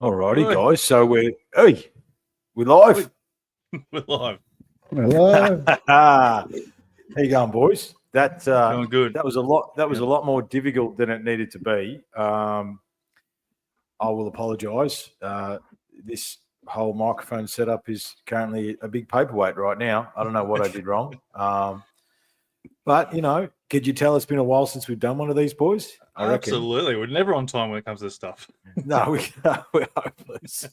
All righty, Oi. guys. So we're live. We're live. Hello. How you going, boys? That Going good. that was a lot. That was a lot more difficult than it needed to be. I will apologise. This whole microphone setup is currently a big paperweight right now. I don't know what I did wrong. But could you tell it's been a while since we've done one of these, boys? I reckon. Absolutely. We're never on time when it comes to this stuff. No, we're hopeless.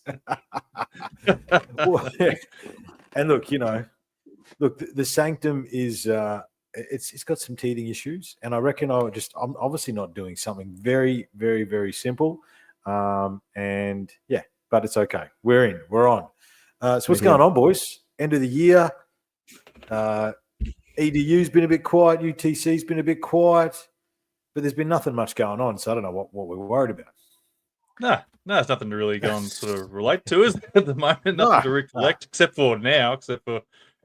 And look, the Sanctum is it's got some teething issues, and I reckon I'm obviously not doing something very, very, very simple, and yeah, but it's okay. We're on. So what's going on, boys? End of the year. EDU's been a bit quiet. UTC's been a bit quiet, but there's been nothing much going on. So I don't know what we're worried about. No, there's nothing to really go and sort of relate to, is there, at the moment? Nothing to recollect, except for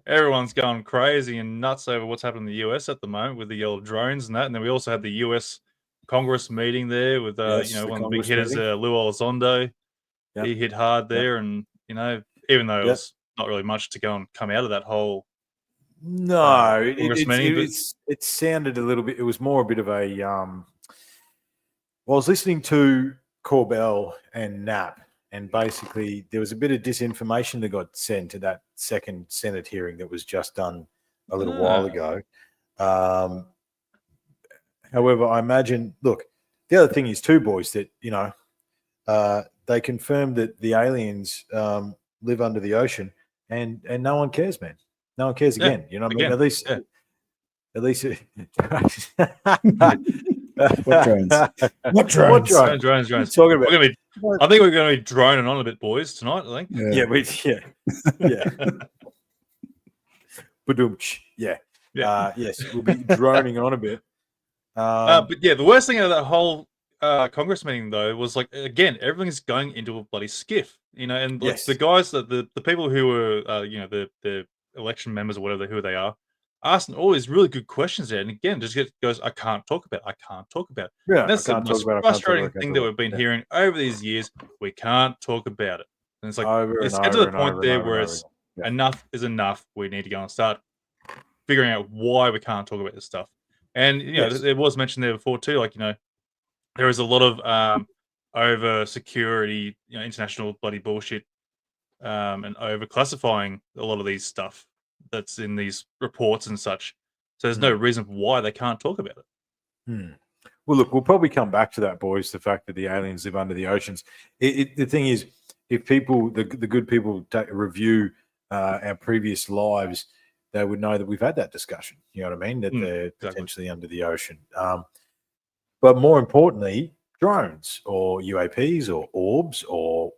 everyone's going crazy and nuts over what's happening in the US at the moment with the yellow drones and that. And then we also had the US Congress meeting there with, one of the big hitters, Lou Elizondo. Yep. He hit hard there, and, even though it was not really much to go and come out of that whole it sounded a little bit. It was more a bit of a. Well, I was listening to Corbell and Knapp, and basically there was a bit of disinformation that got sent to that second Senate hearing that was just done a little while ago. However, I imagine. Look, the other thing is too, boys, that they confirmed that the aliens live under the ocean, and no one cares, man. No one cares again. You know what I mean? At least. What drones? What drones? Drones. Talking about. I think we're going to be droning on a bit, boys, tonight. I think. Yeah. Yes, we'll be droning on a bit. But yeah, the worst thing out of that whole Congress meeting, though, was like, again, everything's going into a bloody skiff, and like, the guys, the people who were, the election members or whatever, who they are, asking all these really good questions there. And again, just goes, I can't talk about it. Yeah, and that's the most frustrating thing that we've been hearing over these years. We can't talk about it. And it's like, it's get to the point there where it's enough is enough. We need to go and start figuring out why we can't talk about this stuff. And, it was mentioned there before too, like, there is a lot of over security, international bloody bullshit, and over classifying a lot of these stuff that's in these reports and such. So there's no reason why they can't talk about it. Well, look, we'll probably come back to that, boys, the fact that the aliens live under the oceans. The thing is, if people, the good people, review our previous lives, they would know that we've had that discussion. You know what I mean? That they're potentially under the ocean. But more importantly, drones or UAPs or orbs or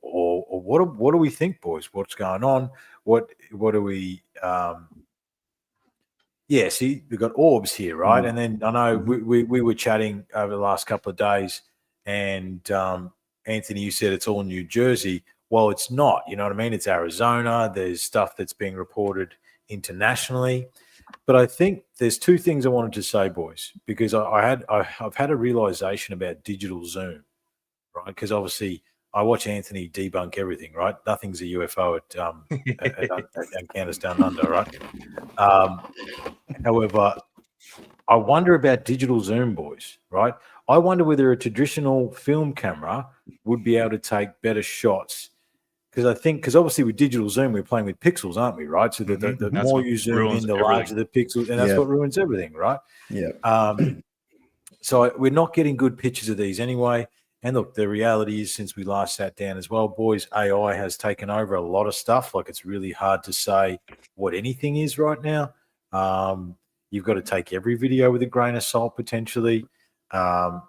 what do we think, boys? What's going on? What do we? See, we've got orbs here, right? And then I know we were chatting over the last couple of days, and Anthony, you said it's all New Jersey. Well, it's not. You know what I mean? It's Arizona. There's stuff that's being reported internationally. But I think there's two things I wanted to say, boys, because I've had a realization about digital zoom, right? Because obviously I watch Anthony debunk everything, right? Nothing's a UFO at Candace Down Under, right? However, I wonder about digital zoom, boys, right? I wonder whether a traditional film camera would be able to take better shots. Because obviously with digital zoom, we're playing with pixels, aren't we, right? So the more you zoom in, the larger the pixels, and that's what ruins everything, right? Yeah. So we're not getting good pictures of these anyway. And look, the reality is, since we last sat down as well, boys, AI has taken over a lot of stuff. Like, it's really hard to say what anything is right now. You've got to take every video with a grain of salt potentially. But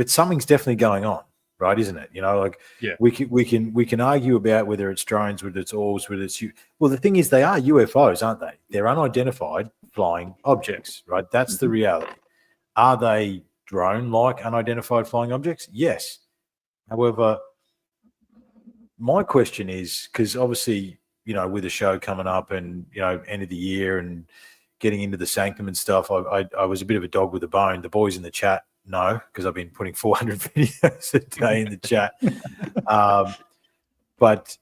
something's definitely going on. Right, isn't it? We can argue about whether it's drones, whether it's orbs, whether it's well. The thing is, they are UFOs, aren't they? They're unidentified flying objects, right? That's the reality. Are they drone-like unidentified flying objects? Yes. However, my question is, because obviously, with the show coming up and end of the year and getting into the Sanctum and stuff, I was a bit of a dog with a bone. The boys in the chat no, because I've been putting 400 videos a day in the chat. But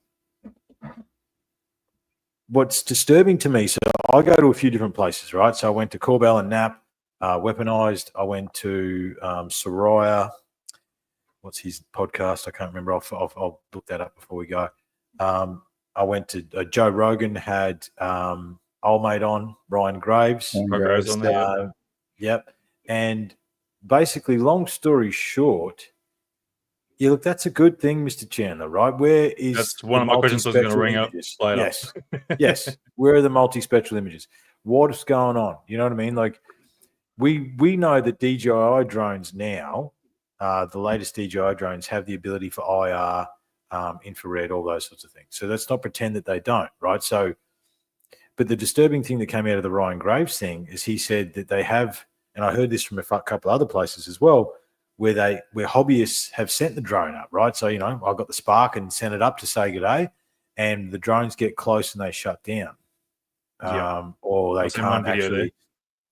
what's disturbing to me, so I go to a few different places, right? So I went to Corbell and Knapp, Weaponized. I went to Soraya. What's his podcast? I can't remember. I'll look that up before we go. I went to Joe Rogan, had old mate on, Ryan Graves. On there, yep. And basically, long story short, yeah, look, that's a good thing, Mr. Chandler, right? Where is that's one of my questions I was going to ring up later. Yes. Yes. Where are the multispectral images? What's going on? You know what I mean? Like, we know that DJI drones now, the latest DJI drones have the ability for IR, infrared, all those sorts of things. So let's not pretend that they don't, right? So, but the disturbing thing that came out of the Ryan Graves thing is he said that they have, and I heard this from a couple other places as well, where hobbyists have sent the drone up, right? So, I got the Spark and sent it up to say good day, and the drones get close and they shut down. Or they can't actually.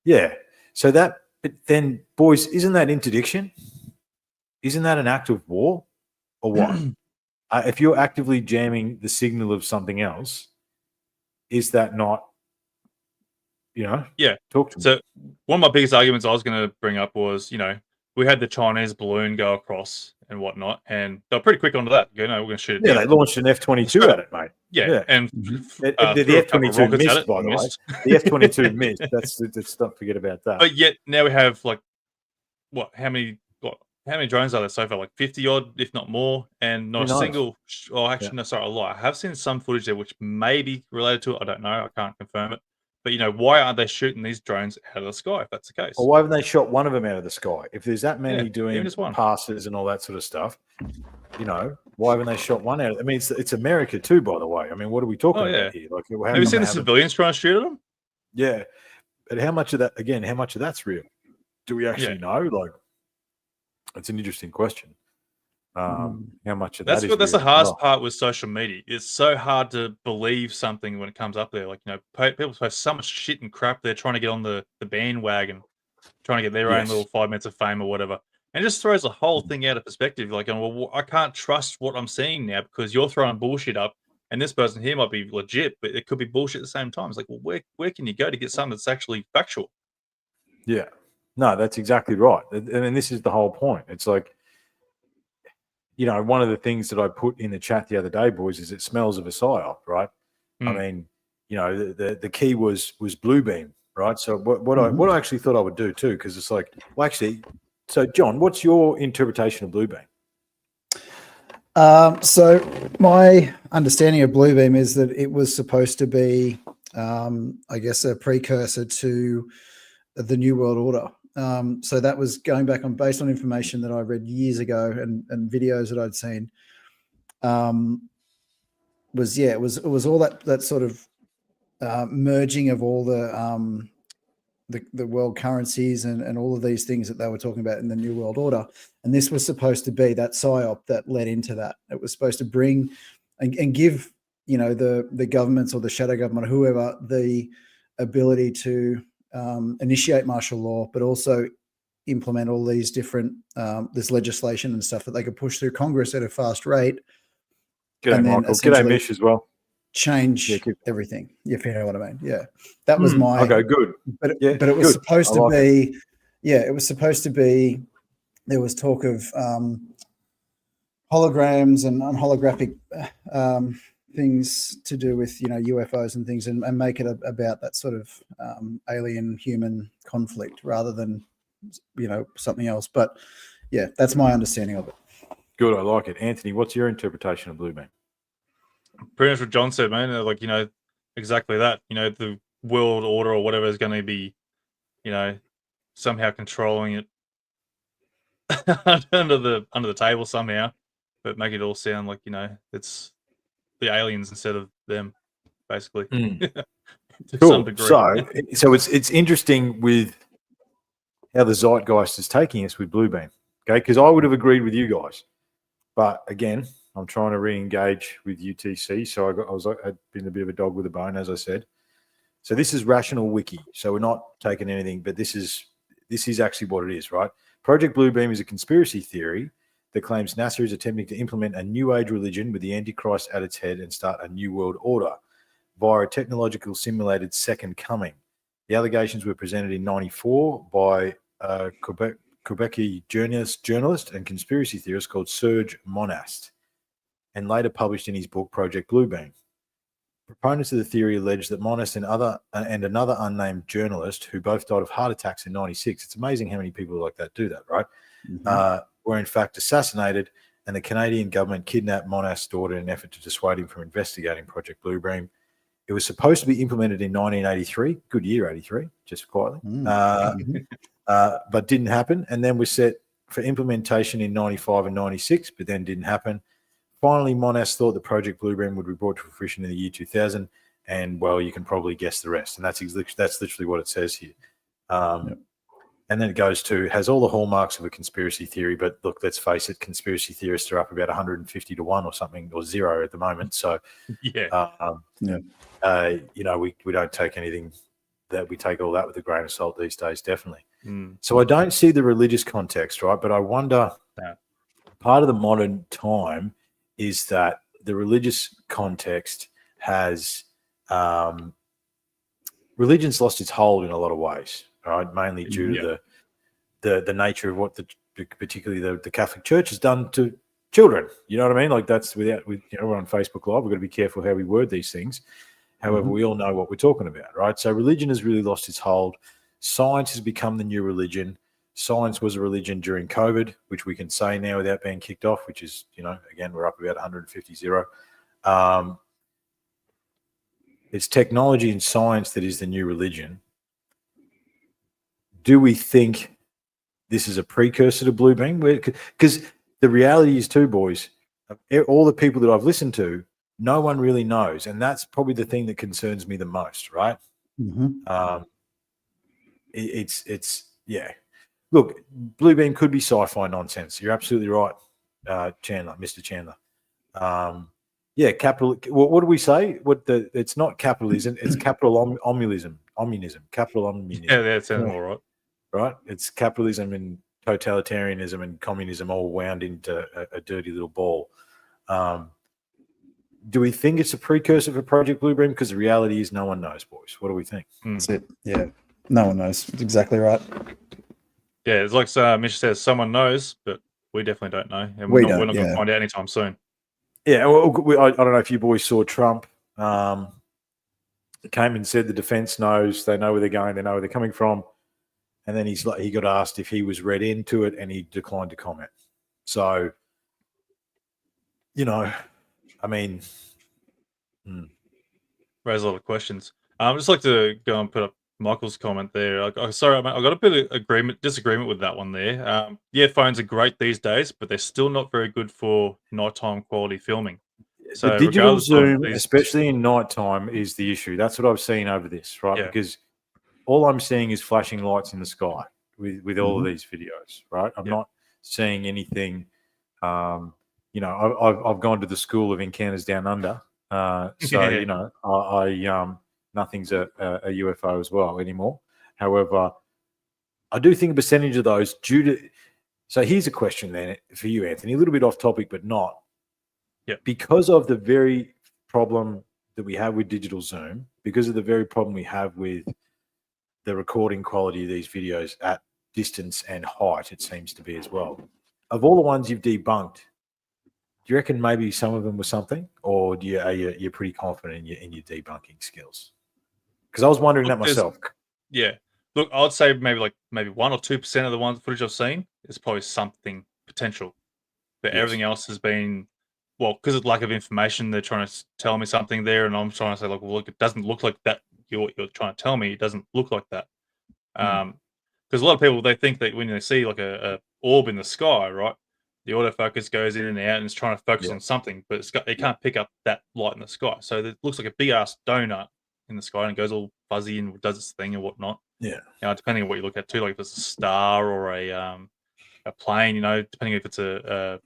Yeah. So but then, boys, isn't that interdiction? Isn't that an act of war or what? If you're actively jamming the signal of something else, is that not, Yeah. Talk to me. So one of my biggest arguments I was going to bring up was, we had the Chinese balloon go across and whatnot, and they're pretty quick onto that. We're going to shoot it. Yeah, they launched an F-22 at it, mate. Yeah. And the F-22 missed, by the way. The F-22 missed. Let's not forget about that. But yet now we have how many drones are there so far? Like 50 odd, if not more, and not a single. Oh, actually, no, sorry, a lot. I have seen some footage there which may be related to it. I don't know. I can't confirm it. But why aren't they shooting these drones out of the sky if that's the case? Or why haven't they shot one of them out of the sky? If there's that many doing passes and all that sort of stuff, why haven't they shot one out? I mean, it's America too, by the way. I mean, what are we talking about here? Like, have you seen the civilians trying to shoot at them? Yeah, but how much of that's real? Do we actually know? Like, it's an interesting question. How much of that's the hardest part with social media. It's so hard to believe something when it comes up there. Like, people post so much shit and crap. They're trying to get on the bandwagon, trying to get their own little 5 minutes of fame or whatever. And it just throws the whole thing out of perspective. Like, well, I can't trust what I'm seeing now because you're throwing bullshit up, and this person here might be legit, but it could be bullshit at the same time. It's like, well, where can you go to get something that's actually factual? Yeah. No, that's exactly right. And this is the whole point. It's like, one of the things that I put in the chat the other day, boys, is it smells of a psyop, right? I mean, the key was Bluebeam, right? So what I actually thought I would do too, because it's like, well, actually, so John, what's your interpretation of Bluebeam? So my understanding of Bluebeam is that it was supposed to be, I guess, a precursor to the New World Order. So that was going back based on information that I read years ago and videos that I'd seen. It was all that sort of merging of all the world currencies and all of these things that they were talking about in the New World Order. And this was supposed to be that psyop that led into that. It was supposed to bring and give, the governments or the shadow government, or whoever, the ability to initiate martial law, but also implement all these different this legislation and stuff that they could push through Congress at a fast rate. G'day, Michael. G'day, Mish, as well. Change everything, if you know what I mean. Yeah, that was my. Okay, good. But it was supposed to be. Yeah, it was supposed to be. There was talk of holograms and holographic things to do with UFOs and things, and make it about that sort of alien human conflict rather than something else. But yeah, that's my understanding of it. Good, I like it. Anthony, what's your interpretation of Bluebeam? Pretty much what John said, man. Like, exactly that. The world order or whatever is going to be, somehow controlling it under the table somehow, but make it all sound like it's the aliens instead of them, basically. To cool. Some degree. So it's interesting with how the zeitgeist is taking us with Bluebeam. Okay, because I would have agreed with you guys, but again, I'm trying to re-engage with UTC, so I'd been a bit of a dog with a bone, as I said. So this is Rational Wiki. So we're not taking anything, but this is actually what it is, right? Project Bluebeam is a conspiracy theory that claims NASA is attempting to implement a new age religion with the Antichrist at its head and start a new world order via a technological simulated second coming. The allegations were presented in '94 by a Quebec journalist and conspiracy theorist called Serge Monast, and later published in his book Project Bluebeam. Proponents of the theory allege that Monast and another unnamed journalist, who both died of heart attacks in '96, it's amazing how many people like that do that, right? Were in fact assassinated, and the Canadian government kidnapped Monast's daughter in an effort to dissuade him from investigating Project Bluebeam. It was supposed to be implemented in 1983, good year 83, just quietly, but didn't happen, and then was set for implementation in 95 and 96, but then didn't happen. Finally, Monast thought the Project Bluebeam would be brought to fruition in the year 2000, and, well, you can probably guess the rest, and that's literally what it says here. And then it goes to, has all the hallmarks of a conspiracy theory, but look, let's face it, conspiracy theorists are up about 150 to 1 or something, or 0 at the moment. So, you know, we don't take anything that we take all that with a grain of salt these days, definitely. So I don't see the religious context, right? But I wonder, part of the modern time is that the religious context has, religion's lost its hold in a lot of ways. Right, mainly due to the nature of what particularly the Catholic Church has done to children. You know what I mean? Like, that's we're on Facebook Live. We've got to be careful how we word these things. However, we all know what we're talking about, right? So religion has really lost its hold. Science has become the new religion. Science was a religion during COVID, which we can say now without being kicked off, which is, you know, again, we're up about 150-0. It's technology and science that is the new religion. Do we think this is a precursor to Bluebeam? Because the reality is too, boys, all the people that I've listened to, no one really knows. And that's probably the thing that concerns me the most, right? Yeah. Look, Bluebeam could be sci-fi nonsense. You're absolutely right, Mr. Chandler. Capital. What do we say? It's not capitalism. It's capital omnism. Capital omnism. Yeah, that sounds all right. Right? It's capitalism and totalitarianism and communism all wound into a dirty little ball. Do we think it's a precursor for Project Bluebeam? Because the reality is no one knows, boys. What do we think? That's it. Yeah. No one knows. It's exactly right. Yeah, it's like Misha says, someone knows, but we definitely don't know. And we're not going to find out anytime soon. Yeah, well, I don't know if you boys saw Trump. Came and said the defense knows. They know where they're going. They know where they're coming from. And then he got asked if he was read into it, and he declined to comment. So, you know, I mean, raise a lot of questions. I'd just like to go and put up Michael's comment there. Sorry, I got a bit of disagreement with that one there. Yeah, phones are great these days, but they're still not very good for nighttime quality filming. So the digital zoom, especially in nighttime, is the issue. That's what I've seen over this, right? Yeah. Because all I'm seeing is flashing lights in the sky with all of these videos, right? I'm not seeing anything. You know, I've gone to the school of encounters down under, so you know, I nothing's a UFO as well anymore. However, I do think a percentage of those due to. So here's a question then for you, Anthony. A little bit off topic, but not. Yeah. Because of the very problem that we have with digital zoom, because of the very problem we have with the recording quality of these videos at distance and height, it seems to be as well. Of all the ones you've debunked, do you reckon maybe some of them were something, or you're pretty confident in your debunking skills? Because I was wondering that myself. Yeah, look, I'd say maybe 1 or 2% of the footage I've seen is probably something potential, but everything else has been, well, because of lack of information, they're trying to tell me something there, and I'm trying to say, like, well, look, it doesn't look like that. You're trying to tell me it doesn't look like that. Because a lot of people, they think that when they see like a orb in the sky, right, the autofocus goes in and out and it's trying to focus on something, but it can't pick up that light in the sky. So it looks like a big ass donut in the sky and it goes all fuzzy and does its thing and whatnot. Yeah. Depending on what you look at too, like if it's a star or a plane, you know, depending if it's a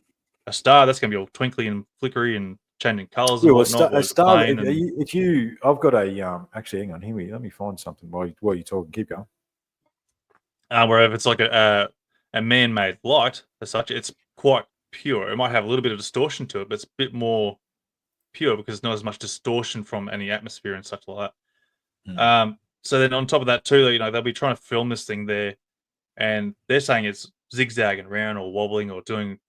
star, that's going to be all twinkly and flickery and changing colors and whatnot. A star. I've got a actually, hang on, let me find something while you're talking. Keep going. Where if it's like a a man-made light as such, it's quite pure. It might have a little bit of distortion to it, but it's a bit more pure because there's not as much distortion from any atmosphere and such like that. So then on top of that too, you know, they'll be trying to film this thing there, and they're saying it's zigzagging around or wobbling or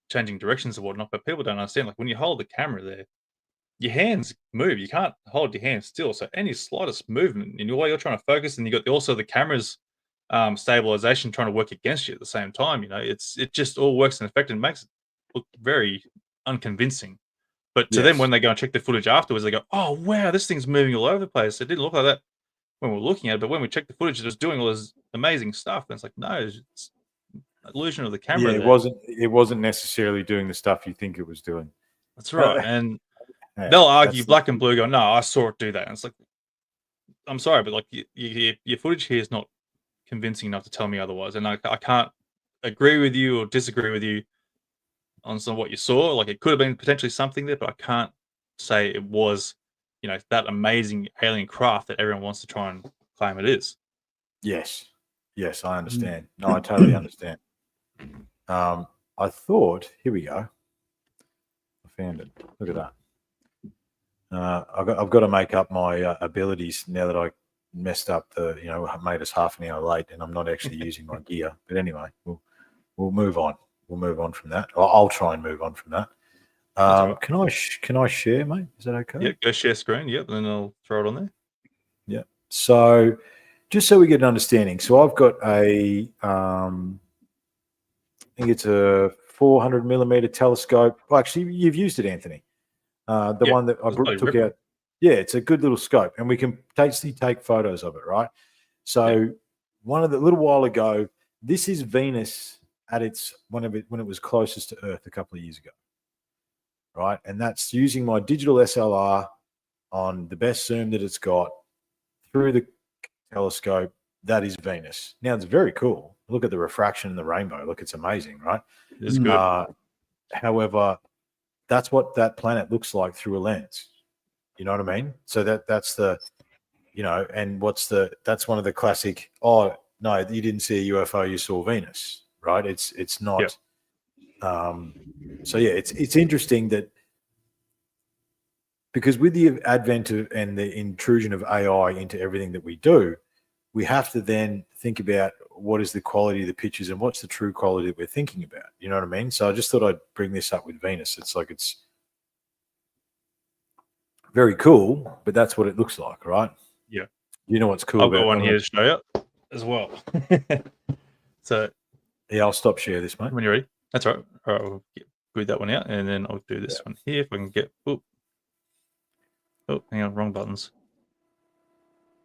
changing directions and whatnot. But people don't understand. Like when you hold the camera there, your hands move. You can't hold your hands still. So any slightest movement in while you're trying to focus, and you got also the camera's stabilization trying to work against you at the same time. You know, it just all works in effect and makes it look very unconvincing. But to them, when they go and check the footage afterwards, they go, "Oh wow, this thing's moving all over the place. It didn't look like that when we were looking at it, but when we checked the footage, it was doing all this amazing stuff." And it's like, no, it's an illusion of the camera. Yeah, it wasn't necessarily doing the stuff you think it was doing. That's right. And they'll argue black and blue, go, "No, I saw it do that." And it's like, I'm sorry, but like your footage here is not convincing enough to tell me otherwise. And I can't agree with you or disagree with you on some of what you saw. Like it could have been potentially something there, but I can't say it was, you know, that amazing alien craft that everyone wants to try and claim it is. Yes, I understand. No, I totally understand. I thought, here we go. I found it. Look at that. I've got to make up my abilities now that I messed up made us half an hour late, and I'm not actually using my gear. But anyway, we'll move on. We'll move on from that. I'll try and move on from that. Right. Can I share, mate? Is that okay? Yeah, go share screen. Yep, and then I'll throw it on there. Yeah. So, just so we get an understanding, so I've got I think it's a 400 millimeter telescope. Well, actually, you've used it, Anthony. The one that I took out. Yeah, it's a good little scope, and we can basically take photos of it, right? So, one of the little while ago, this is Venus at its when it was closest to Earth a couple of years ago, right? And that's using my digital SLR on the best zoom that it's got through the telescope. That is Venus. Now it's very cool. Look at the refraction and the rainbow. Look, it's amazing, right? It's good. However, that's what that planet looks like through a lens. You know what I mean? So that's the, you know, and that's one of the classic, oh no, you didn't see a UFO, you saw Venus, right? It's not. So yeah, it's interesting that because with the advent of and the intrusion of AI into everything that we do, we have to then think about what is the quality of the pictures and what's the true quality that we're thinking about. You know what I mean? So I just thought I'd bring this up with Venus. It's like it's very cool, but that's what it looks like, right? Yeah. You know what's cool I've got one here to show you as well. So yeah, I'll stop share this, mate. When you're ready. That's all right. All right, we'll read that one out, and then I'll do this one here if I can get. Oh, hang on, wrong buttons.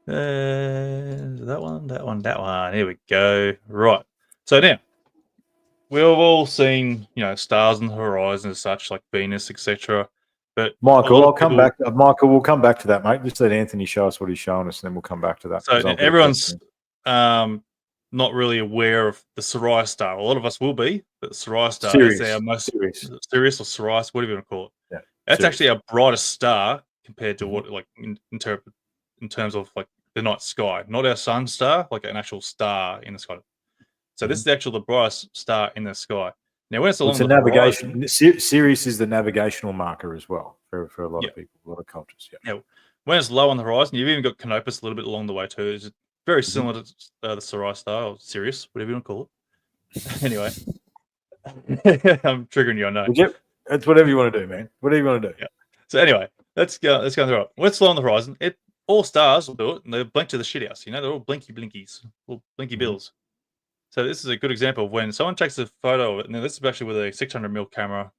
That one. Here we go. Right. So now we've all seen, you know, stars on the horizon and such, like Venus, etc. But Michael, come back. Michael, we'll come back to that, mate. Just let Anthony show us what he's showing us, and then we'll come back to that. So everyone's not really aware of the Sirius star. A lot of us will be, but the Sirius star is our most Sirius or Sirius, whatever you want to call it. Yeah, that's actually our brightest star compared to what, like, in terms of like the night sky, not our sun star, like an actual star in the sky. So this is the brightest star in the sky. Now, when it's along the navigation, horizon, Sirius is the navigational marker as well for a lot of people, a lot of cultures. Yeah. When it's low on the horizon, you've even got Canopus a little bit along the way too. It's very similar to the Sirius star or Sirius, whatever you want to call it. Anyway, I'm triggering you, I know. Yep, it's whatever you want to do, man. Whatever you want to do. Yeah. So anyway, let's go through it. When it's low on the horizon, all stars will do it, and they blink to the shit house. You know, they're all blinkies, all blinky bills. So this is a good example of when someone takes a photo of it. Now this is actually with a 600mm camera,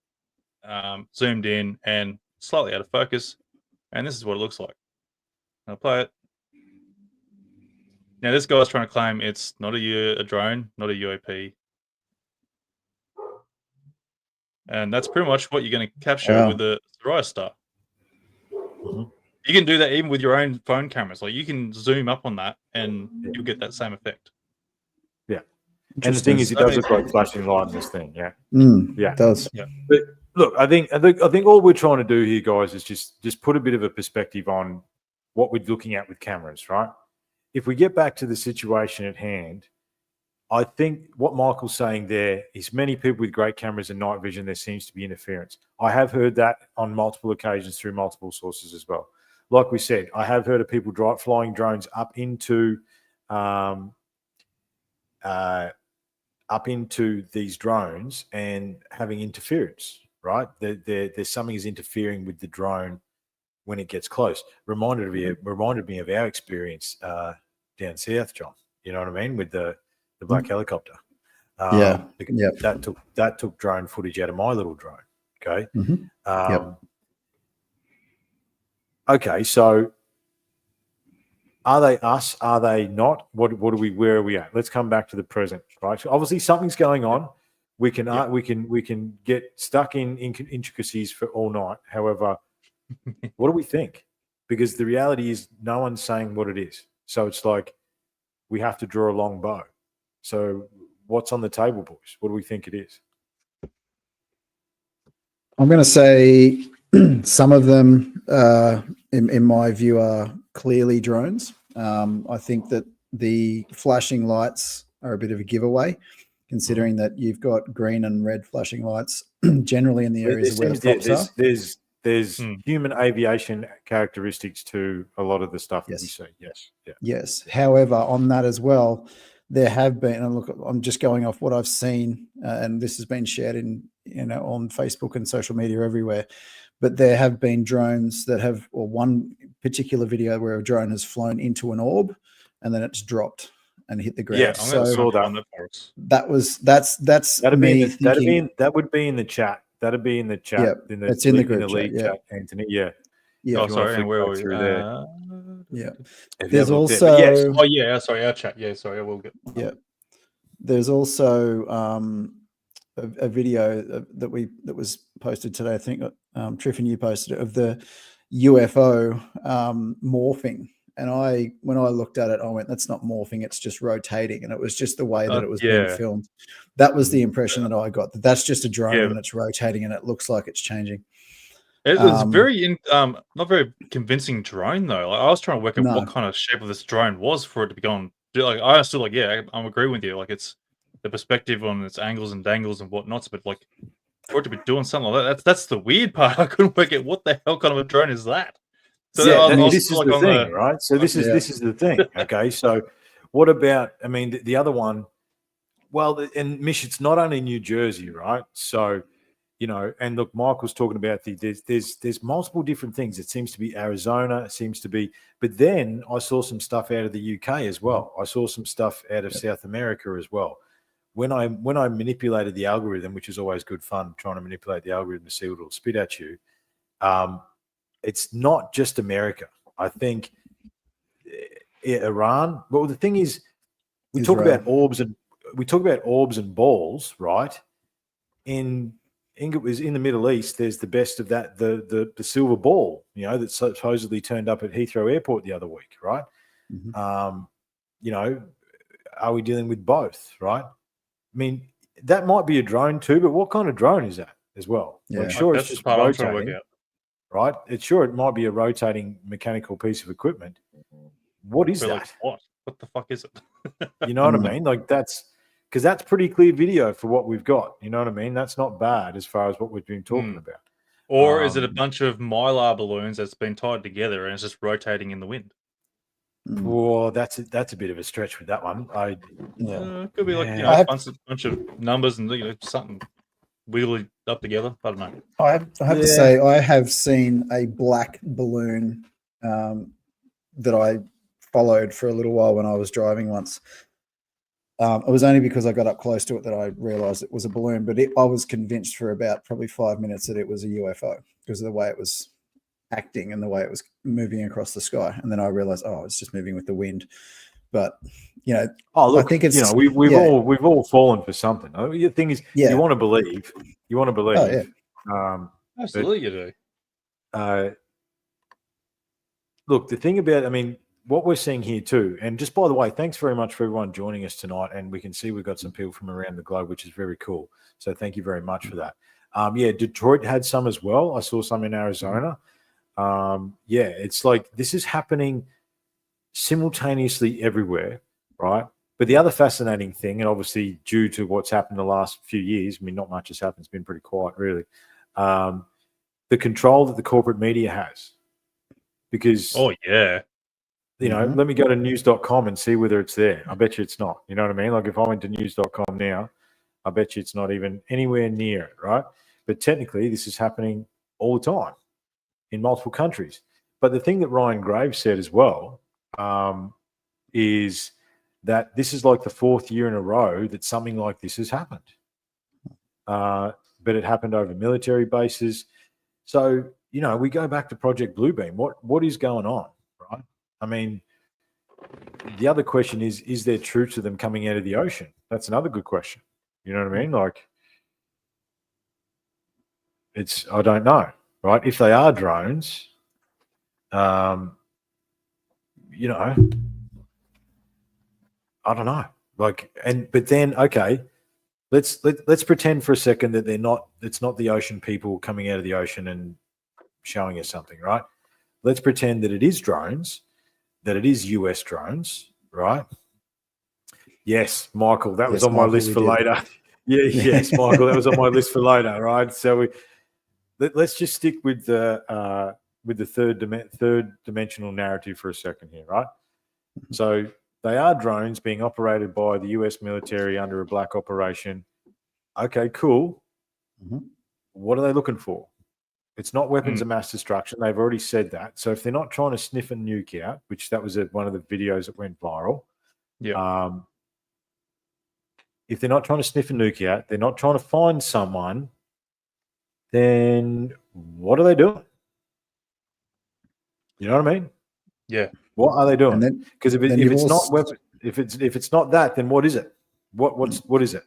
zoomed in and slightly out of focus, and this is what it looks like. I'll play it. Now this guy's trying to claim it's not a drone, not a UAP, and that's pretty much what you're going to capture with the Sirius star. You can do that even with your own phone cameras. Like you can zoom up on that, and you'll get that same effect. Yeah. And the thing is, it does look like flashing light in this thing. Yeah. Yeah. It does. Yeah. But look, I think all we're trying to do here, guys, is just put a bit of a perspective on what we're looking at with cameras, right? If we get back to the situation at hand, I think what Michael's saying there is many people with great cameras and night vision, there seems to be interference. I have heard that on multiple occasions through multiple sources as well. Like we said, I have heard of people flying drones up into these drones and having interference, right? There's something is interfering with the drone when it gets close. Reminded me of our experience down south, John. You know what I mean? With the black helicopter. That took drone footage out of my little drone. Okay. Okay, so are they us? Are they not? Where are we at? Let's come back to the present, right? So obviously something's going on. We can get stuck in intricacies for all night. However, what do we think? Because the reality is no one's saying what it is. So it's like we have to draw a long bow. So what's on the table, boys? What do we think it is? I'm going to say some of them, in my view, are clearly drones. I think that the flashing lights are a bit of a giveaway, considering that you've got green and red flashing lights generally in the areas where the props are. There's human aviation characteristics to a lot of the stuff that we see. Yes. Yeah. Yes. However, on that as well, there have been, and look, I'm just going off what I've seen, and this has been shared on Facebook and social media everywhere. But there have been drones that have, or one particular video where a drone has flown into an orb and then it's dropped and hit the ground. Yeah, I saw that. That would be in the chat. That'd be in the chat. Yeah, it's in the group chat, Anthony. Yeah. Yeah. Oh, sorry. And where are we? Yeah. There's also. Sorry, our chat. Yeah, sorry, I will get. Yeah. There's also a video that was posted today. I think Triffin, you posted it, of the UFO morphing. And when I looked at it, I went, "That's not morphing; it's just rotating." And it was just the way that it was being filmed. That was the impression that I got. That's just a drone and it's rotating, and it looks like it's changing. It was not very convincing drone though. Like, I was trying to work out what kind of shape of this drone was for it to be gone. Like I was still like, I'm agreeing with you. Like it's the perspective on its angles and dangles and whatnot. But like for it to be doing something like that, that's the weird part. I couldn't work out what the hell kind of a drone is that. So this is the thing, right? So this is the thing. Okay, so what about? I mean, the other one. Well, and Mish, it's not only New Jersey, right? So, and look, Michael's talking about there's multiple different things. It seems to be Arizona, it seems to be, but then I saw some stuff out of the UK as well. I saw some stuff out of South America as well. When I manipulated the algorithm, which is always good fun, trying to manipulate the algorithm to see what it'll spit at you. It's not just America. I think Iran. Well, the thing is, we talk about orbs and balls, right? In the Middle East, there's the best of that, the silver ball, that supposedly turned up at Heathrow Airport the other week, right? Are we dealing with both, right? I mean, that might be a drone too, but what kind of drone is that as well? Yeah, I'm sure it's just rotating. Right? It might be a rotating mechanical piece of equipment. What is that? Like, what the fuck is it? You know what I mean? Like that's pretty clear video for what we've got. You know what I mean? That's not bad as far as what we've been talking about. Or is it a bunch of mylar balloons that's been tied together and it's just rotating in the wind? Well, that's a bit of a stretch with that one. It could be like a bunch of numbers and something wiggly up together. I don't know. I have to say, I have seen a black balloon that I followed for a little while when I was driving once. It was only because I got up close to it that I realized it was a balloon, but I was convinced for about probably 5 minutes that it was a UFO because of the way it was acting and the way it was moving across the sky. And then I realized, it's just moving with the wind. But I think it's we've all fallen for something. The thing is, you want to believe. Oh, yeah. Absolutely, you do. Look, the thing about, what we're seeing here too, and just by the way, thanks very much for everyone joining us tonight. And we can see we've got some people from around the globe, which is very cool. So thank you very much for that. Detroit had some as well. I saw some in Arizona. It's like this is happening simultaneously everywhere, right? But the other fascinating thing, and obviously due to what's happened the last few years, I mean, not much has happened. It's been pretty quiet, really. The control that the corporate media has. Because, let me go to news.com and see whether it's there. I bet you it's not. You know what I mean? Like if I went to news.com now, I bet you it's not even anywhere near it, right? But technically, this is happening all the time in multiple countries. But the thing that Ryan Graves said as well is that this is like the 4th year in a row that something like this has happened. But it happened over military bases. So, we go back to Project Bluebeam. What is going on, right? I mean, the other question is there truth to them coming out of the ocean? That's another good question. You know what I mean? Like, I don't know, right? If they are drones, I don't know. But then, okay, let's pretend for a second that it's not the ocean people coming out of the ocean and showing us something, right? Let's pretend that it is drones, that it is US drones, right? Yes, Michael, that was on my list for later. Yes, Michael, that was on my list for later, right? So let's just stick with the third dimensional narrative for a second here, right? So they are drones being operated by the US military under a black operation. Okay, cool. What are they looking for? It's not weapons of mass destruction. They've already said that. So if they're not trying to sniff a nuke out, which that was one of the videos that went viral. Yeah. If they're not trying to sniff a nuke out, they're not trying to find someone, then what are they doing? You know what I mean? Yeah. What are they doing? Because if it's not that, then what is it? What is it?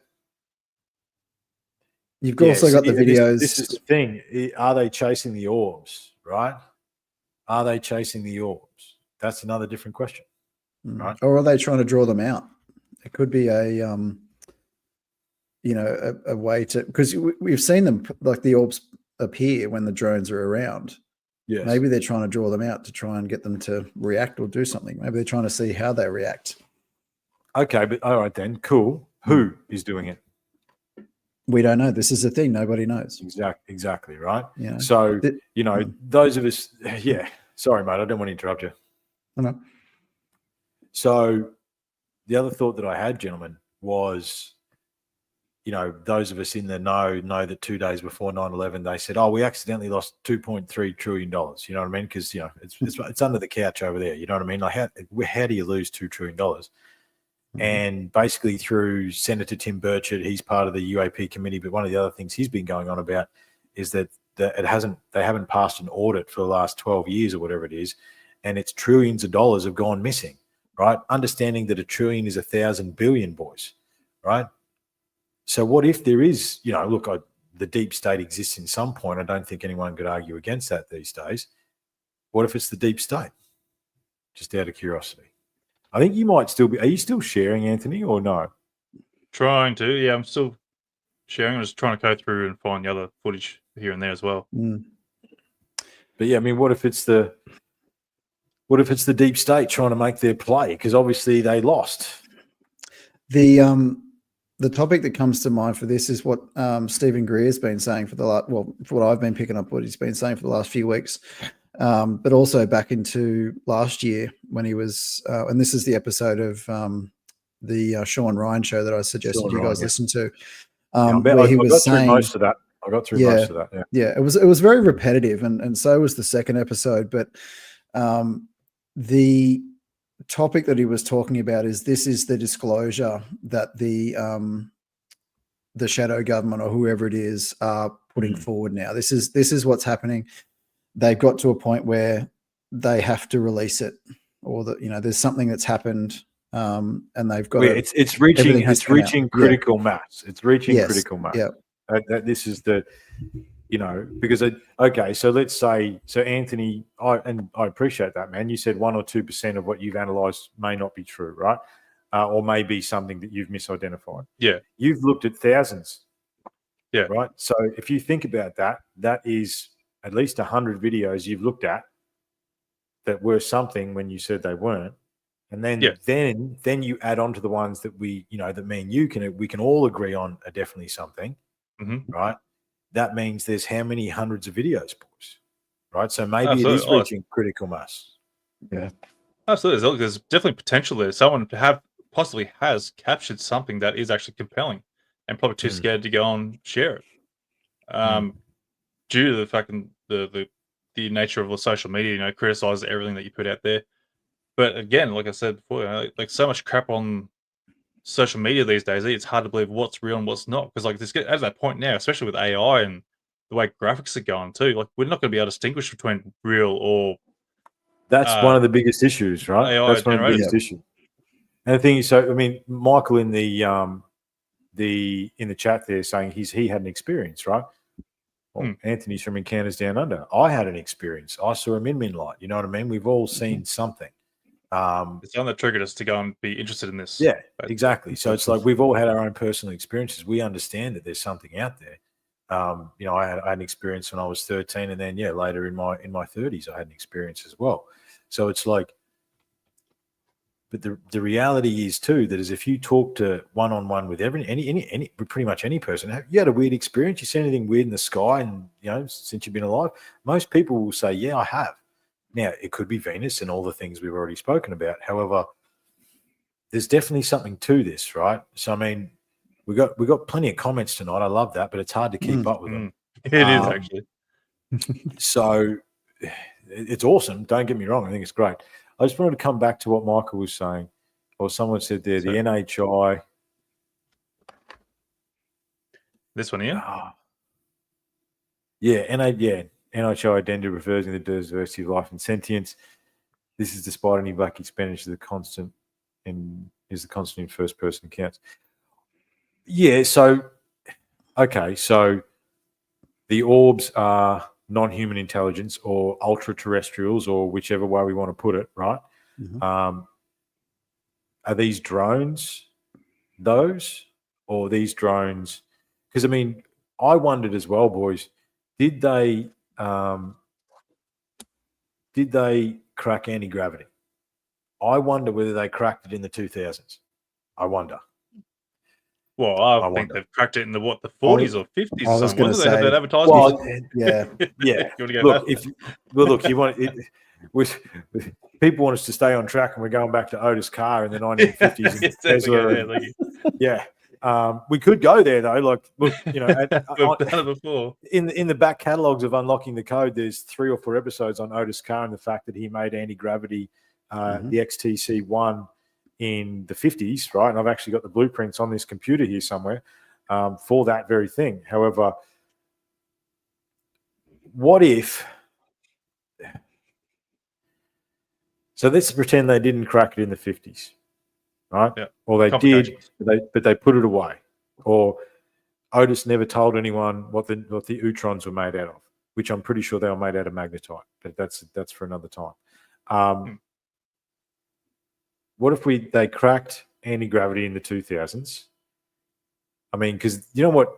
You've also got the videos. This is the thing. Are they chasing the orbs, right? Are they chasing the orbs? That's another different question, right? Or are they trying to draw them out? It could be a way to, because we've seen them, like the orbs appear when the drones are around. Yes. Maybe they're trying to draw them out to try and get them to react or do something. Maybe they're trying to see how they react. Okay, but all right then, cool. Who is doing it? We don't know. This is the thing. Nobody knows. Exactly, right? So, those of us, sorry, mate, I don't want to interrupt you. No. So the other thought that I had, gentlemen, was, those of us in the know that 2 days before 9/11, they said, we accidentally lost $2.3 trillion. You know what I mean? Because, it's under the couch over there. You know what I mean? Like, how do you lose $2 trillion? And basically through Senator Tim Burchett, he's part of the UAP committee, but one of the other things he's been going on about is that they haven't passed an audit for the last 12 years or whatever it is, and it's trillions of dollars have gone missing, right? Understanding that $1 trillion is 1,000 billion, boys, right? So what if there is, the deep state exists in some point. I don't think anyone could argue against that these days. What if it's the deep state? Just out of curiosity. I think you might still be. Are you still sharing, Anthony, or no? Trying to. Yeah, I'm still sharing. I'm just trying to go through and find the other footage here and there as well. But yeah, I mean, what if it's the deep state trying to make their play? Because obviously they lost. The topic that comes to mind for this is what Stephen Greer's been saying for what I've been picking up, what he's been saying for the last few weeks. But also back into last year when he was, and this is the episode of the Sean Ryan show that I suggested you guys listen to. Where he was saying most of that. I got through most of that. Yeah, it was very repetitive, and so was the second episode. But the topic that he was talking about is the disclosure that the shadow government or whoever it is are putting forward now. This is what's happening. They've got to a point where they have to release it, or that there's something that's happened, and they've got. It's reaching critical mass. It's reaching critical mass. Yeah. This is the, because so let's say, Anthony, I appreciate that, man. You said 1 or 2% of what you've analysed may not be true, right? Or may be something that you've misidentified. Yeah. You've looked at thousands. Yeah. Right. So if you think about that, that is at least 100 videos you've looked at that were something when you said they weren't, And then you add on to the ones that that me and you we can all agree on are definitely something, right? That means there's how many hundreds of videos, boys, right? So maybe it is reaching critical mass. Yeah, absolutely. There's definitely potential there. Someone possibly has captured something that is actually compelling, and probably too scared to go and share it. Due to the fact that the nature of the social media, criticize everything that you put out there. But again, like I said before, like so much crap on social media these days, it's hard to believe what's real and what's not. Because like this get at that point now, especially with AI and the way graphics are going too, like we're not going to be able to distinguish between real or that's one of the biggest issues, right? AI that's one of the biggest issues. And the thing is, so I mean, Michael in the chat there saying he had an experience, right? Well, Anthony's from Encounters Down Under. I had an experience. I saw a min light. You know what I mean? We've all seen something. It's something that triggered us to go and be interested in this. Yeah, exactly. So it's like we've all had our own personal experiences. We understand that there's something out there. I had an experience when I was 13, and then later in my 30s, I had an experience as well. So it's like, but the reality is too that is if you talk to one-on-one with any pretty much any person, you had a weird experience, you see anything weird in the sky, and since you've been alive, most people will say, yeah, I have. Now it could be Venus and all the things we've already spoken about. However, there's definitely something to this, right? So I mean, we got plenty of comments tonight. I love that, but it's hard to keep up with them. It is actually. So it's awesome. Don't get me wrong. I think it's great. I just wanted to come back to what Michael was saying, or someone said there, the NHI. This one here? NHI identity refers to the diversity of life and sentience. This is despite any black expenditure, the constant in first person accounts. Yeah, so okay, so the orbs are non-human intelligence or ultra-terrestrials, or whichever way we want to put it, right? Are these drones those, or these drones? Because I mean, I wondered as well, boys, did they crack anti-gravity? I wonder whether they cracked it in the 2000s. I wonder. Well, I think they've cracked it in the 40s or 50s. I was going to say, they have that advertisement. Well, look, you want it. People want us to stay on track, and we're going back to Otis Carr in the 1950s. We could go there though. Like, look, we've done it before. In the back catalogs of Unlocking the Code, there's 3 or 4 episodes on Otis Carr and the fact that he made anti-gravity, the XTC-1 in the 50s, right? And I've actually got the blueprints on this computer here somewhere for that very thing. However, what if? So let's pretend they didn't crack it in the 50s, right? Yeah. Or they did, but they put it away. Or Otis never told anyone what the Utrons were made out of, which I'm pretty sure they were made out of magnetite. But that's for another time. What if they cracked anti-gravity in the 2000s? I mean, because you know what?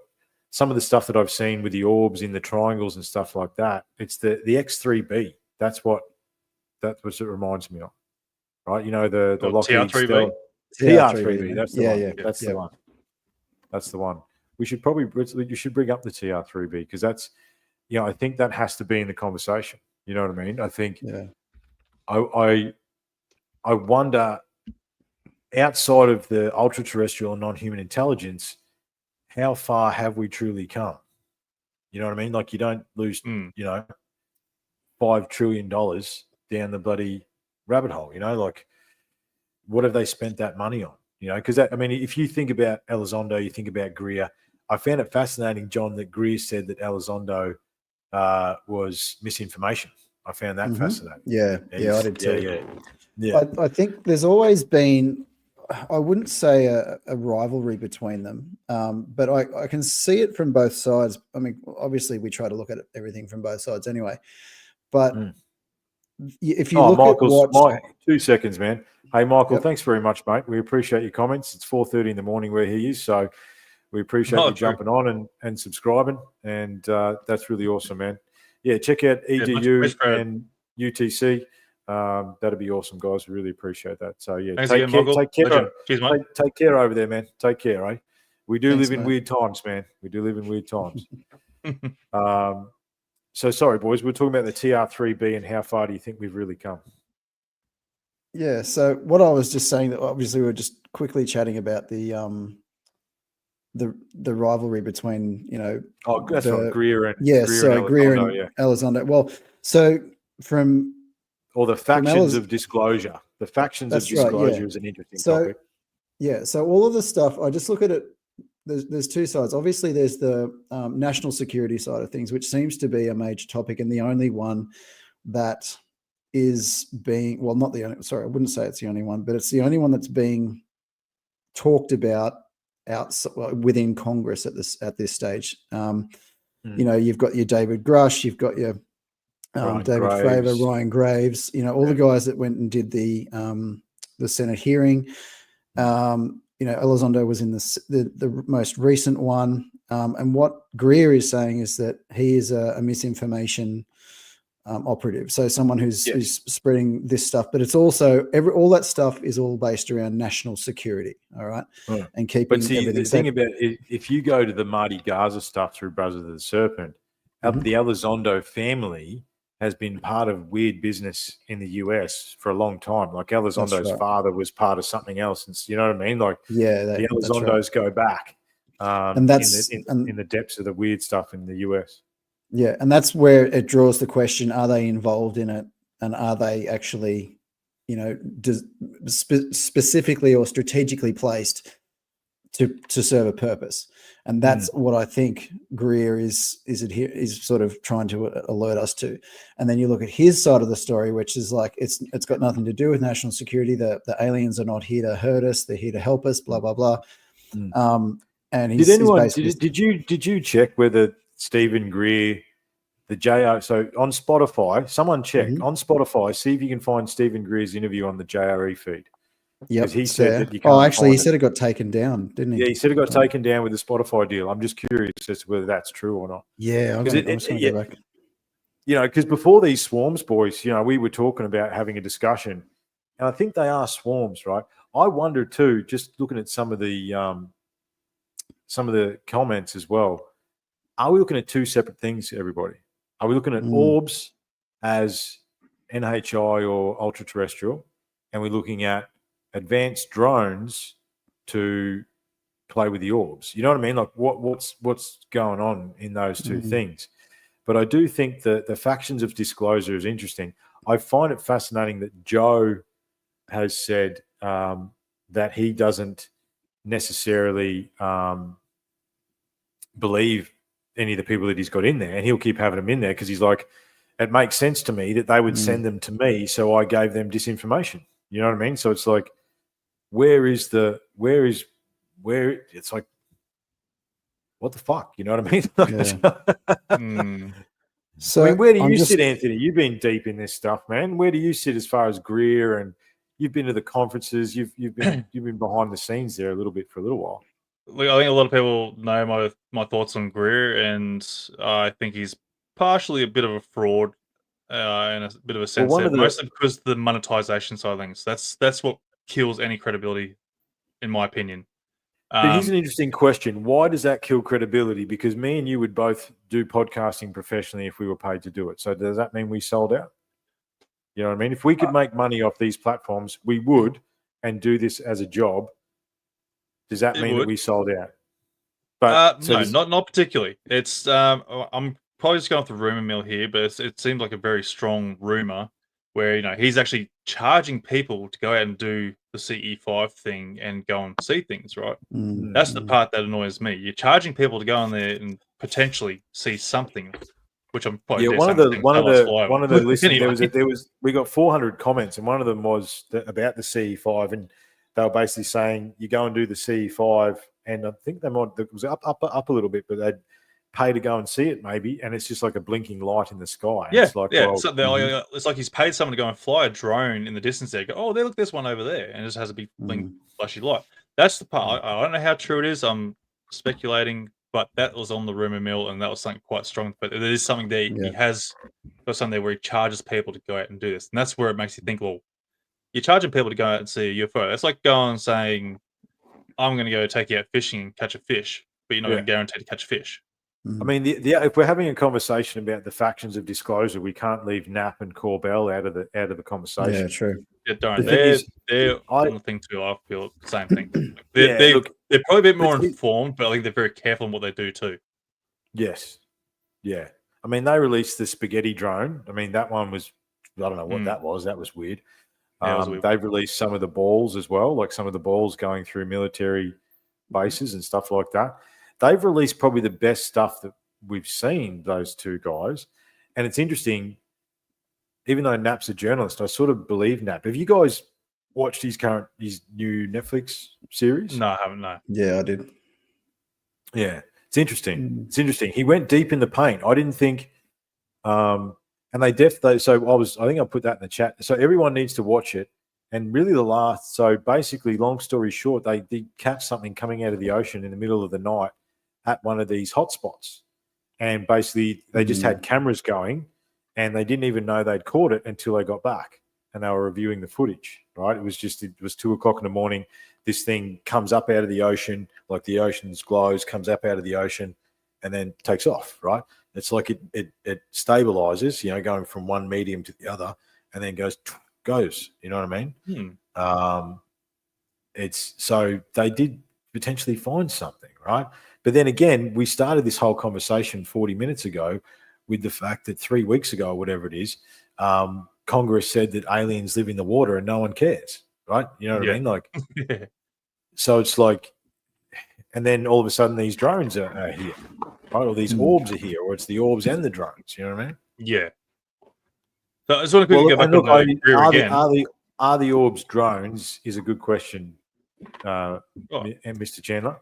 Some of the stuff that I've seen with the orbs in the triangles and stuff like that, it's the X3B. That's what it reminds me of, right? You know, the Lockheed TR3B? TR3B. That's the one. Yeah. That's the one. That's the one. You should bring up the TR3B because that's, I think that has to be in the conversation. You know what I mean? I think. Yeah. I wonder, outside of the ultra-terrestrial and non-human intelligence, how far have we truly come? You know what I mean? Like, you don't lose, $5 trillion down the bloody rabbit hole, like, what have they spent that money on? Because if you think about Elizondo, you think about Greer. I found it fascinating, John, that Greer said that Elizondo was misinformation. I found that fascinating. Yeah, I did too. Yeah. I think there's always been, I wouldn't say a rivalry between them, but I can see it from both sides. I mean, obviously we try to look at everything from both sides anyway, but if you look at 2 seconds, man. Hey, Michael, thanks very much, mate. We appreciate your comments. It's 4:30 in the morning where he is, so we appreciate you jumping on and subscribing, and that's really awesome, man. Yeah, check out EDU and UTC. That'd be awesome, guys. We really appreciate that. So yeah, Thanks take again, care. Take care. Cheers, mate. Take care over there, man. Take care, eh? We do Thanks, live in mate. weird times, man. We do live in weird times. So sorry, boys. We're talking about the TR3B and how far do you think we've really come? Yeah. So what I was just saying, that obviously we're just quickly chatting about the rivalry between, you know. Oh, that's right. Greer and Greer and Elizondo. Well, so from the factions of disclosure. The factions of disclosure is an interesting topic. Yeah. So all of the stuff, I just look at it. There's two sides. Obviously, there's the national security side of things, which seems to be a major topic, and the only one that is being, well, not the only, sorry, I wouldn't say it's the only one, but it's the only one that's being talked about within Congress at this stage. You know, you've got your David Grush, you've got your David Fravor, Ryan Graves, you know, all the guys that went and did the Senate hearing. You know, Elizondo was in the most recent one. And what Greer is saying is that he is a misinformation operative. So someone who's spreading this stuff, but it's also all that stuff is all based around national security. All right. And keeping everything. The thing about it, if you go to the Marty Garza stuff through Brothers of the Serpent, the Elizondo family has been part of weird business in the US for a long time. Like Elizondo's father was part of something else. And you know what I mean? Like the Elizondos go back and that's in the depths of the weird stuff in the US. Yeah. And that's where it draws the question, are they involved in it? And are they actually, you know, specifically or strategically placed to serve a purpose? And that's what I think Greer is sort of trying to alert us to. And then you look at his side of the story, which is like it's got nothing to do with national security. The aliens are not here to hurt us; they're here to help us. Blah blah blah. And did you check whether Stephen Greer, the JR? So on Spotify, someone check on Spotify, see if you can find Stephen Greer's interview on the JRE feed. Yeah, he said that you can't. He said it got taken down, didn't he? Yeah, he said it got taken down with the Spotify deal. I'm just curious as to whether that's true or not. Yeah, I'm just going to go back. You know, because before these swarms, boys, you know, we were talking about having a discussion, and I think they are swarms, right? I wonder too, just looking at some of the comments as well. Are we looking at two separate things, everybody? Are we looking at orbs as NHI or ultra terrestrial, and we're looking at advanced drones to play with the orbs? You know what I mean? Like what's going on in those two things? But I do think that the factions of disclosure is interesting. I find it fascinating that Joe has said that he doesn't necessarily believe any of the people that he's got in there, and he'll keep having them in there because he's like, it makes sense to me that they would send them to me, so I gave them disinformation. You know what I mean? So it's like, where it's like, what the fuck? You know what I mean? So I mean, where do you sit, Anthony? You've been deep in this stuff, man. Where do you sit as far as Greer, and you've been to the conferences, you've been behind the scenes there a little bit for a little while. Look, I think a lot of people know my thoughts on Greer, and I think he's partially a bit of a fraud in a bit of a sense, mostly because of the monetization side of things. That's what kills any credibility, in my opinion. But here's an interesting question. Why does that kill credibility? Because me and you would both do podcasting professionally if we were paid to do it. So does that mean we sold out? You know what I mean? If we could make money off these platforms, we would, and do this as a job. Does that mean that we sold out? But no, not particularly. It's I'm probably just going off the rumor mill here, but it seems like a very strong rumor where, you know, he's actually charging people to go out and do the CE5 thing and go and see things, right? That's the part that annoys me. You're charging people to go on there and potentially see something, which I'm probably one of the listeners, we got 400 comments, and one of them was about the CE5, and they were basically saying you go and do the CE5, and I think it was up a little bit, but they'd pay to go and see it maybe, and it's just like a blinking light in the sky. Yeah, it's like, well, it's like he's paid someone to go and fly a drone in the distance there. Go, oh, there, look, there's one over there, and it just has a big blink, flashy light. That's the part. I don't know how true it is. I'm speculating but that was on the rumor mill, and that was something quite strong. But it is something that he has got something there where he charges people to go out and do this, and that's where it makes you think, well, you're charging people to go out and see a UFO. It's like going saying, I'm going to go take you out fishing and catch a fish, but you're not going to guarantee to catch a fish. I mean, if we're having a conversation about the factions of disclosure, we can't leave Knapp and Corbell out of the conversation. Yeah, true. Yeah, don't. They're on the thing too. I feel the same thing. They're probably a bit more informed, but I think they're very careful in what they do too. Yes. Yeah. I mean, they released the spaghetti drone. I mean, that one was, I don't know what that was. That was weird. They've released some of the balls as well, like some of the balls going through military bases and stuff like that. They've released probably the best stuff that we've seen, those two guys. And it's interesting, even though Knapp's a journalist, I sort of believe Knapp. Have you guys watched his new Netflix series? No, I haven't, no. Yeah, I did. Yeah, it's interesting. It's interesting. He went deep in the paint. I didn't think and I think I put that in the chat. So everyone needs to watch it. And really so basically, long story short, they did catch something coming out of the ocean in the middle of the night at one of these hotspots. And basically they just had cameras going and they didn't even know they'd caught it until they got back and they were reviewing the footage, right? It was 2:00 in the morning. This thing comes up out of the ocean, like the ocean's glows, comes up out of the ocean and then takes off, right? It's like it stabilizes, going from one medium to the other and then goes, you know what I mean? So they did potentially find something, right? But then again, we started this whole conversation 40 minutes ago with the fact that 3 weeks ago, or whatever it is, Congress said that aliens live in the water and no one cares, right? You know what I mean? Like, so it's like, and then all of a sudden these drones are here, right? Or these orbs are here, or it's the orbs and the drones. You know what I mean? Yeah. So I just want to quickly go back on the rear again. Are the orbs drones? Is a good question, Mr. Chandler.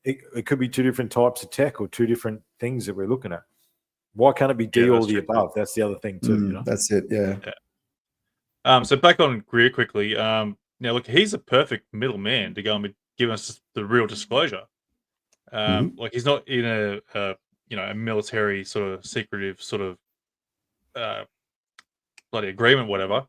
It could be two different types of tech or two different things that we're looking at. Why can't it be D all the above? That's the other thing too. That's it. Yeah. So back on Greer quickly. Now look, he's a perfect middleman to go and give us the real disclosure. Like he's not in a military sort of secretive sort of bloody agreement, whatever.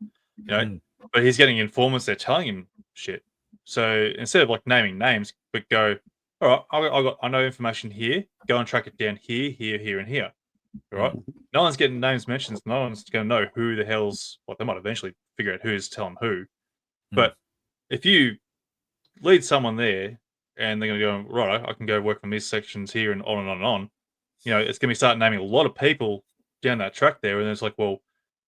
But he's getting informants. They're telling him shit. So instead of like naming names, but go, all right, I know information here. Go and track it down here, here, and here. All right. No one's getting names mentioned. No one's going to know who the hell's. Well, they might eventually figure out who's telling who. But if you lead someone there, and they're going to go, right, I can go work on these sections here, and on and on and on. It's going to start naming a lot of people down that track there, and it's like, well,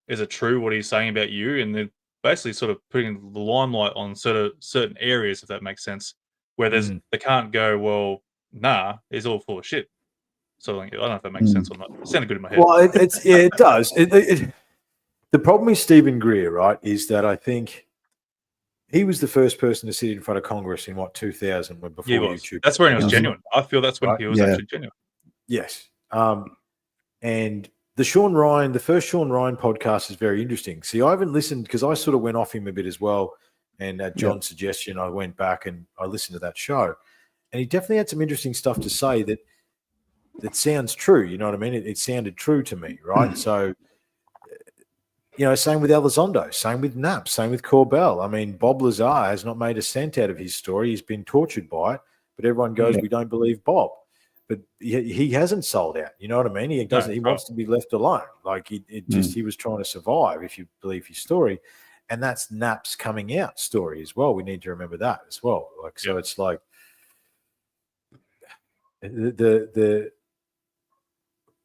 is it true what he's saying about you? And then basically sort of putting the limelight on certain areas, if that makes sense, where they can't go, well, nah, he's all full of shit. So I don't know if that makes sense or not. It sounded good in my head. Well, it does. The problem with Stephen Greer, right, is that I think he was the first person to sit in front of Congress in 2000 before YouTube. That's when he was genuine. I feel that's when he was actually genuine. Yes. And the first Sean Ryan podcast is very interesting. See, I haven't listened because I sort of went off him a bit as well. And at John's suggestion, I went back and I listened to that show. And he definitely had some interesting stuff to say that sounds true. You know what I mean? It sounded true to me, right? So, same with Elizondo, same with Knapp, same with Corbell. I mean, Bob Lazar has not made a cent out of his story. He's been tortured by it, but everyone goes, we don't believe Bob. But he hasn't sold out. You know what I mean? He doesn't. He wants to be left alone. Like he was trying to survive. If you believe his story, and that's Knapp's coming out story as well. We need to remember that as well. Like so, it's like the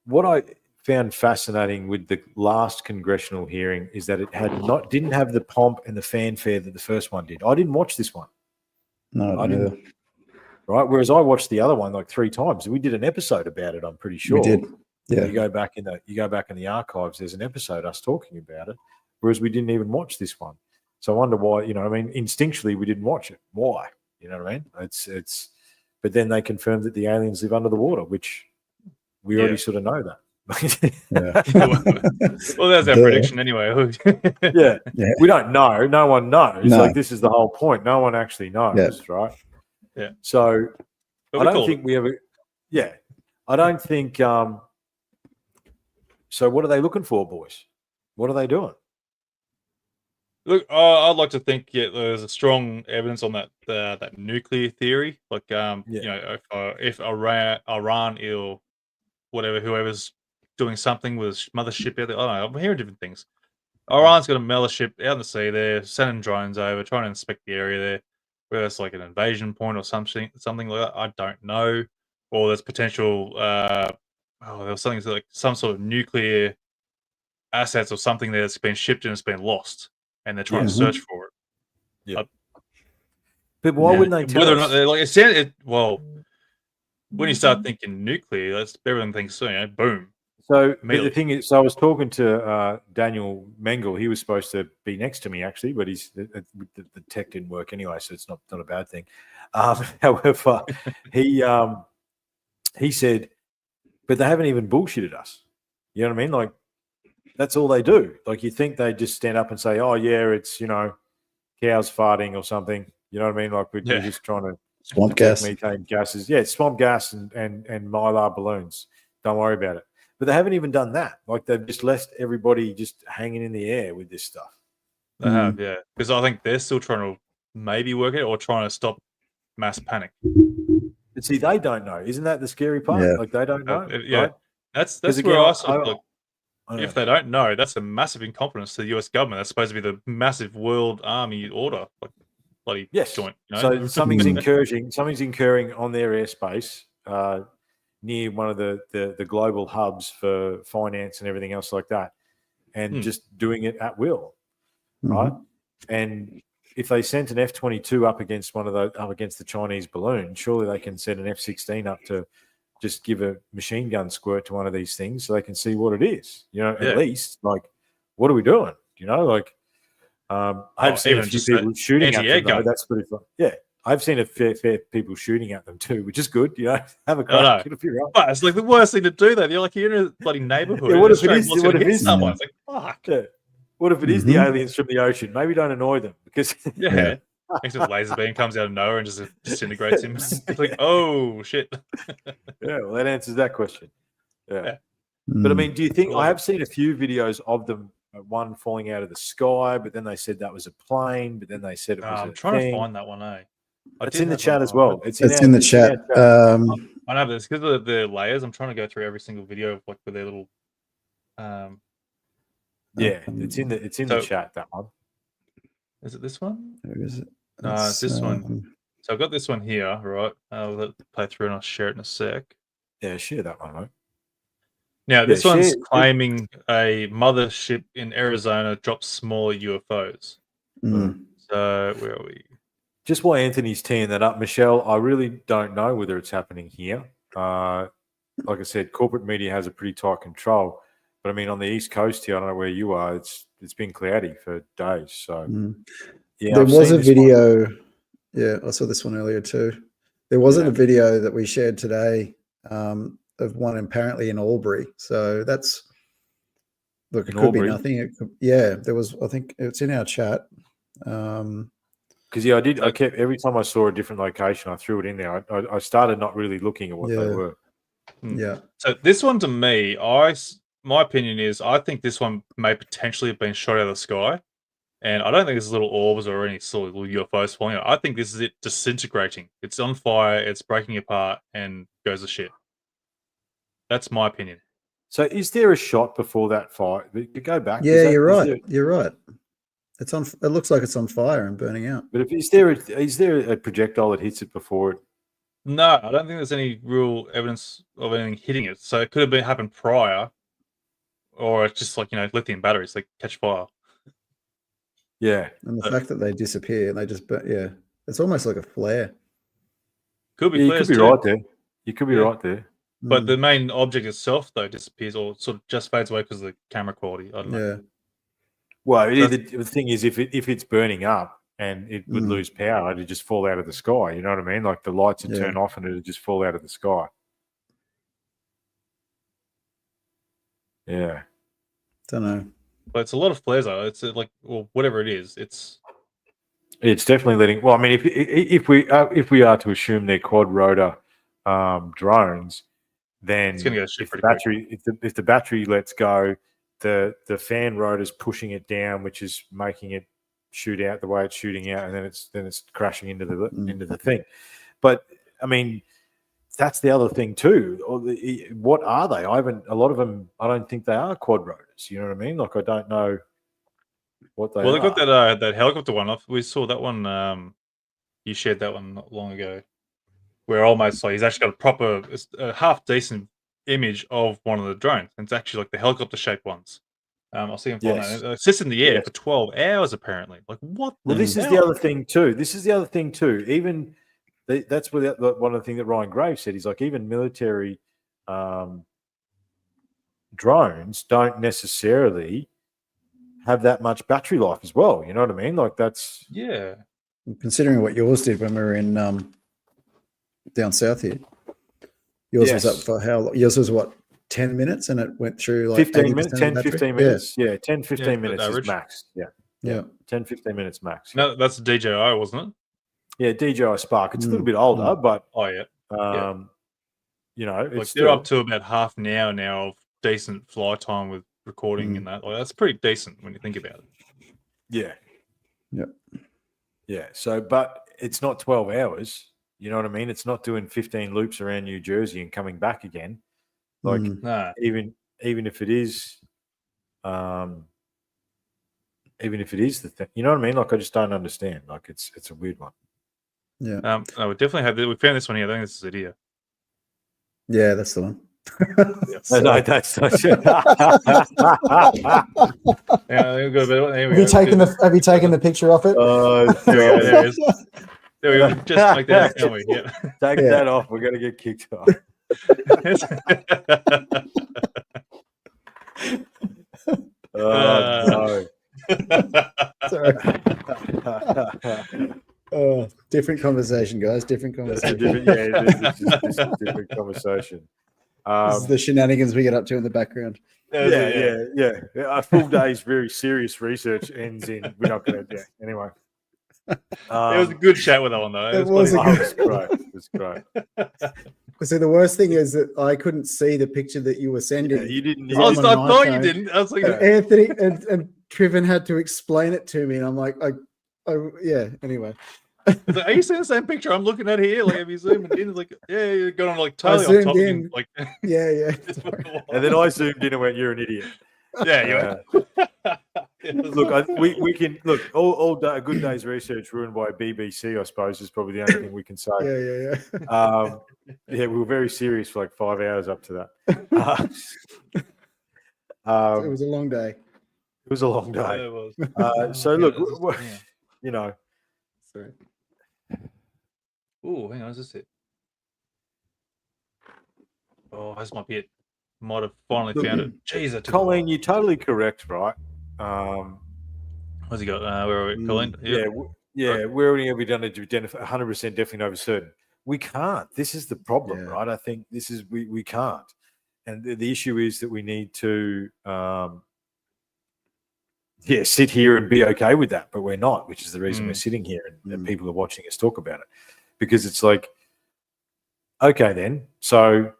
what I found fascinating with the last congressional hearing is that it didn't have the pomp and the fanfare that the first one did. I didn't watch this one. No, I didn't. Right. Whereas I watched the other one like 3 times. We did an episode about it, I'm pretty sure. We did. Yeah. You go back in the archives, there's an episode us talking about it. Whereas we didn't even watch this one. So I wonder why, instinctually we didn't watch it. Why? You know what I mean? It's but then they confirmed that the aliens live under the water, which we already sort of know that. Well, that's our prediction anyway. We don't know. No one knows. Like this is the whole point. No one actually knows, right? Yeah. So I don't think we ever. Yeah, I don't think. So, what are they looking for, boys? What are they doing? Look, I'd like to think there's a strong evidence on that nuclear theory. Like, if Iran or whatever, whoever's doing something with his mothership out there, I don't know. I'm hearing different things. Iran's got a mothership out in the sea there, sending drones over, trying to inspect the area there, whether it's like an invasion point or something like that. I don't know. Or there's potential. There was something like some sort of nuclear assets or something that's been shipped and it's been lost, and they're trying to search for it. Yeah. But why wouldn't they tell whether us? or not like it? Well, when you start thinking nuclear, that's everyone thinks, boom. So but the thing is, so I was talking to Daniel Mengel. He was supposed to be next to me actually, but the tech didn't work anyway, so it's not a bad thing. However, he said, but they haven't even bullshitted us. You know what I mean? Like, that's all they do. Like, you think they just stand up and say, "Oh yeah, it's cows farting or something." You know what I mean? Like we're just trying to swamp gas, methane gases. Yeah, swamp gas and mylar balloons. Don't worry about it. But they haven't even done that. Like, they've just left everybody just hanging in the air with this stuff. They have, yeah. Because I think they're still trying to maybe work it or trying to stop mass panic. But see, they don't know. Isn't that the scary part? Yeah. Like, they don't know. Yeah. Right? That's where I sort of look. If they don't know, that's a massive incompetence to the US government. That's supposed to be the massive world army order. Like, bloody joint. So something's incurring on their airspace near one of the global hubs for finance and everything else like that, and just doing it at will, right? And if they sent an F-22 up against the Chinese balloon, surely they can send an F-16 up to just give a machine gun squirt to one of these things so they can see what it is. At least, like, what are we doing? I've seen a few people shooting at them. That's pretty fun. Yeah, I've seen a fair people shooting at them too, which is good. Have a crack. It'll be right. But it's like the worst thing to do, though. You're like, you're in a bloody neighborhood. What if it is? What if it is someone? It's like, fuck. Yeah. What if it is the aliens from the ocean? Maybe don't annoy them because next to laser beam comes out of nowhere and just disintegrates him. It's like, oh shit. Yeah, well, that answers that question. Yeah. But I mean, do you think I have seen a few videos of them? One falling out of the sky, but then they said that was a plane. But then they said it was. I'm trying to find that one. It's in the chat as well. It's in the chat. I know, but it's because of the layers. I'm trying to go through every single video of like with their little. Yeah, it's in the chat. That one. Is it this one? Where is it? No, it's this one. So I've got this one here, right? I'll play through and I'll share it in a sec. Yeah, share that one, right? Now, this one's claiming a mothership in Arizona drops smaller UFOs. So, where are we? Just while Anthony's teeing that up, Michelle, I really don't know whether it's happening here. Like I said, corporate media has a pretty tight control. But, I mean, on the East Coast here, I don't know where you are, it's been cloudy for days. So, yeah. There was a video. Yeah, I saw this one earlier too. There wasn't a video that we shared today of one apparently in Albury. So that's, look, it could be nothing. There was, I think it's in our chat. Because I kept, every time I saw a different location, I threw it in there. I started not really looking at what they were. Yeah. So this one, to me, my opinion is I think this one may potentially have been shot out of the sky. And I don't think it's little orbs or any sort of little UFOs falling out. I think this is it disintegrating. It's on fire, it's breaking apart, and goes to shit. That's my opinion. So is there a shot before that fire? Go back. Yeah, you're right. You're right. It's on. It looks like it's on fire and burning out. But is there a projectile that hits it before it? No, I don't think there's any real evidence of anything hitting it. So it could have happened prior, or it's just like lithium batteries, like catch fire. Yeah, and the fact that they disappear and they just it's almost like a flare. Could be. You could be right there. You could be right there. But the main object itself, though, disappears or sort of just fades away because of the camera quality. I don't know. Yeah. Well, the thing is, if it's burning up and it would lose power, it'd just fall out of the sky. You know what I mean? Like the lights would turn off and it'd just fall out of the sky. Yeah. Don't know. But it's a lot of flares, though. It's like, well, whatever it is, it's definitely letting. Well, I mean, if we are to assume they're quad rotor drones, then it's gonna go if the battery lets go, the fan rotor's pushing it down, which is making it shoot out the way it's shooting out, and then it's crashing into the thing. But I mean, that's the other thing too. What are they? A lot of them, I don't think they are quad rotors. You know what I mean? Like, I don't know what they are. Well, they got that helicopter one off. We saw that one. You shared that one not long ago, where almost like he's actually got a half decent image of one of the drones. And it's actually like the helicopter shaped ones. I'll see him flying. It sits in the air for 12 hours apparently. Like, what? Well, this is the other thing too. Even that's one of the things that Ryan Graves said. He's like, even military drones don't necessarily have that much battery life as well. You know what I mean? Like, that's considering what yours did when we were in down south here. Yours was up for how long? Yours was what, 10 minutes, and it went through like 15 minutes, 10, 15 minutes. Yeah, 10, 15 minutes average. is max. Yeah. 10, 15 minutes max. No, that's a DJI, wasn't it? Yeah, DJI Spark. It's a little bit older, but you know, it's like still, they're up to about half an hour now of decent fly time with recording and that. Like, that's pretty decent when you think about it. Yeah. Yep. Yeah. So, but it's not 12 hours. You know what I mean? It's not doing 15 loops around New Jersey and coming back again. Like, even if it is, the thing, you know what I mean? Like, I just don't understand. Like, it's a weird one. Yeah. No, we definitely have. We found this one here. I think this is it here. Yeah, that's the one. No, that's not. Have you taken the picture of it? There it is. There we go. Just like that, can't we? Yeah. Take that off. We're gonna get kicked off. No. Sorry. Different conversation, guys. Different conversation. This is a different conversation. This is the shenanigans we get up to in the background. Yeah. A full day's very serious research ends in we're not going to do anyway. It was a good chat with that one, though. It was great. It was great. So the worst thing is that I couldn't see the picture that you were sending. Yeah, you didn't. I thought you didn't. I was like, Anthony and Trivan had to explain it to me, and I'm like, Anyway. Like, are you seeing the same picture I'm looking at here? Like, have you zoomed in? It's like, yeah, you're going like totally I zoomed on top in. of like, yeah. And then I zoomed in and went, "You're an idiot." Yeah, Look, we can look all day. A good day's research ruined by BBC, I suppose, is probably the only thing we can say. Yeah. We were very serious for like 5 hours up to that. It was a long day. It was a long day. Yeah, it was. So look, you know. Sorry. Oh, hang on, is this it? Oh, this might be it. Might have finally found it. Jeez, Colleen, you're totally correct, right? What's he got? Where are we? Colleen? Yeah. Where have we done it to identify 100% definitely know for certain? We can't. This is the problem, right? I think this is we can't. And the issue is that we need to sit here and be okay with that, but we're not, which is the reason we're sitting here and people are watching us talk about it. Because it's like, okay, then, so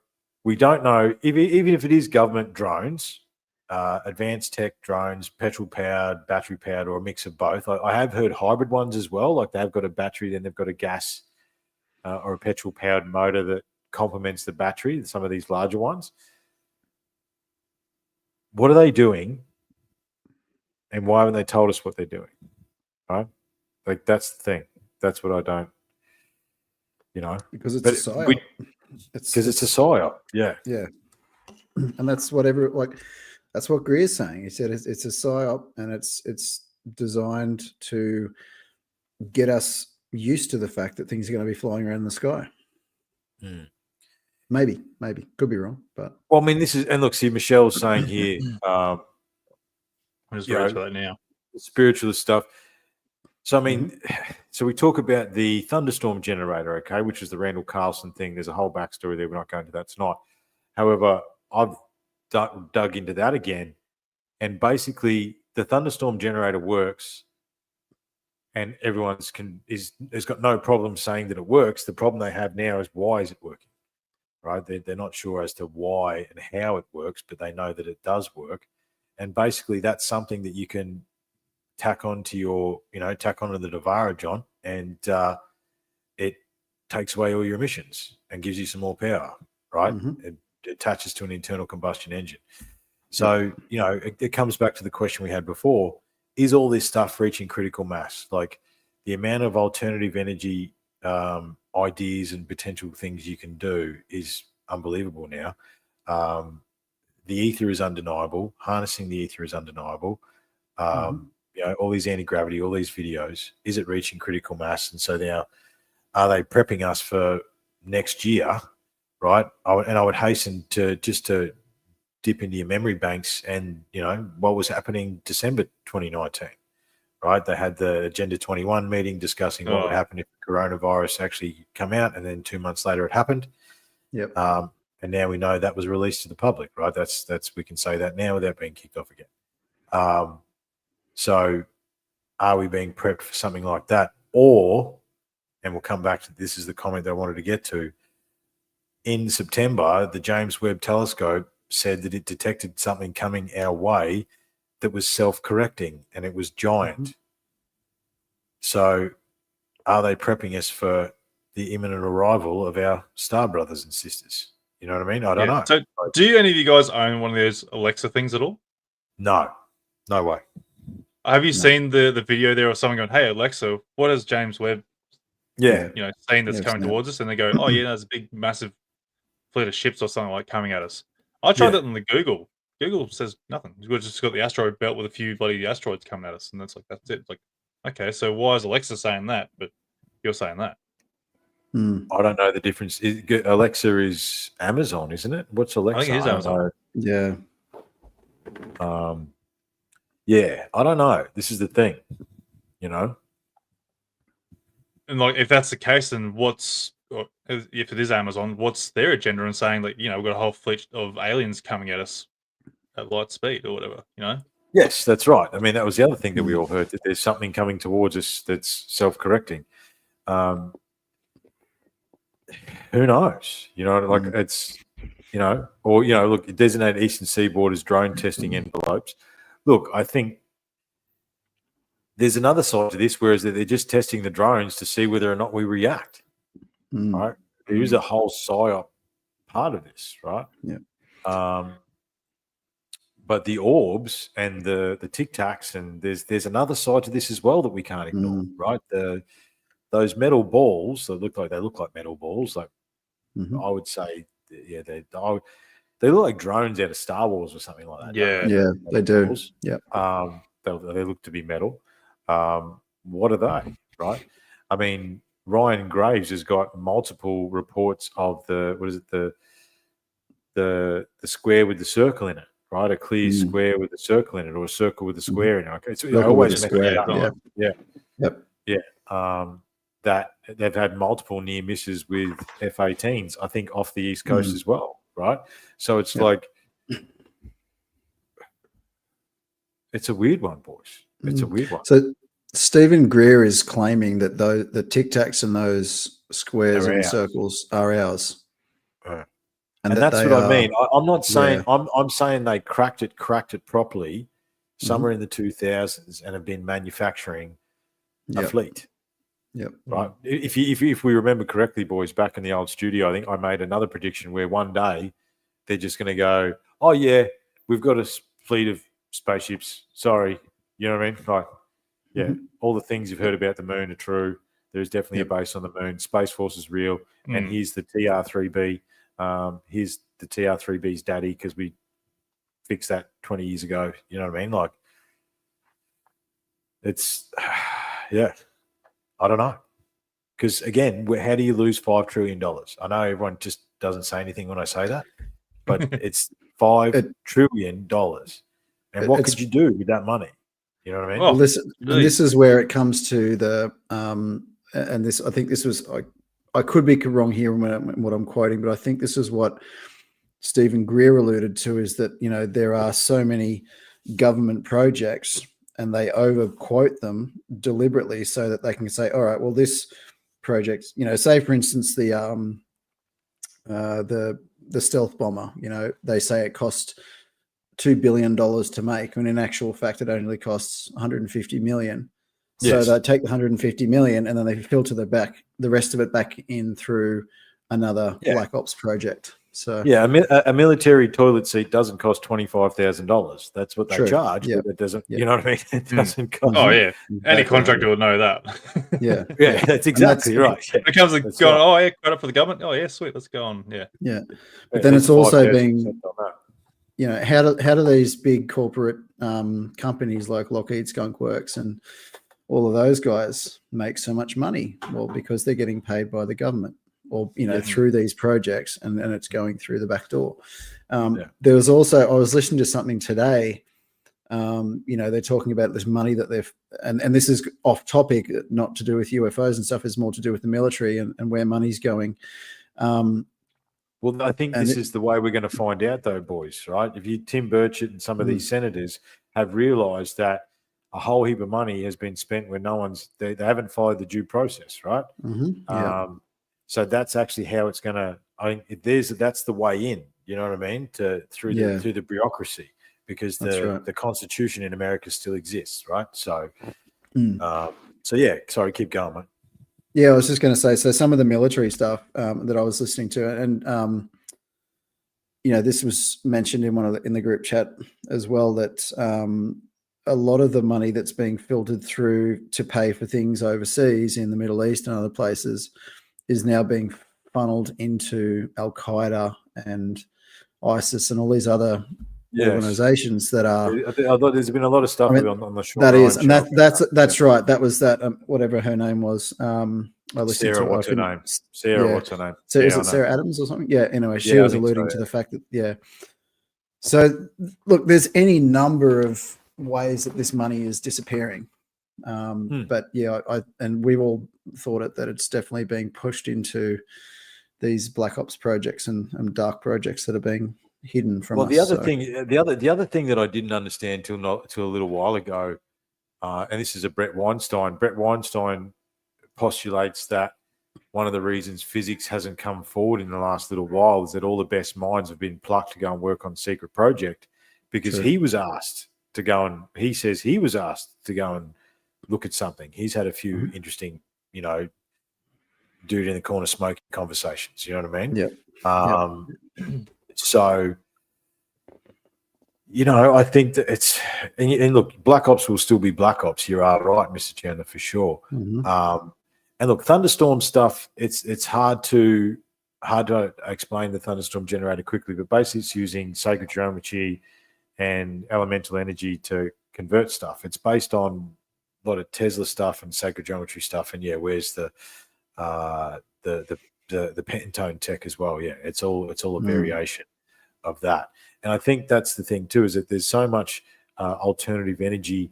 we don't know, even if it is government drones, advanced tech drones, petrol-powered, battery-powered, or a mix of both. I have heard hybrid ones as well, like they've got a battery, then they've got a gas or a petrol-powered motor that complements the battery, some of these larger ones. What are they doing? And why haven't they told us what they're doing? Right? Like, that's the thing. That's what I don't, because it's a psyop. Because it's a psyop. Yeah. Yeah. And that's what that's what Greer's saying. He said it's a psyop, and it's designed to get us used to the fact that things are going to be flying around in the sky. Maybe could be wrong, but well, I mean, this is, and look, see, Michelle's saying here, I'm just ready for that now. Spiritualist stuff. So, I mean, so we talk about the thunderstorm generator, okay, which is the Randall Carlson thing. There's a whole backstory there. We're not going to that tonight. However, I've dug into that again, and basically the thunderstorm generator works, and everyone's has got no problem saying that it works. The problem they have now is, why is it working? right? They're not sure as to why and how it works, but they know that it does work. And basically that's something that you can tack onto tack onto the Navara, John, and it takes away all your emissions and gives you some more power, right? It attaches to an internal combustion engine. So, it comes back to the question we had before. Is all this stuff reaching critical mass? Like the amount of alternative energy ideas and potential things you can do is unbelievable now. The ether is undeniable. Harnessing the ether is undeniable. All these anti-gravity, all these videos, is it reaching critical mass? And so now, are they prepping us for next year, right? I would hasten to dip into your memory banks and, what was happening December 2019, right? They had the Agenda 21 meeting discussing what would happen if coronavirus actually come out, and then 2 months later it happened. Yep. And now we know that was released to the public, right? That's we can say that now without being kicked off again. So are we being prepped for something like that? Or, and we'll come back to this, is the comment that I wanted to get to. In September, the James Webb Telescope said that it detected something coming our way that was self-correcting, and it was giant. So are they prepping us for the imminent arrival of our star brothers and sisters? You know what I mean? I don't know. So do any of you guys own one of those Alexa things at all? No way. Have you seen the video there of someone going, "Hey Alexa, what is James Webb saying that's coming towards us?" And they go, "Oh yeah, there's a big massive fleet of ships or something like coming at us." I tried that on the Google. Google says nothing. We've just got the asteroid belt with a few bloody asteroids coming at us, and that's it. Like, okay, so why is Alexa saying that, but you're saying that? I don't know the difference. Alexa is Amazon, isn't it? What's Alexa? I think it is Amazon. Yeah. Yeah, I don't know. This is the thing, And like, if that's the case, then if it is Amazon, what's their agenda in saying like, we've got a whole fleet of aliens coming at us at light speed or whatever, Yes, that's right. I mean, that was the other thing that we all heard, that there's something coming towards us that's self-correcting. Who knows? It's, look, designated eastern seaboard as drone testing envelopes. Look, I think there's another side to this, whereas they're just testing the drones to see whether or not we react. Right? There is a whole psyop part of this, right? Yeah. But the orbs and the Tic Tacs, and there's another side to this as well that we can't ignore, right? Those metal balls that look like metal balls. Like I would say, yeah, they look like drones out of Star Wars or something like that. Yeah, they do. Yeah. They look to be metal. What are they, right? I mean, Ryan Graves has got multiple reports of the square with the circle in it, right? A clear square with a circle in it, or a circle with a square in it. Okay, so I always mess it up. Yeah. That they've had multiple near misses with F-18s, I think, off the East Coast as well, right? So it's like, it's a weird one, boys. It's a weird one. So Stephen Greer is claiming that the Tic Tacs and those squares and circles are ours. And that's what I mean. I'm not saying I'm saying they cracked it properly somewhere in the 2000s and have been manufacturing a fleet. Yep. Right. If we remember correctly, boys, back in the old studio, I think I made another prediction where one day they're just going to go, "Oh yeah, we've got a fleet of spaceships. Sorry," you know what I mean? Like, all the things you've heard about the moon are true. There's definitely a base on the moon. Space Force is real, and here's the TR-3B. Here's the TR-3B's daddy, because we fixed that 20 years ago. You know what I mean? Like, it's I don't know. Because again, how do you lose $5 trillion? I know everyone just doesn't say anything when I say that, but it's $5 trillion. And what could you do with that money? You know what I mean? Well, this is where it comes to the and this, I think this was, I could be wrong here in what I'm quoting, but I think this is what Stephen Greer alluded to, is that, there are so many government projects and they overquote them deliberately so that they can say, all right, well, this project, say for instance, the the stealth bomber. You know, they say it cost $2 billion to make, when in actual fact it only costs 150 million. So they take the 150 million and then they filter the rest of it back in through another Black Ops project. So a military toilet seat doesn't cost $25,000. That's what they charge, but it doesn't. You know what I mean? It doesn't cost. Oh yeah, any contractor will know that. yeah, that's exactly right. It comes and going. Right. Oh yeah, credit for the government. Oh yeah, sweet. Let's go on. Yeah. But then it's also being, you know, how do these big corporate companies like Lockheed, Skunk Works, and all of those guys make so much money? Well, because they're getting paid by the government, or, you know, through these projects, and it's going through the back door. There was also, I was listening to something today, you know, they're talking about this money that they've, and this is off topic, not to do with UFOs and stuff, is more to do with the military and where money's going. Well, I think this is the way we're going to find out, though, boys, right? If Tim Burchett and some of these senators have realized that a whole heap of money has been spent where they haven't followed the due process, right? So that's actually how it's going to. I think that's the way in. You know what I mean? Through the bureaucracy, because the Constitution in America still exists, right? So, sorry, keep going, mate. Yeah, I was just going to say. So some of the military stuff that I was listening to, and you know, this was mentioned in the group chat as well, that a lot of the money that's being filtered through to pay for things overseas in the Middle East and other places is now being funneled into Al Qaeda and ISIS and all these other organizations that are. There's been a lot of stuff on the shore. That is, and that's right. That was that whatever her name was. I listened Sarah, to what's her name? Sarah, what's her name? So is it Sarah Adams or something? Yeah. Anyway, she was alluding to the fact that So look, there's any number of ways that this money is disappearing. But and we've all thought that it's definitely being pushed into these Black Ops projects and dark projects that are being hidden from us. The other thing that I didn't understand till a little while ago, and this is a Brett Weinstein. Brett Weinstein postulates that one of the reasons physics hasn't come forward in the last little while is that all the best minds have been plucked to go and work on secret project, because he was asked to go and look at something. He's had a few interesting, you know, dude in the corner smoking conversations. You know what I mean? So, you know, I think that it's and look, Black Ops will still be Black Ops. You are right, Mr. Chandler, for sure. And look, thunderstorm stuff. It's hard to explain the thunderstorm generator quickly, but basically it's using sacred geometry and elemental energy to convert stuff. It's based on a lot of Tesla stuff and sacred geometry stuff, and where's the pentone tech as well? Yeah, it's all a variation of that. And I think that's the thing too, is that there's so much alternative energy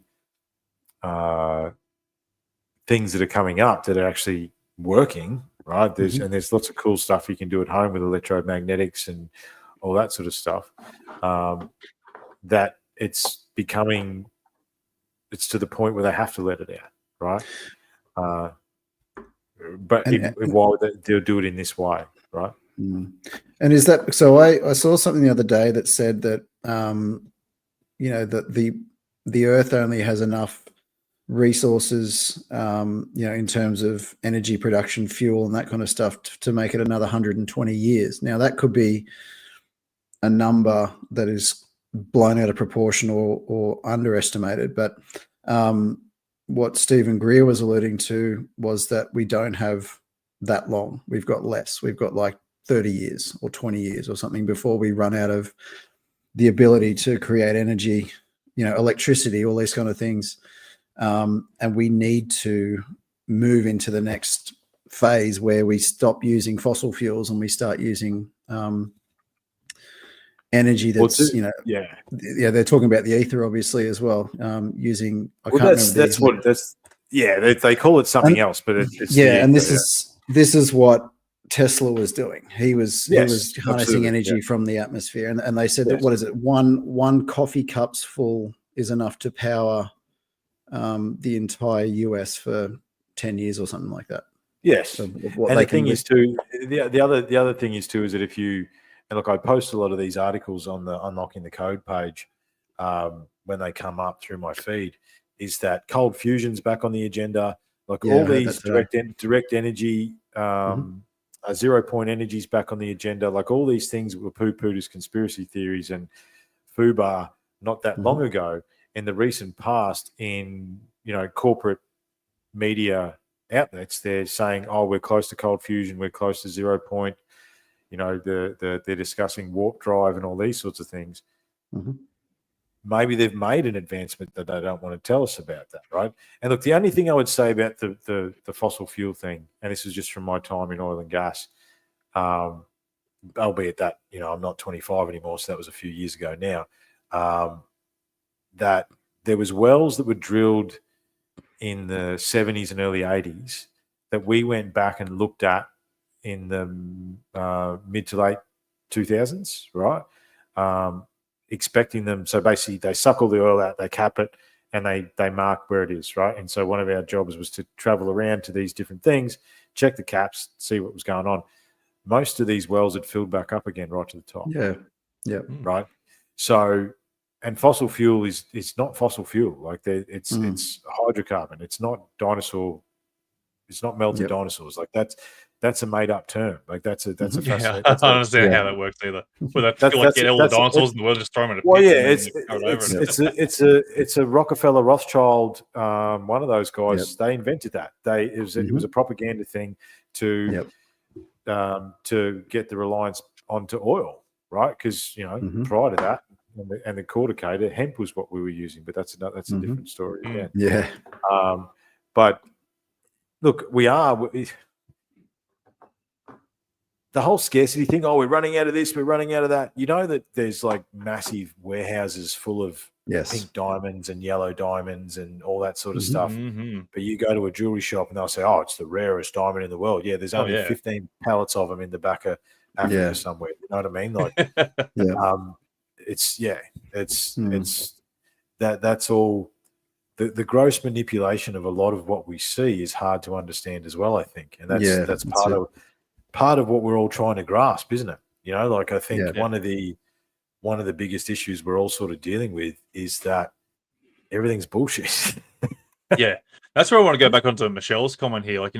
things that are coming up that are actually working, right? There's lots of cool stuff you can do at home with electromagnetics and all that sort of stuff. That it's to the point where they have to let it out, right? But while they'll do it in this way, right? And is that so? I saw something the other day that said that you know, that the Earth only has enough resources, you know, in terms of energy production, fuel, and that kind of stuff to make it another 120 years. Now that could be a number that is blown out of proportion or underestimated, but what Stephen Greer was alluding to was that we don't have that long. We've got less. We've got like 30 years or 20 years or something before we run out of the ability to create energy, you know, electricity, all these kind of things. And we need to move into the next phase where we stop using fossil fuels and we start using energy that's, you know, they're talking about the ether obviously as well, using they call it something else, but it's and this is what Tesla was doing. He was harnessing energy from the atmosphere, and they said that, what is it, one coffee cup's full is enough to power the entire US for 10 years or something like that. Yes, So and the thing is too, the other thing is too, is that if you, and look, I post a lot of these articles on the Unlocking the Code page when they come up through my feed, is that cold fusion's back on the agenda, like all these direct energy, 0-point energy's back on the agenda, like all these things that were poo-pooed as conspiracy theories and FUBAR not that long ago in the recent past in, corporate media outlets, they're saying, oh, we're close to cold fusion, we're close to 0-point, they're discussing warp drive and all these sorts of things. Maybe they've made an advancement that they don't want to tell us about that, right? And look, the only thing I would say about the fossil fuel thing, and this is just from my time in oil and gas, albeit that, I'm not 25 anymore, so that was a few years ago now, that there was wells that were drilled in the 70s and early 80s that we went back and looked at in the mid to late 2000s, right? Expecting them. So basically they suck all the oil out, they cap it, and they mark where it is, right? And so one of our jobs was to travel around to these different things, check the caps, see what was going on. Most of these wells had filled back up again right to the top. Yeah. Right. So, and fossil fuel is not fossil fuel. Like it's hydrocarbon. It's not dinosaur. It's not melted dinosaurs. Like that's a made up term. Like that's a fascinating. I don't understand how that works either. Well, get all the dinosaurs in the world, just throw them in a pit. Well, yeah, it's a Rockefeller Rothschild. One of those guys. They invented that. It was a propaganda thing to get the reliance onto oil, right? Because prior to that, and the corticator, hemp was what we were using, but that's a different story again. Yeah. But look, the whole scarcity thing. Oh, we're running out of this, we're running out of that. You know that there's like massive warehouses full of pink diamonds and yellow diamonds and all that sort of stuff. But you go to a jewelry shop and they'll say, "Oh, it's the rarest diamond in the world." Yeah, there's only 15 pallets of them in the back of Africa somewhere. You know what I mean? Like, it's that's all. The gross manipulation of a lot of what we see is hard to understand as well, I think, and that's part of what we're all trying to grasp, isn't it? Like I think one of the biggest issues we're all sort of dealing with is that everything's bullshit. Yeah, that's where I want to go back onto Michelle's comment here. Like,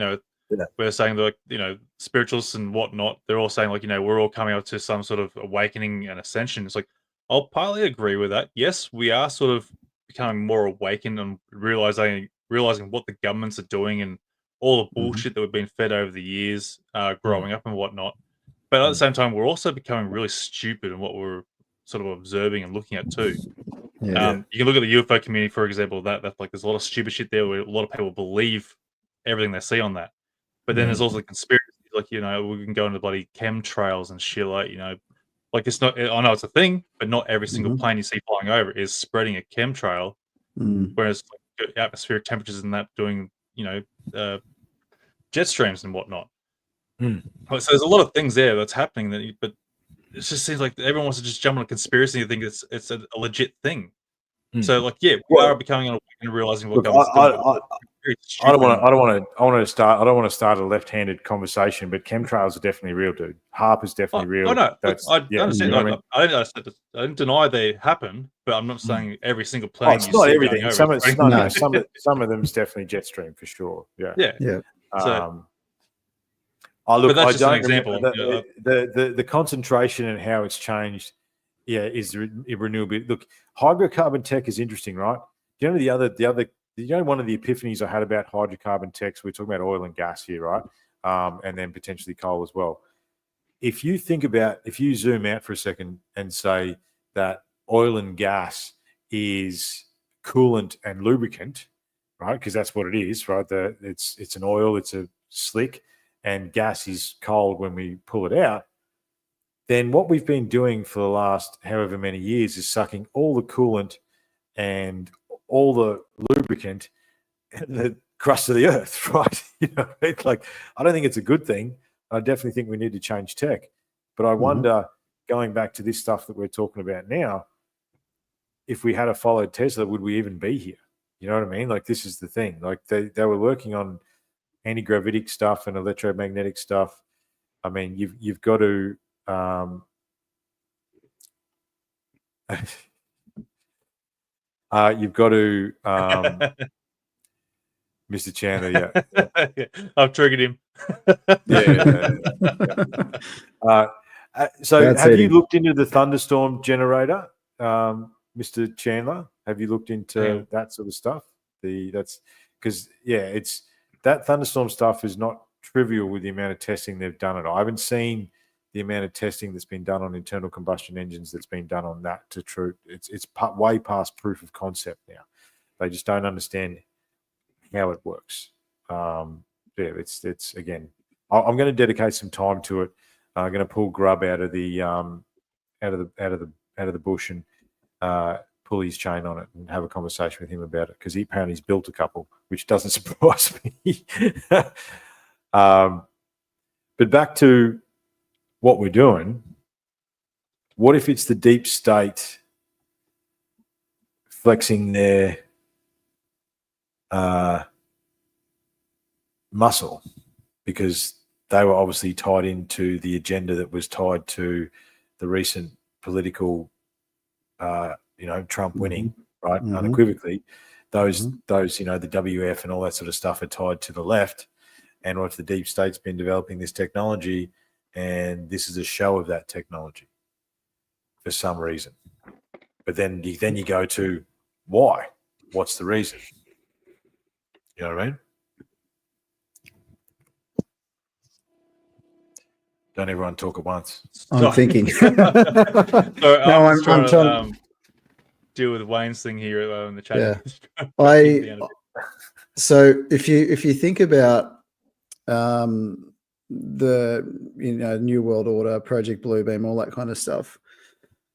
we're saying that, spiritualists and whatnot, they're all saying like, we're all coming up to some sort of awakening and ascension. It's like, I'll partly agree with that. Yes, we are sort of becoming more awakened and realizing what the governments are doing and all the bullshit that we've been fed over the years, growing up and whatnot. But at the same time, we're also becoming really stupid in what we're sort of observing and looking at too. You can look at the UFO community, for example. That's like there's a lot of stupid shit there where a lot of people believe everything they see on that. But then there's also conspiracies, like we can go into bloody chemtrails and shit, like it's not. I know it's a thing, but not every single plane you see flying over is spreading a chemtrail. Whereas like, atmospheric temperatures and that doing jet streams and whatnot. So there's a lot of things there that's happening but it just seems like everyone wants to just jump on a conspiracy and think it's a legit thing. So like, we are becoming awake and realizing what government's doing. I don't want to start a left-handed conversation, but chemtrails are definitely real, dude. HAARP is definitely real. I know. I understand. I didn't deny they happen, but I'm not saying every single plane. It's not everything. Some of them's definitely jet stream for sure. Yeah. So, look, but that's just an example. The concentration and how it's changed, is renewable. Look, hydrocarbon tech is interesting, right? You know one of the epiphanies I had about hydrocarbon tech. So we're talking about oil and gas here, right? And then potentially coal as well. If you zoom out for a second and say that oil and gas is coolant and lubricant, right? Because that's what it is, right? It's an oil, it's a slick, and gas is cold when we pull it out. Then what we've been doing for the last however many years is sucking all the coolant and all the lubricant and the crust of the earth, right? Like, I don't think it's a good thing. I definitely think we need to change tech. But I wonder, going back to this stuff that we're talking about now, if we had followed Tesla, would we even be here? You know what I mean? Like, this is the thing. Like, they were working on anti-gravitic stuff and electromagnetic stuff. I mean, you've got to you've got to Mr. Chandler, yeah. I've triggered him. So have you looked into the thunderstorm generator, Mr. Chandler? Have you looked into that sort of stuff? That's because it's that thunderstorm stuff is not trivial with the amount of testing they've done it. I haven't seen the amount of testing that's been done on internal combustion engines that's been done on that to true. It's way past proof of concept now. They just don't understand how it works. It's again. I'm going to dedicate some time to it. I'm going to pull Grub out of the bush and pull his chain on it and have a conversation with him about it because he apparently he's built a couple, which doesn't surprise me. But back to what we're doing. What if it's the deep state flexing their muscle because they were obviously tied into the agenda that was tied to the recent political, Trump winning, right? Mm-hmm. Unequivocally, those, the WF and all that sort of stuff are tied to the left. And what if the deep state's been developing this technology and this is a show of that technology for some reason? But then you go to why? What's the reason? You know what I mean? Don't everyone talk at once. I'm thinking. So I'm trying to deal with Wayne's thing here in the chat. Yeah. So if you think about the New World Order, Project Bluebeam, all that kind of stuff,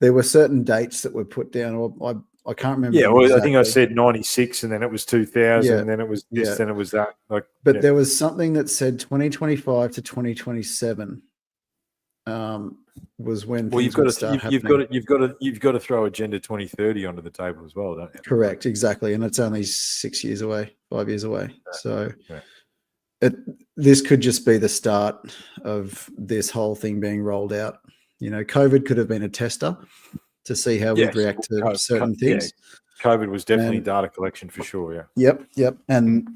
there were certain dates that were put down. Or I can't remember. Yeah, well, exactly. I think I said 96, and then it was 2000, and then it was this, then it was that. There was something that said 2025 to 2027. Was when you've got to throw Agenda 2030 onto the table as well, don't you? Correct, exactly, and it's only 5 years away. So this could just be the start of this whole thing being rolled out. COVID could have been a tester to see how we'd react to certain things. Yeah. COVID was definitely data collection for sure. Yeah. Yep. And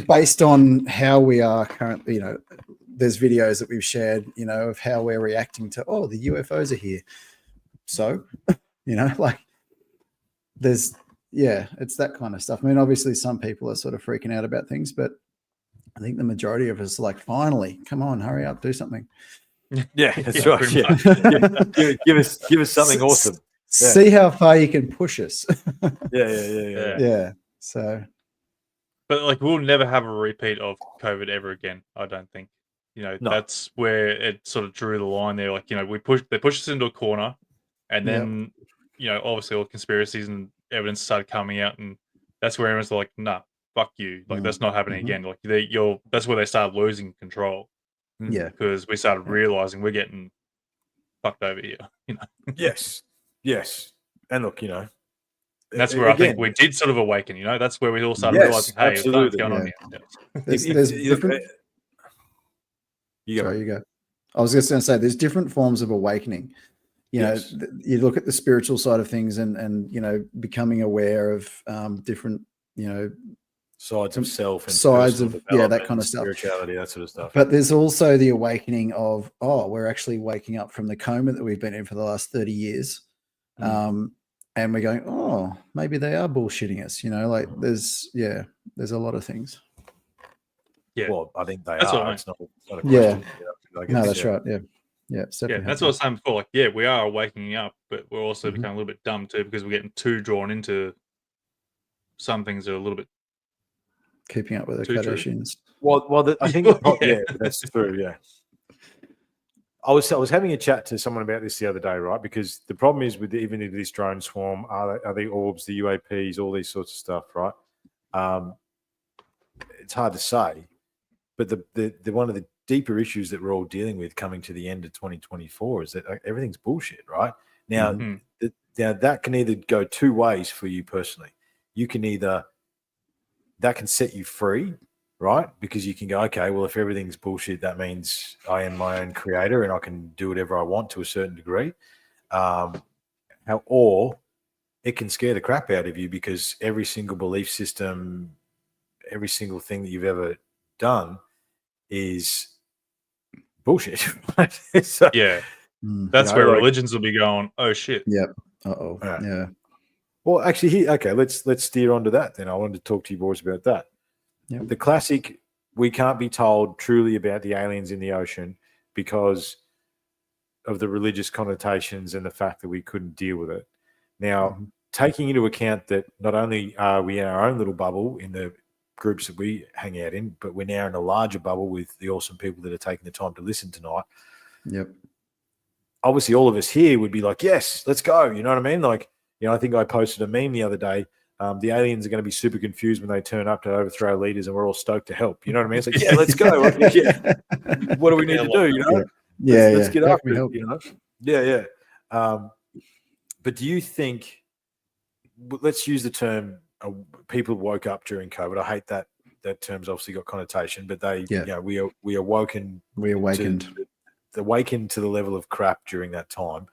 based on how we are currently, there's videos that we've shared, of how we're reacting to, the UFOs are here. So, there's, it's that kind of stuff. I mean, obviously some people are sort of freaking out about things, but I think the majority of us are like, finally, come on, hurry up, do something. Yeah, that's right. Yeah. Give us something awesome. See how far you can push us. Yeah. So, but we'll never have a repeat of COVID ever again. I don't think. That's where it sort of drew the line there. They pushed us into a corner, and then obviously all conspiracies and evidence started coming out, and that's where everyone's like, "Nah, fuck you." That's not happening again. That's where they started losing control. Yeah, because we started realizing we're getting fucked over here. Yes, and look, that's where I think we did sort of awaken. That's where we all started realizing, hey, what's going on here? There's different. You go. I was just going to say, there's different forms of awakening. You look at the spiritual side of things, and becoming aware of different, sides of self and sides of that kind of stuff, spirituality, that sort of stuff. But there's also the awakening of we're actually waking up from the coma that we've been in for the last 30 years, and we're going, maybe they are bullshitting us. There's a lot of things. Yeah, well, I think that's are. What I mean. It's not a question. No, that's right. Yeah, that's what I was saying before. We are waking up, but we're also becoming a little bit dumb too because we're getting too drawn into some things that are a little bit. Keeping up with the Kardashians. Well, I think that's true. Yeah, I was having a chat to someone about this the other day, right? Because the problem is with even this drone swarm, are the orbs, the UAPs, all these sorts of stuff, right? It's hard to say, but the one of the deeper issues that we're all dealing with coming to the end of 2024 is that everything's bullshit, right? Now, now that can either go two ways for you personally. You can either that can set you free right? Because you can go, okay, well, if everything's bullshit, that means I am my own creator and I can do whatever I want to a certain degree. Or it can scare the crap out of you because every single belief system, every single thing that you've ever done is bullshit. So, yeah. That's where religions will be going, oh shit. Yep. Uh-oh. Right. Yeah. Well, actually, let's steer onto that then. I wanted to talk to you boys about that. Yep. The classic, we can't be told truly about the aliens in the ocean because of the religious connotations and the fact that we couldn't deal with it. Now, taking into account that not only are we in our own little bubble in the groups that we hang out in, but we're now in a larger bubble with the awesome people that are taking the time to listen tonight. Yep. Obviously, all of us here would be like, yes, let's go. You know what I mean? Like, I think I posted a meme the other day. The aliens are going to be super confused when they turn up to overthrow leaders, and we're all stoked to help. You know what I mean? It's like, yeah, let's go. Yeah. What do we need to do? You know? Let's get after it. You know? Yeah. But do you think? Let's use the term. People woke up during COVID. I hate that term's obviously got connotation, but we awoken. We awakened. Awakened to the level of crap during that time.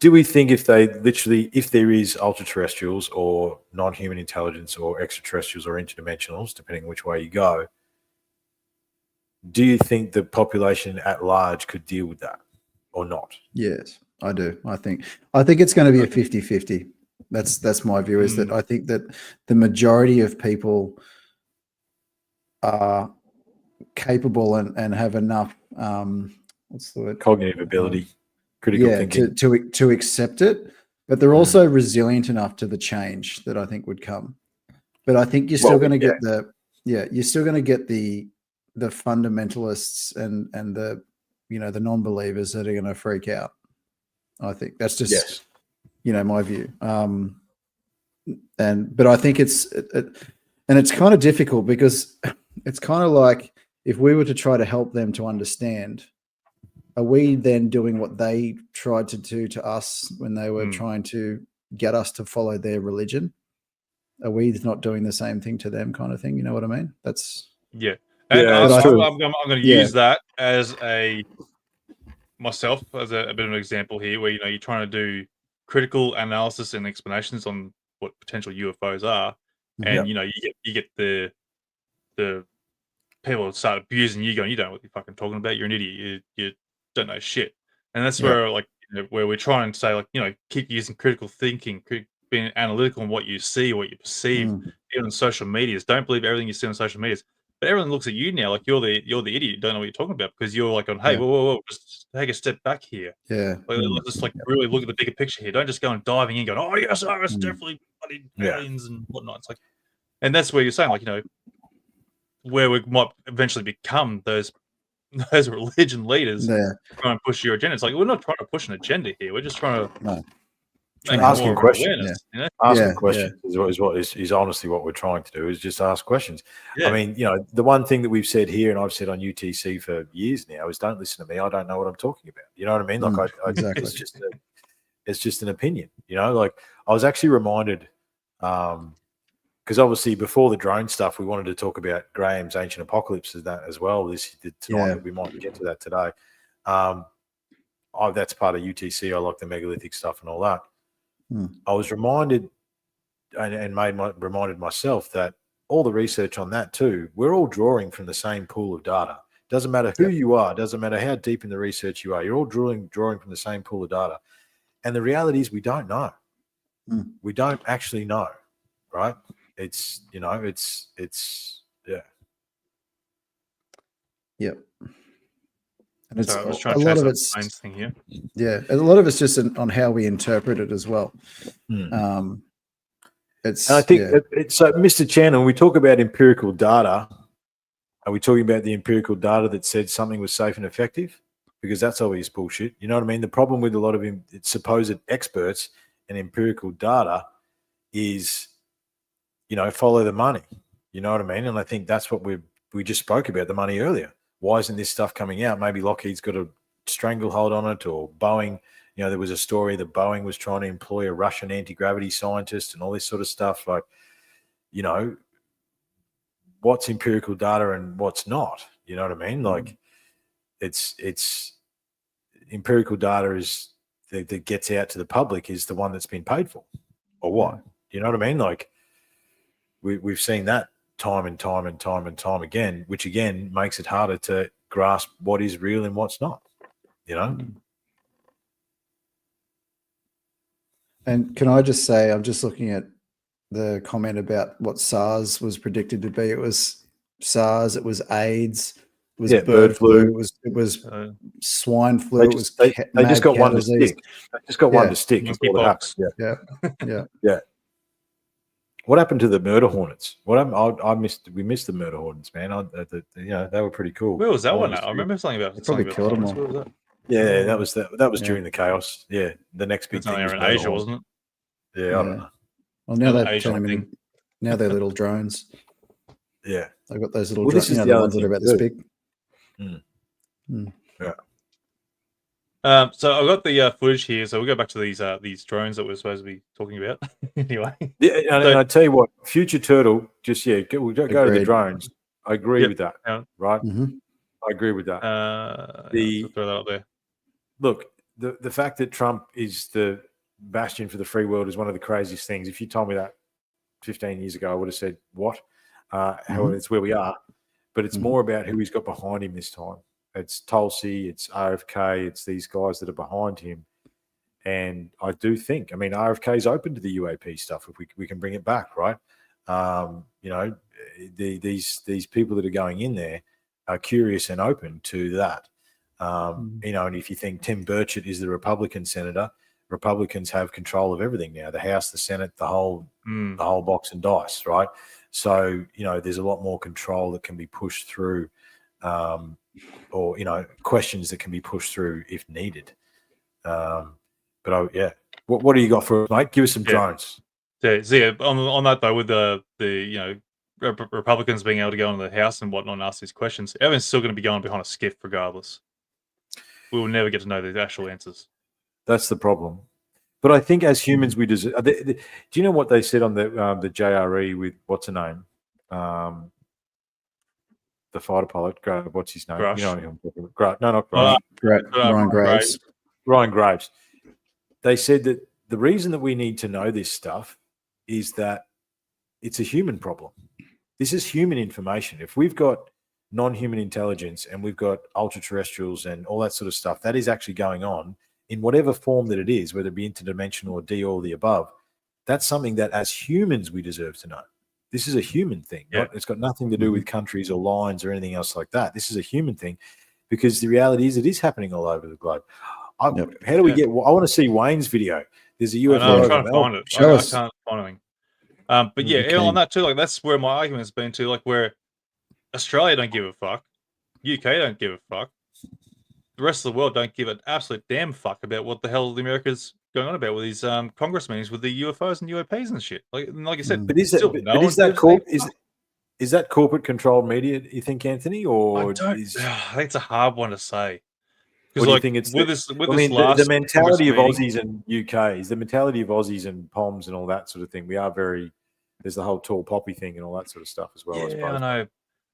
Do we think if there is ultra-terrestrials or non-human intelligence or extraterrestrials or interdimensionals, depending on which way you go, do you think the population at large could deal with that or not? Yes, I do. I think it's going to be a 50-50. That's my view, is that I think that the majority of people are capable and have enough what's the word? Cognitive ability. Critical thinking. to accept it, but they're also resilient enough to the change that I think would come. But I think you're still going to get you're still going to get the fundamentalists and the the non-believers that are going to freak out. I think that's just my view. But I think it's kind of difficult because it's kind of like if we were to try to help them to understand, are we then doing what they tried to do to us when they were trying to get us to follow their religion? Are we not doing the same thing to them, kind of thing? You know what I mean? That's And I'm going to use that as myself as a bit of an example here, where you're trying to do critical analysis and explanations on what potential UFOs are, and you get the people start abusing you, going, you don't know what you're fucking talking about. You're an idiot. You don't know shit. And that's where where we're trying to say, keep using critical thinking, being analytical on what you see, what you perceive, even on social medias. Don't believe everything you see on social medias. But everyone looks at you now like you're the idiot. You don't know what you're talking about because you're like, hey, whoa, just take a step back here. Yeah. Let's just really look at the bigger picture here. Don't just go and diving in, going, oh yes, it's definitely bloody aliens and whatnot. It's like, and that's where you're saying, where we might eventually become those religion leaders trying to push your agenda. It's like, we're not trying to push an agenda here. We're just trying to asking questions. Asking questions is honestly what we're trying to do, is just ask questions. I mean, the one thing that we've said here, and I've said on UTC for years now, is don't listen to me. I don't know what I'm talking about. You know what I mean? Like, exactly. it's just an opinion. Like I was actually reminded, because obviously before the drone stuff, we wanted to talk about Graham's Ancient Apocalypse as well. Tonight we might get to that today. That's part of UTC. I like the megalithic stuff and all that. I was reminded and reminded myself that all the research on that too, we're all drawing from the same pool of data. Doesn't matter who you are, doesn't matter how deep in the research you are, you're all drawing from the same pool of data. And the reality is we don't know. We don't actually know, right? It's Yep. And it's I was trying a lot of it's thing here. Yeah, a lot of it's just on how we interpret it as well. It's. And I think so, Mr. Chan, when we talk about empirical data, are we talking about the empirical data that said something was safe and effective? Because that's obvious bullshit. You know what I mean? The problem with a lot of supposed experts and empirical data is, follow the money. You know what I mean? And I think that's what we just spoke about, the money earlier. Why isn't this stuff coming out? Maybe Lockheed's got a stranglehold on it, or Boeing. There was a story that Boeing was trying to employ a Russian anti-gravity scientist and all this sort of stuff. Like, what's empirical data and what's not. You know what I mean? Like, it's empirical data is that gets out to the public is the one that's been paid for, or what? You know what I mean? Like, we've seen that time and time and time and time again, which again makes it harder to grasp what is real and what's not. You know. And can I just say, I'm just looking at the comment about what SARS was predicted to be. It was SARS. It was AIDS. It was bird flu. It was swine flu. They just got one to stick. They just got one to stick. Yeah. What happened to the murder hornets? What happened? We missed the murder hornets, man. They were pretty cool. Where was that one? I remember something about. Probably killed them all. Yeah, that was during the chaos. Yeah, the next big thing was in Asia, wasn't it? Yeah, I don't know. Well, now they're turning them in. Now they're little drones. Yeah, they've got those little drones. The ones that are about this big. Yeah. So I've got the footage here. So we'll go back to these drones that we're supposed to be talking about. Anyway. Yeah, and I tell you what, Future Turtle. We'll go to the drones. I agree with that. Yeah. Right. I agree with that. Throw that up there. Look, the fact that Trump is the bastion for the free world is one of the craziest things. If you told me that 15 years ago, I would have said, what? However, it's where we are. But it's more about who he's got behind him this time. It's Tulsi, it's RFK, it's these guys that are behind him. And I do think, I mean, RFK is open to the UAP stuff if we can bring it back, right? You know, these people that are going in there are curious and open to that. You know, and if you think Tim Burchett is the Republican senator, Republicans have control of everything now, the House, the Senate, the whole box and dice, right? So, you know, there's a lot more control that can be pushed through, or, you know, questions that can be pushed through if needed. But what do you got for us, mate? Give us some drones. So on that though, with the you know, Republicans being able to go into the House and whatnot and ask these questions, everyone's still going to be going behind a skiff regardless. We will never get to know the actual answers. That's the problem. But I think as humans, we deserve. Do you know what they said on the JRE with what's her name? The fighter pilot. What's his name? Rush. You know him. No, not Rush. Ryan Graves. Ryan Graves. They said that the reason that we need to know this stuff is that it's a human problem. This is human information. If we've got non-human intelligence and we've got ultra-terrestrials and all that sort of stuff, that is actually going on in whatever form that it is, whether it be interdimensional or D, all the above. That's something that as humans we deserve to know. This is a human thing. Yeah. Right? It's got nothing to do with countries or lines or anything else like that. This is a human thing because the reality is it is happening all over the globe. How do we get? I want to see Wayne's video. There's a UFO. I'm trying to find it. I can't find it. But yeah, on that too, like that's where my argument has been to, like where Australia don't give a fuck, UK don't give a fuck, the rest of the world don't give an absolute damn fuck about what the hell the America's going on about with these Congress meetings with the UFOs and UAPs and shit. Like I said, but is that corporate controlled media? You think, Anthony, or I think it's a hard one to say. What do you think it's the mentality of Aussies and UKs, the mentality of Aussies and POMs and all that sort of thing. We are there's the whole tall poppy thing and all that sort of stuff as well. Yeah, I suppose. I know.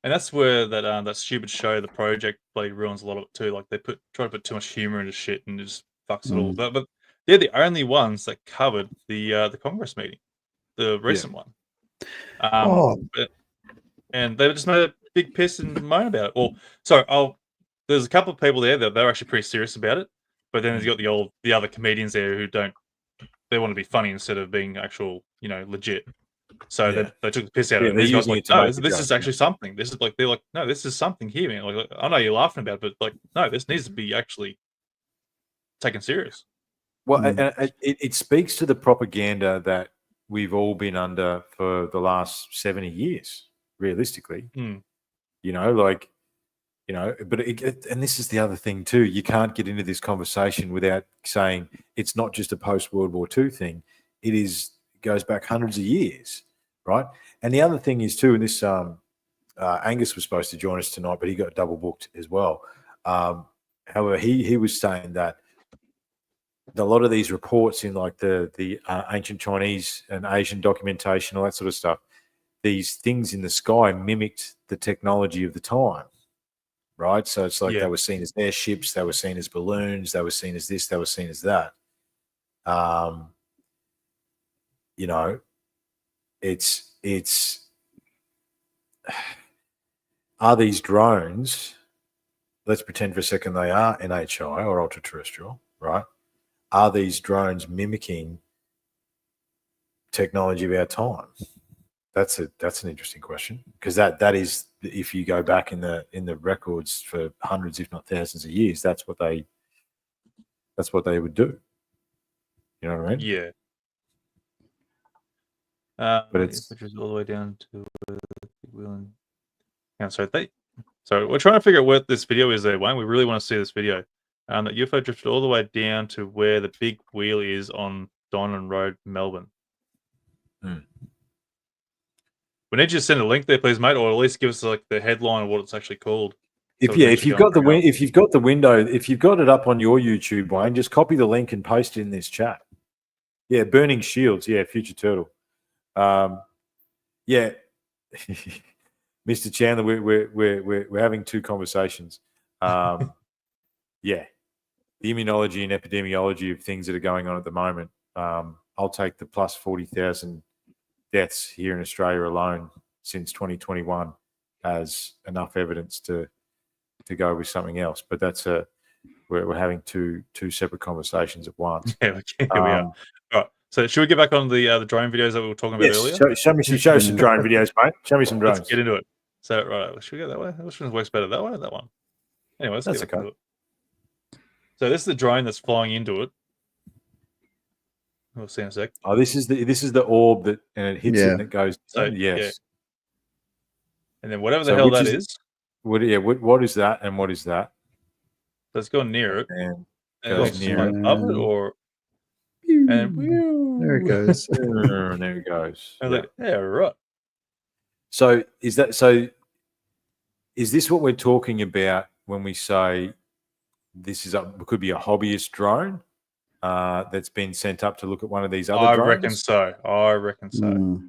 And that's where that stupid show, The Project, ruins a lot of it too. Like they try to put too much humor into shit and just fucks it all. But they're the only ones that covered the Congress meeting, the recent one. And they just made a big piss and moan about it. Well, sorry, there's a couple of people there that they're actually pretty serious about it. But then there's got the other comedians there who they want to be funny instead of being actual, legit. So they took the piss out of it. These guys like, no, this is actually something. This is like, they're like, no, this is something here, man. Like, I know you're laughing about it, but like, no, this needs to be actually taken serious. Well, and it speaks to the propaganda that we've all been under for the last 70 years, realistically. But and this is the other thing too. You can't get into this conversation without saying it's not just a post-World War II thing. It goes back hundreds of years, right? And the other thing is too, and this Angus was supposed to join us tonight, but he got double booked as well. However, he was saying that a lot of these reports in like the ancient Chinese and Asian documentation, all that sort of stuff, these things in the sky mimicked the technology of the time, right? So it's like they were seen as airships, they were seen as balloons, they were seen as this, they were seen as that. You know, it's are these drones, let's pretend for a second they are NHI or ultra terrestrial, right? Are these drones mimicking technology of our time? That's an interesting question, because that is, if you go back in the records for hundreds, if not thousands of years, that's what they would do. You know what I mean? Yeah. But it's pictures all the way down to so we're trying to figure out what this video is there, Wayne. We really want to see this video. That UFO drifted all the way down to where the big wheel is on Donnan Road, Melbourne. We need you to send a link there, please, mate, or at least give us like the headline of what it's actually called. If you've got if you've got it up on your YouTube, Wayne, just copy the link and paste it in this chat. Yeah, burning shields. Yeah, Future Turtle. Yeah, Mr. Chandler, we're having two conversations. Yeah, the immunology and epidemiology of things that are going on at the moment. I'll take the plus 40,000 deaths here in Australia alone since 2021 as enough evidence to go with something else. But that's we're having two separate conversations at once. Yeah, we are. All right. So should we get back on the drone videos that we were talking about earlier? Show me some drone videos, mate. Show me some drones. Let's get into it. So right, should we go that way? Which one works better, that way or that one? Anyway, let's get into it. So this is the drone that's flying into it. We'll see in a sec. Oh, this is the orb that, and it hits it and it goes. So yes. Yeah. And then whatever the hell that is. What is that and what is that? Let's go near it. And goes near it. Above it or there it goes. There it goes. Yeah, right. So is this what we're talking about when we say this could be a hobbyist drone that's been sent up to look at one of these other drones? I reckon so.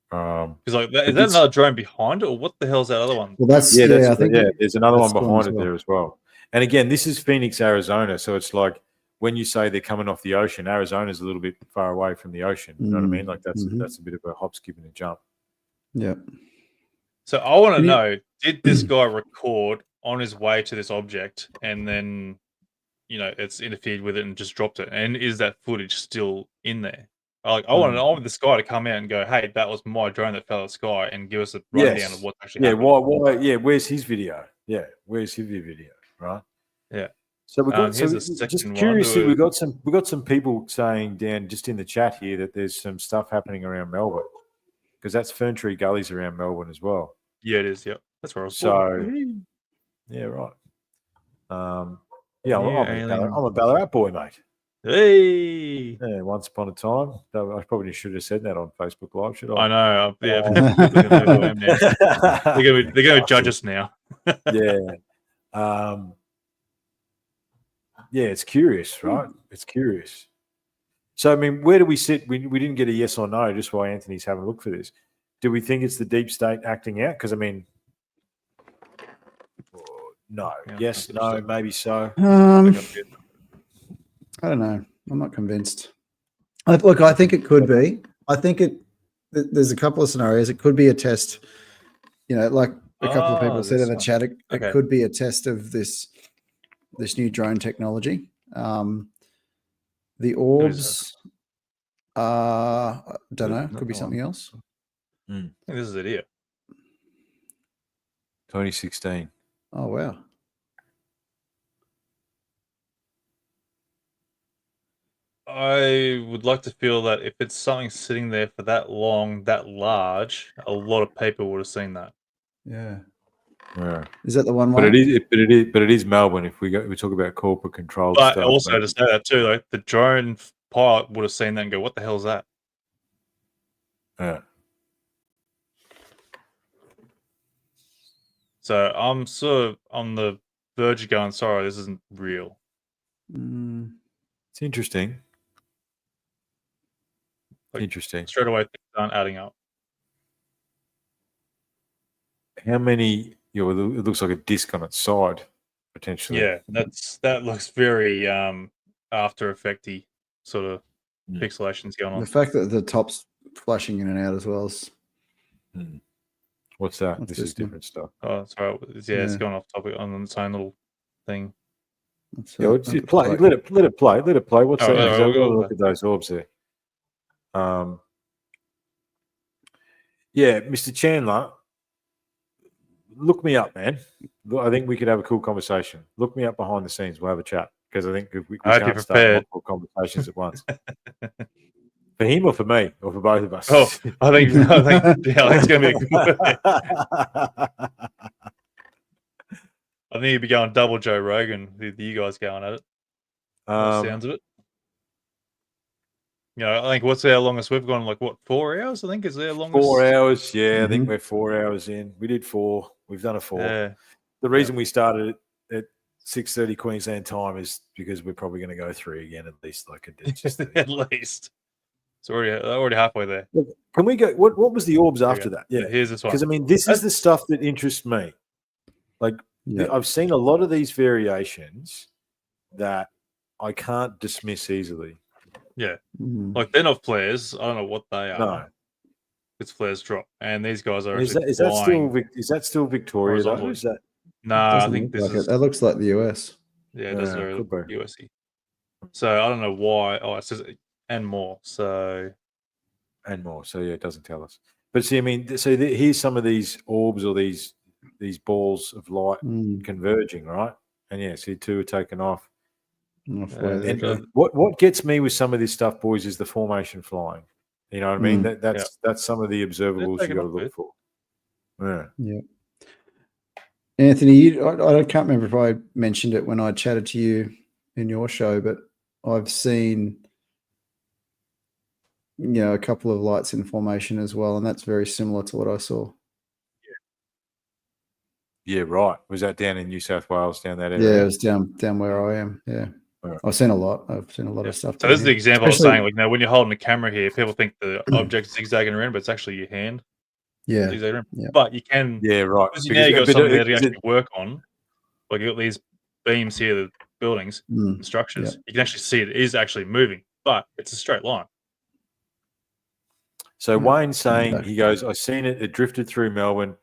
Because is that another drone behind it, or what the hell's that other one? Well, I think there's another one behind it there as well. And again, this is Phoenix, Arizona, so it's like when you say they're coming off the ocean, Arizona's a little bit far away from the ocean. You know what I mean? Like that's a bit of a hop, skip, and a jump. Yeah. So I want to know: did this guy record on his way to this object, and then it's interfered with it and just dropped it? And is that footage still in there? Like, I want this guy to come out and go, "Hey, that was my drone that fell out of the sky," and give us a rundown of what actually happened. Why? Yeah, where's his video? Yeah, where's his video? Right? Yeah. So we got just curiously, we got some people saying down just in the chat here that there's some stuff happening around Melbourne, because that's Fern Tree Gullies around Melbourne as well. Yeah, it is. Yeah, that's where I was. Yeah, right. I'm a Ballarat boy, mate. Hey. Yeah, once upon a time. I probably should have said that on Facebook Live, should I? I know. Yeah. They're going to judge us now. Yeah. Yeah, it's curious, right? It's curious. So, I mean, where do we sit? We didn't get a yes or no, just while Anthony's having a look for this. Do we think it's the deep state acting out? Because, I mean, no. Yeah, yes, no, maybe so. I don't know. I'm not convinced. Look, I think it could be. I think there's a couple of scenarios. It could be a test. Like a couple of people said in the chat, it could be a test of this new drone technology. The orbs, don't know. Could be something else. I think this is it here. 2016. Oh, wow. I would like to feel that if it's something sitting there for that long, that large, a lot of people would have seen that. Yeah. Yeah. Is that the one? But it is Melbourne. If we talk about corporate control, but stuff, also to say that too, like the drone pilot would have seen that and go, "What the hell is that?" Yeah. So I'm sort of on the verge of going, "Sorry, this isn't real." It's interesting. Like, interesting. Straight away, things aren't adding up. How many? It looks like a disc on its side, potentially. Yeah, that looks very After Effecty sort of pixelations going on. The fact that the top's flashing in and out as well is. What's that? This is different stuff. Oh, sorry. It's going off topic on its own little thing. Let it play. Let it play. Let it play. What's that? We'll look at those orbs there. Yeah, Mr. Chandler, look me up, man. I think we could have a cool conversation. Look me up behind the scenes. We'll have a chat because I think we can't start multiple conversations at once. For him or for me or for both of us? Oh, I think it's going to be a good I think you'd be going double Joe Rogan with you guys going at it. Sounds of it. I think what's our longest we've gone, like, what, 4 hours? I think is our longest. 4 hours, yeah. I think we're 4 hours in. We did 4. We've done a 4. Yeah. The reason we started at 6:30 Queensland time is because we're probably going to go 3 again at least. At least. It's already halfway there. Can we go? What was the orbs after that? Yeah, here's this one. Because I mean, this is the stuff that interests me. Like, I've seen a lot of these variations that I can't dismiss easily. Yeah, like they're not flares. I don't know what they are. No, it's flares drop, and these guys are. Is that still Victoria? Though? Is that? Nah, I think this is. That looks like the US. Yeah, it does look USy. So I don't know why. Oh, it says and more. So yeah, it doesn't tell us. But see, I mean, here's some of these orbs or these balls of light converging, right? And yeah, see, 2 are taken off. And what gets me with some of this stuff, boys, is the formation flying. You know what I mean? That's some of the observables you got to look for. Yeah. Anthony, I can't remember if I mentioned it when I chatted to you in your show, but I've seen a couple of lights in formation as well, and that's very similar to what I saw. Yeah, right. Was that down in New South Wales, down that area? Yeah, it was down where I am. Yeah. I've seen a lot. I've seen a lot of stuff. So this is the example I was saying. Like, now, when you're holding a camera here, people think the object's zigzagging around, but it's actually your hand. Yeah. Zigzagging around. But you can. Yeah, right. Because now you got something there to actually work on. Like, you got these beams here, the buildings, the structures. You can actually see it is actually moving, but it's a straight line. So Wayne's saying, he goes, I seen it. It drifted through Melbourne.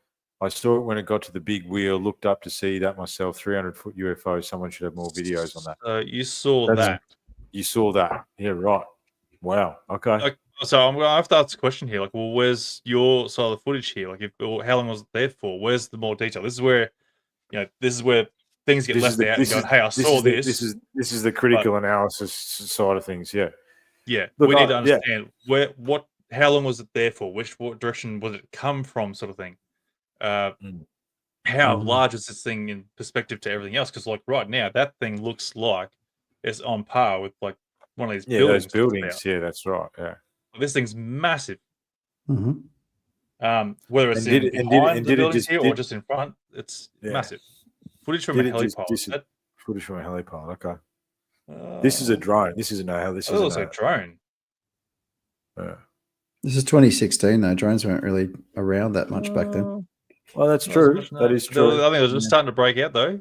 I saw it when it got to the big wheel, looked up to see that myself, 300-foot UFO. Someone should have more videos on that. You saw that. You saw that. Yeah, right. Wow. Okay. So I'm going to have to ask a question here. Like, well, where's your side of the footage here? Like, how long was it there for? Where's the more detail? This is where things get left out and going, hey, I saw this. This is the critical analysis side of things. Yeah. Yeah. Look, we need to understand how long was it there for? What direction would it come from, sort of thing. How large is this thing in perspective to everything else? Because, like, right now, that thing looks like it's on par with, like, one of these buildings. Those buildings. Yeah, that's right. Yeah, this thing's massive. Whether it's behind the buildings here or just in front, it's massive. Footage from a helipod. Footage from a helipod. Okay. This is a drone. This isn't a hell. This is also a drone. This is 2016 though. Drones weren't really around that much back then. Well, that's true. That is true. I think it was just starting to break out though.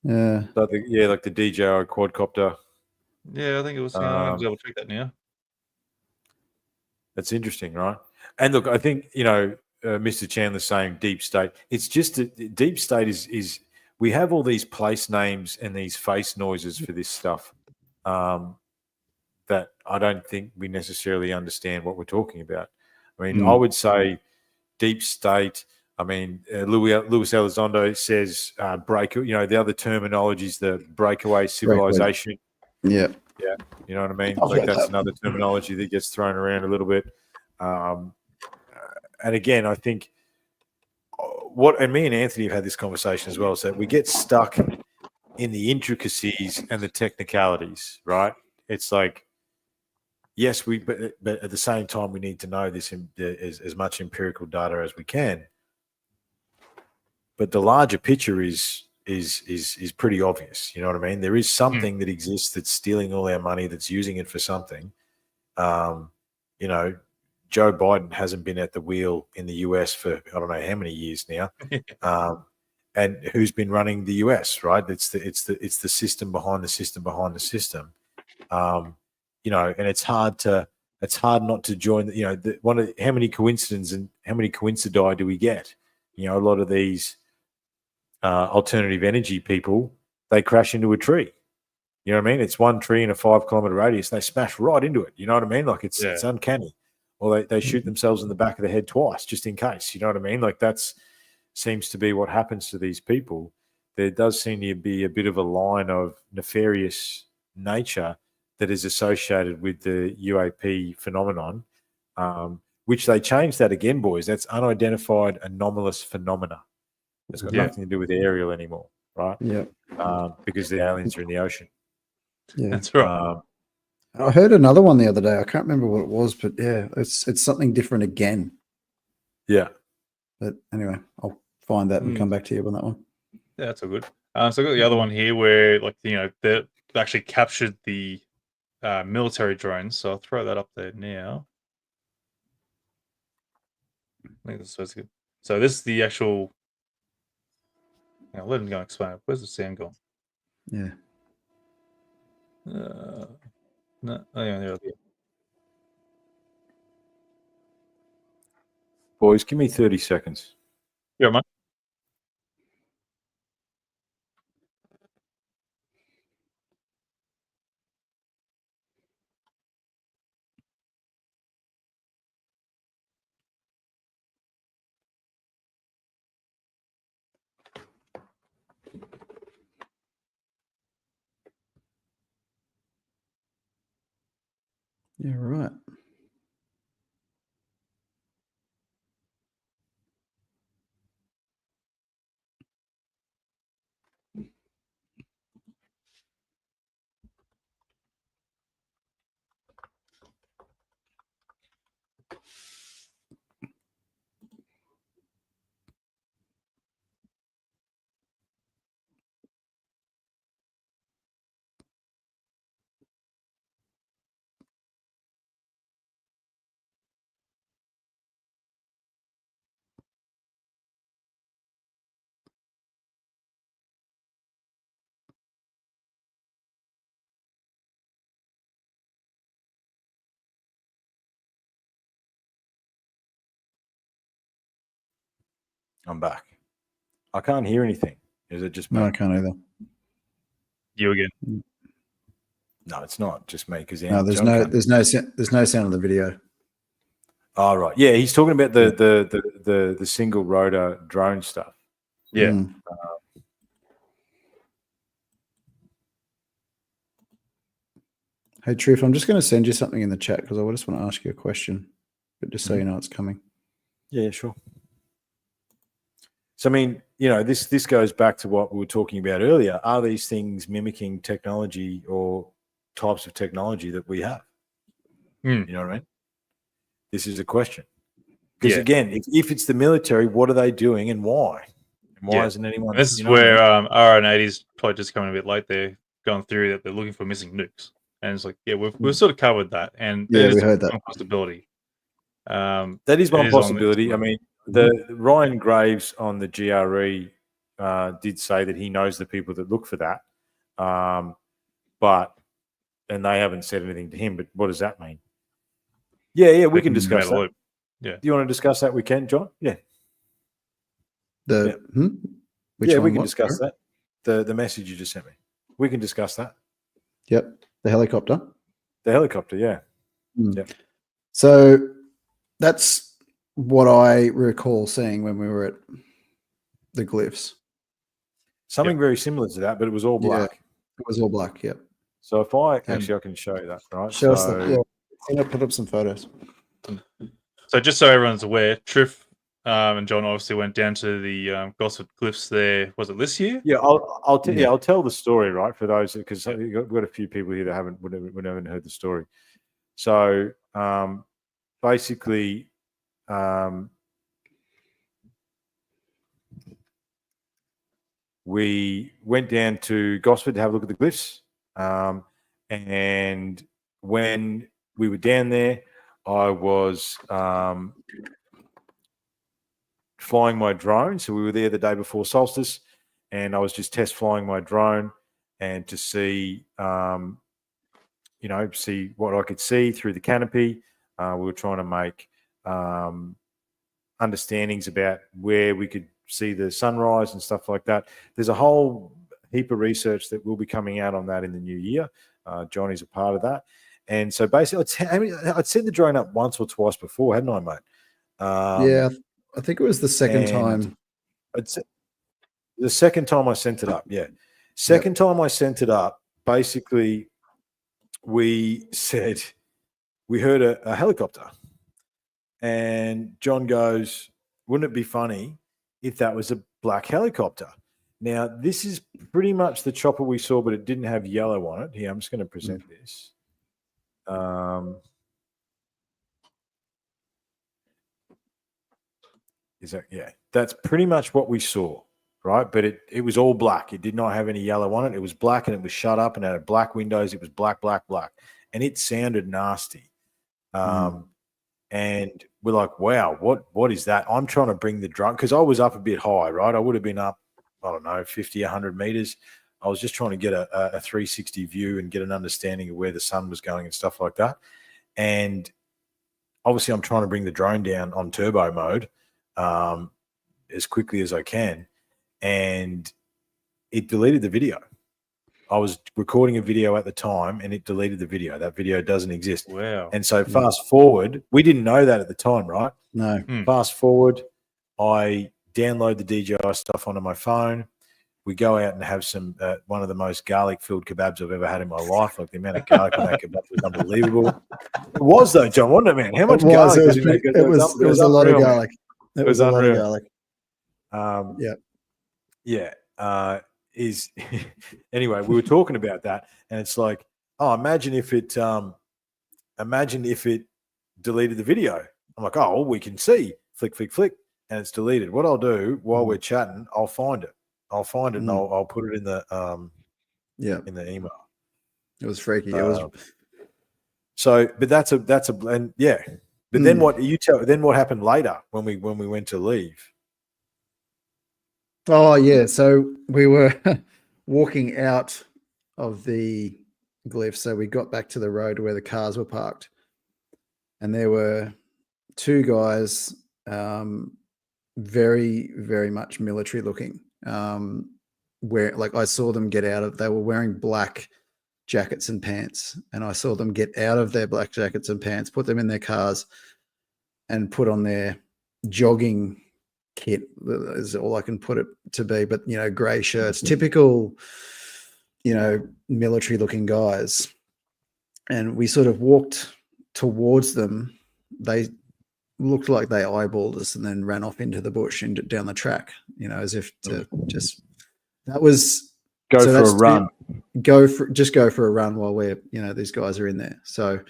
Yeah. Like the DJI quadcopter. Yeah, I think it was. I was able to check that now. That's interesting, right? And look, I think Mr. Chandler's saying deep state. It's just that deep state is we have all these place names and these face noises for this stuff that I don't think we necessarily understand what we're talking about. I mean, I would say deep state. I mean, Luis Elizondo says the other terminology is the breakaway civilization. Yeah. Yeah. You know what I mean? Like that's another terminology that gets thrown around a little bit. And again, I think and me and Anthony have had this conversation as well, is that we get stuck in the intricacies and the technicalities, right? It's like, yes, but at the same time, we need to know this as much empirical data as we can. But the larger picture is pretty obvious. You know what I mean? There is something that exists that's stealing all our money, that's using it for something. Joe Biden hasn't been at the wheel in the US for I don't know how many years now, and who's been running the US, right? It's the system behind the system behind the system, you know. And it's hard not to join. You know, how many coincidences and how many coincidi do we get? You know, a lot of these alternative energy people, they crash into a tree. You know what I mean? It's one tree in a 5 kilometer radius. And they smash right into it. You know what I mean? Like it's uncanny. Or they shoot themselves in the back of the head twice, just in case. You know what I mean? Like seems to be what happens to these people. There does seem to be a bit of a line of nefarious nature that is associated with the UAP phenomenon, which they changed that again, boys. That's unidentified anomalous phenomena. It's got nothing to do with aerial anymore, right? Yeah. Because the aliens are in the ocean. Yeah, that's right. I heard another one the other day. I can't remember what it was, but yeah, it's something different again. Yeah. But anyway, I'll find that and come back to you on that one. Yeah, that's all good. So I got the other one here where, like, you know, they actually captured the military drones. So I'll throw that up there now. I think this is good. So this is the actual. Let him go and explain it. Where's the sound gone? Yeah. No, there. Boys, give me 30 seconds. Yeah, mate. Yeah, right. I'm back. I can't hear anything. Is it just me? No, I can't either. You again? No, it's not just me. Because no, there's no sound of the video. Oh, right. Yeah, he's talking about the single rotor drone stuff. Yeah. Hey, Truth, I'm just going to send you something in the chat because I just want to ask you a question, but just so you know it's coming. Yeah, sure. So, I mean, you know, this goes back to what we were talking about earlier. Are these things mimicking technology or types of technology that we have? You know what I mean? This is a question. Because, again, if it's the military, what are they doing and why? And why isn't anyone... This is where RN80's probably just coming a bit late there, going through that they're looking for missing nukes. And it's like, we've sort of covered that. And we heard that. Possibility. That is one possibility. I mean, the Ryan Graves on the GRE did say that he knows the people that look for that. And they haven't said anything to him, but what does that mean? Yeah, we can discuss that. Yeah. Do you want to discuss that? We can, John? Yeah. We can discuss that. The message you just sent me. We can discuss that. Yep. The helicopter. The helicopter, yeah. Yep. So that's what I recall seeing when we were at the glyphs. Something very similar to that, but it was all black. Yeah, it was all black, yep. So if I can show you that, right? Show us that. Yeah. Put up some photos. So just so everyone's aware, Triff and John obviously went down to the Gosford Cliffs there. Was it this year? Yeah, I'll tell the story, right, for those, because we've got a few people here that haven't heard the story. So basically, we went down to Gosford to have a look at the glyphs, and when we were down there, I was flying my drone. So we were there the day before solstice, and I was just test flying my drone and to see, see what I could see through the canopy. We were trying to make understandings about where we could see the sunrise and stuff like that. There's a whole heap of research that will be coming out on that in the new year. Johnny's a part of that. And so basically, I'd sent the drone up once or twice before, hadn't I, mate? Yeah, I think it was the second time. The second time I sent it up, yeah. Second time I sent it up, basically, we heard a helicopter. And John goes, wouldn't it be funny if that was a black helicopter? Now, this is pretty much the chopper we saw, but it didn't have yellow on it. Here, I'm just going to present this. That's pretty much what we saw, right? But it was all black. It did not have any yellow on it. It was black, and it was shut up and had black windows. It was black, black, black. And it sounded nasty. And we're like, wow, what is that? I'm trying to bring the drone, because I was up a bit high, right? I would have been up, I don't know, 50, 100 meters. I was just trying to get a 360 view and get an understanding of where the sun was going and stuff like that. And obviously I'm trying to bring the drone down on turbo mode as quickly as I can. And it deleted the video. I was recording a video at the time, and it deleted the video. That video doesn't exist. Wow. And so fast forward, we didn't know that at the time, right? No. Fast forward, I download the DJI stuff onto my phone. We go out and have some one of the most garlic-filled kebabs I've ever had in my life. Like, the amount of garlic on that kebab was unbelievable. It was, though, John, wasn't it, man? How much garlic? It was a lot of garlic. It was a lot of garlic. Anyway, we were talking about that, and it's like, oh, imagine if it deleted the video. I'm like, oh, well, we can see, flick, flick, flick, and it's deleted. What I'll do while we're chatting, I'll find it, and I'll put it in the in the email. It was freaky. But that's a and yeah. But then what happened later when we went to leave? Oh, yeah. So we were walking out of the glyph. So we got back to the road where the cars were parked. And there were two guys, very, very much military looking. Where, like, I saw them get out of, they were wearing black jackets and pants. And I saw them get out of their black jackets and pants, put them in their cars, and put on their jogging kit, is all I can put it to be, but gray shirts, typical military looking guys. And we sort of walked towards them. They looked like they eyeballed us and then ran off into the bush and down the track, as if to just, that was go for a run. Go for a run while we're, these guys are in there. So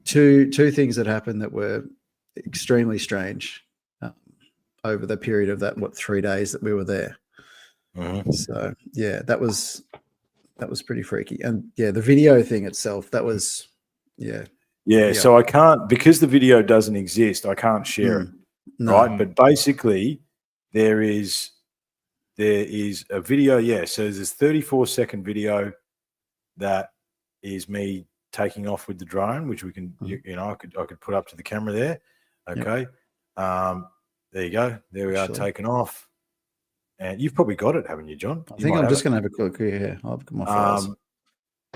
two things that happened that were extremely strange over the period of that 3 days that we were there. So yeah, that was pretty freaky. And yeah, the video thing itself, that was so I can't, because the video doesn't exist, I can't share it. Right, but basically there is a video. So there's this 34-second video that is me taking off with the drone, which we can I could put up to the camera there. Okay. There you go. There we are, taking off. And you've probably got it, haven't you, John? I think I'm just going to have a quick here. I've got my files.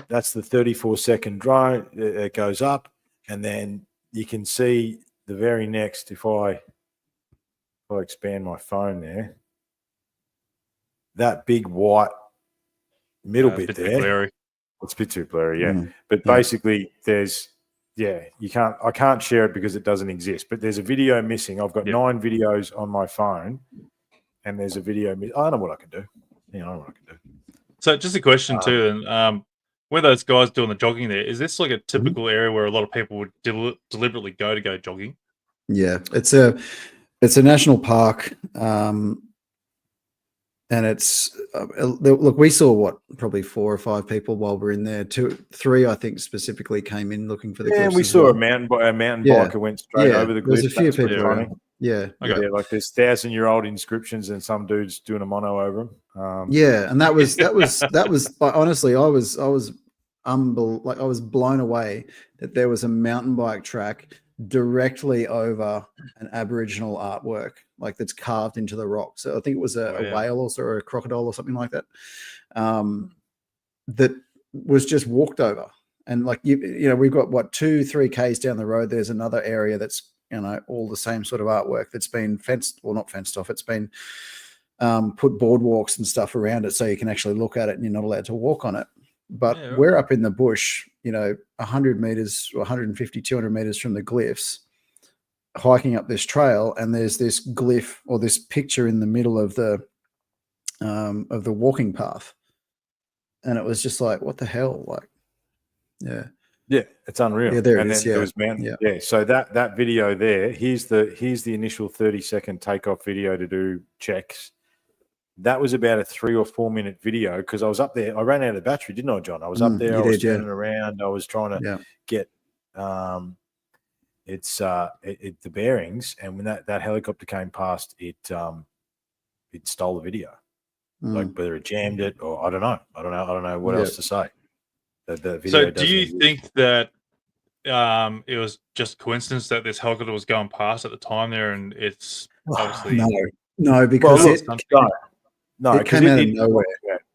That's the 34-second drone. It goes up, and then you can see the very next, if I expand my phone there, that big white middle bit there. It's a bit too blurry, yeah. But basically there's, I can't share it because it doesn't exist. But there's a video missing. I've got 9 videos on my phone, and there's a video. I know what I can do. I know what I can do. So just a question too, and where those guys doing the jogging there, is this like a typical area where a lot of people would deliberately go jogging? Yeah, it's a national park. And it's look, we saw probably 4 or 5 people while we're in there. 2, 3, I think specifically came in looking for the glyphs. And we saw a mountain biker went straight over the glyphs. There's a few people funny. Yeah. Okay. Yeah, like there's 1,000-year-old inscriptions and some dudes doing a mono over them. And that was honestly, I was blown away that there was a mountain bike track directly over an Aboriginal artwork, like that's carved into the rock. So I think it was a whale or a crocodile or something like that, that was just walked over. And like, you know, we've got 2-3 Ks down the road. There's another area that's, you know, all the same sort of artwork that's been not fenced off. It's been put boardwalks and stuff around it so you can actually look at it and you're not allowed to walk on it. But we're up in the bush, you know, 100 meters, 150, 200 meters from the glyphs, hiking up this trail, and there's this glyph or this picture in the middle of the walking path, and it was just like, what the hell, like, yeah, it's unreal. Yeah, there and it is. Then there was mountain. Yeah. So that video there, here's the initial 30-second takeoff video to do checks. That was about a 3 or 4 minute video because I was up there. I ran out of battery, didn't I, John? I was up there. I was standing around. I was trying to get the bearings. And when that helicopter came past, it stole the video. Like whether it jammed it or I don't know what else to say. The video. So do you think that it was just coincidence that this helicopter was going past at the time there, and it's obviously no, because it came out of nowhere.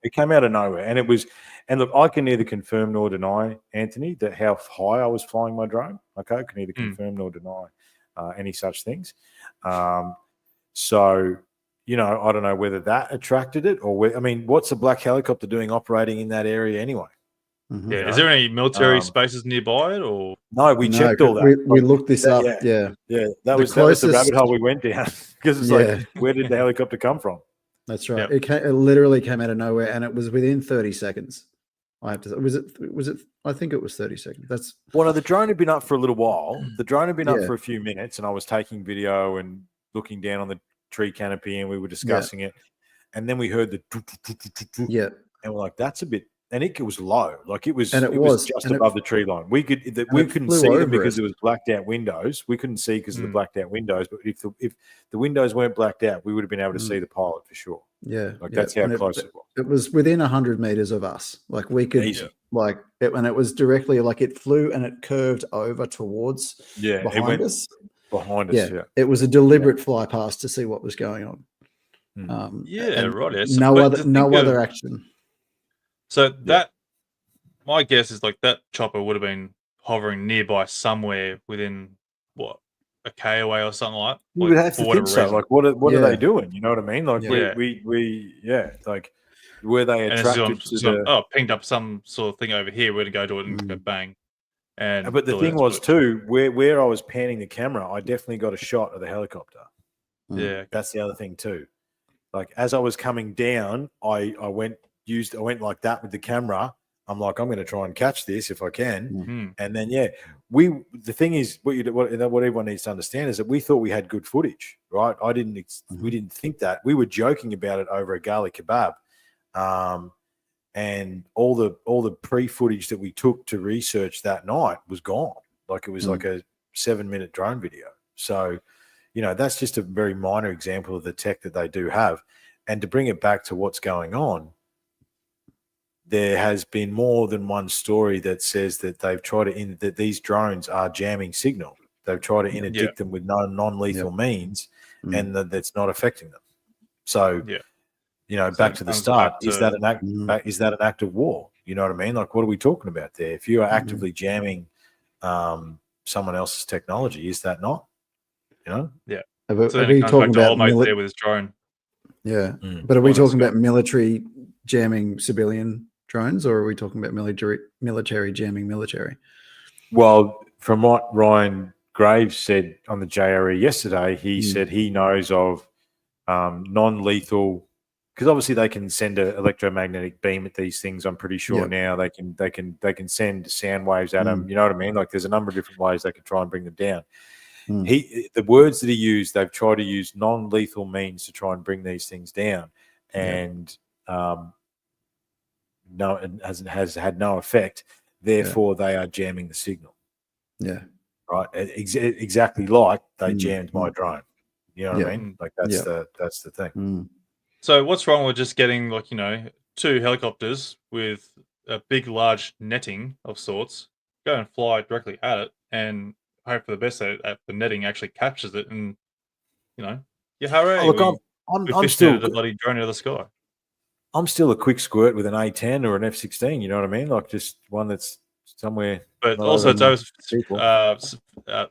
It came out of nowhere, and it was. And look, I can neither confirm nor deny, Anthony, that how high I was flying my drone. Okay, I can neither confirm nor deny any such things. So, you know, I don't know whether that attracted it or I mean, what's a black helicopter doing operating in that area anyway? Mm-hmm. Yeah, is there any military spaces nearby it, or no? We checked all that. We looked this up. Yeah. That was the rabbit hole we went down because it's like, where did the helicopter come from? That's right. It literally came out of nowhere, and it was within 30 seconds. I have to. Was it? I think it was 30 seconds. That's one of the drone had been up for a little while. The drone had been up for a few minutes, and I was taking video and looking down on the tree canopy, and we were discussing it. And then we heard the and we're like, that's a bit. And it was low, like it was just above the tree line. We couldn't see them because it was blacked out windows. We couldn't see because of the blacked out windows. But if the windows weren't blacked out, we would have been able to see the pilot for sure. Yeah, like that's how close it was. It was within 100 meters of us. Like we could, and it was directly like it flew and it curved over towards behind us. Behind us, It was a deliberate fly past to see what was going on. Right. No other action. So my guess is like that chopper would have been hovering nearby somewhere within a K away or something like that. You would have to think so. Like, what are they doing? You know what I mean? Like, like, were they attracted to pinged up some sort of thing over here? We're gonna go to it and go bang. And but the thing was too, where I was panning the camera, I definitely got a shot of the helicopter. Yeah, that's the other thing too. Like as I was coming down, I went like that with the camera. I'm like, I'm going to try and catch this if I can. And then, the thing is, what everyone needs to understand is that we thought we had good footage, right? We didn't think that. We were joking about it over a garlic kebab. And all the pre-footage that we took to research that night was gone. Like it was like a 7-minute drone video. So, you know, that's just a very minor example of the tech that they do have. And to bring it back to what's going on, there has been more than one story that says that they've tried that these drones are jamming signal. They've tried to interdict them with non-lethal means, and that's not affecting them. So, you know, back to the start, is that an act of war? You know what I mean? Like, what are we talking about there? If you are actively jamming someone else's technology, is that not? You know? Yeah. So are we talking about there with his drone? Yeah, but are we talking about military jamming civilian drones, or are we talking about military jamming military? Well, from what Ryan Graves said on the JRE yesterday, he said he knows of non-lethal, because obviously they can send an electromagnetic beam at these things. I'm pretty sure now they can send sound waves at them. You know what I mean? Like there's a number of different ways they can try and bring them down. The words that he used, they've tried to use non-lethal means to try and bring these things down. and no, it has had no effect. Therefore, they are jamming the signal. Yeah. Right. Exactly like they jammed my drone. You know what I mean? Like that's the thing. So what's wrong with just getting like, 2 helicopters with a big, large netting of sorts, go and fly directly at it and hope for the best that the netting actually captures it and, hooray, Look, we I'm fished it out still of the bloody drone out of the sky. I'm still a quick squirt with an A10 or an F16. You know what I mean? Like just one that's somewhere. But also it's over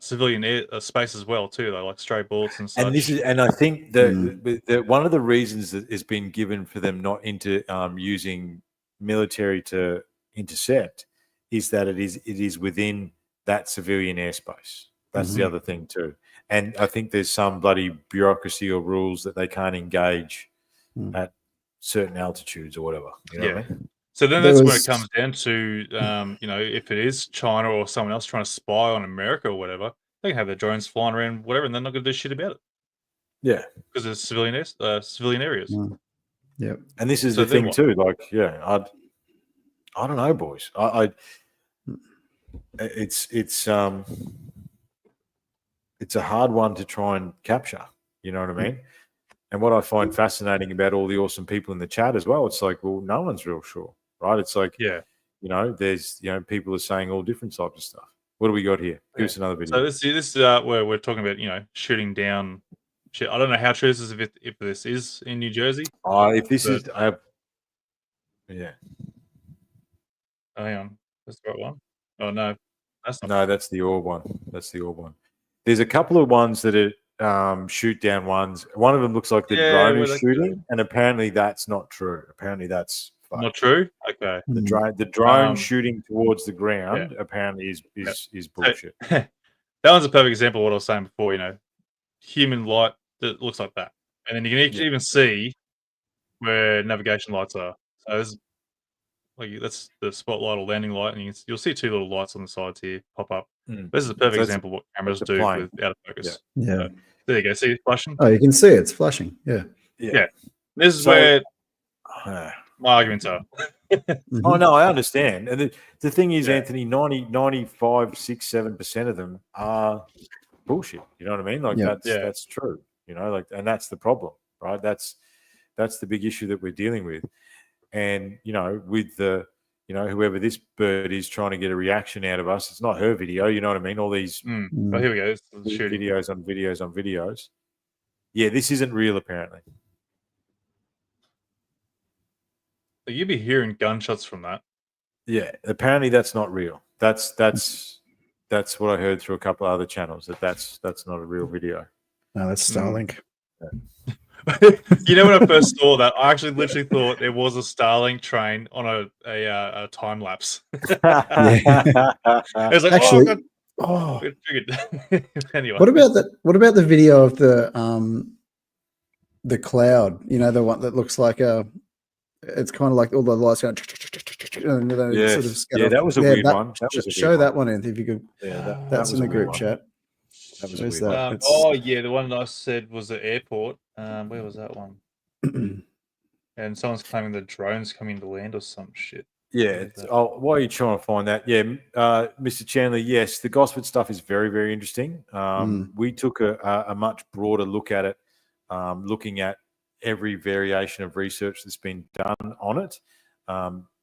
civilian space as well too, though, like stray bullets and such. And I think that one of the reasons that has been given for them not into using military to intercept is that it is within that civilian airspace. That's the other thing too. And I think there's some bloody bureaucracy or rules that they can't engage at certain altitudes or whatever. You know what I mean? So then that's when it comes down to, if it is China or someone else trying to spy on America or whatever, they can have their drones flying around, whatever, and they're not going to do shit about it. Yeah, because it's civilian areas. Yeah, and this is the thing too. Like, I don't know, boys. It's a hard one to try and capture. You know what I mean? And what I find fascinating about all the awesome people in the chat as well, it's like, well, no one's real sure, right? It's like, there's, people are saying all different types of stuff. What do we got here? Give us another video. So this is where we're talking about, shooting down shit. I don't know how true this is if this is in New Jersey. If this is, yeah. Oh, hang on, that's the right one. Oh no, that's not. No, that's the orb one. That's the orb one. There's a couple of ones that are shoot down ones. One of them looks like the drone is shooting, and apparently that's not true. Apparently that's not true. Okay, the drone shooting towards the ground apparently is bullshit. That one's a perfect example of what I was saying before. Human light that looks like that, and then you can even see where navigation lights are. So there's that's the spotlight or landing light, and you'll see 2 little lights on the sides here pop up. This is a perfect example of what cameras do with out of focus. Yeah. So, there you go. See it flashing? Oh, you can see it's flashing. Yeah. This is where my arguments are. Oh no, I understand. And the thing is, Anthony, 95, 6, 7% of them are bullshit. You know what I mean? Like that's true. And that's the problem, right? That's the big issue that we're dealing with. And with the whoever this bird is trying to get a reaction out of us, it's not her video. You know what I mean? All these But here we go. Videos on videos on videos. Yeah, this isn't real apparently. You'd be hearing gunshots from that. Yeah, apparently that's not real. That's what I heard through a couple of other channels. That's not a real video. No, that's Starlink. When I first saw that, I actually literally thought it was a Starlink train on a time lapse. It was like, actually, anyway. What about the video of the cloud? The one that looks like it's kind of like all the lights going. And that was a weird one. Show that one, Anthony, if you could. Yeah, that's in the group chat. That was a weird one. The one that I said was the airport. Where was that one? And someone's claiming the drone's coming to land or some shit. Yeah. Why are you trying to find that? Yeah, Mr. Chandler. Yes, the Gosford stuff is very, very interesting. We took a much broader look at it, looking at every variation of research that's been done on it,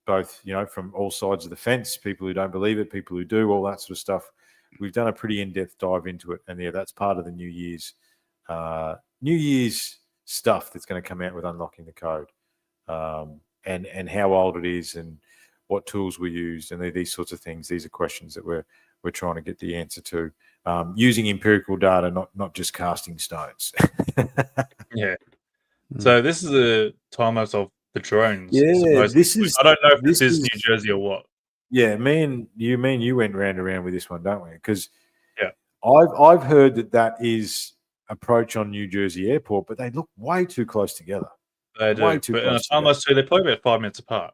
both from all sides of the fence, people who don't believe it, people who do, all that sort of stuff. We've done a pretty in-depth dive into it, and that's part of the New Year's stuff that's going to come out with unlocking the code, and how old it is, and what tools we used, and these sorts of things. These are questions that we're trying to get the answer to, using empirical data, not just casting stones. Yeah. So this is a time lapse of the drones. Yeah, this is. I don't know if this is New Jersey or what. Yeah, me and you went round and round with this one, don't we? Because I've heard that is approach on New Jersey Airport, but they look way too close together. They do. But in a time lapse too, they're probably about 5 minutes apart.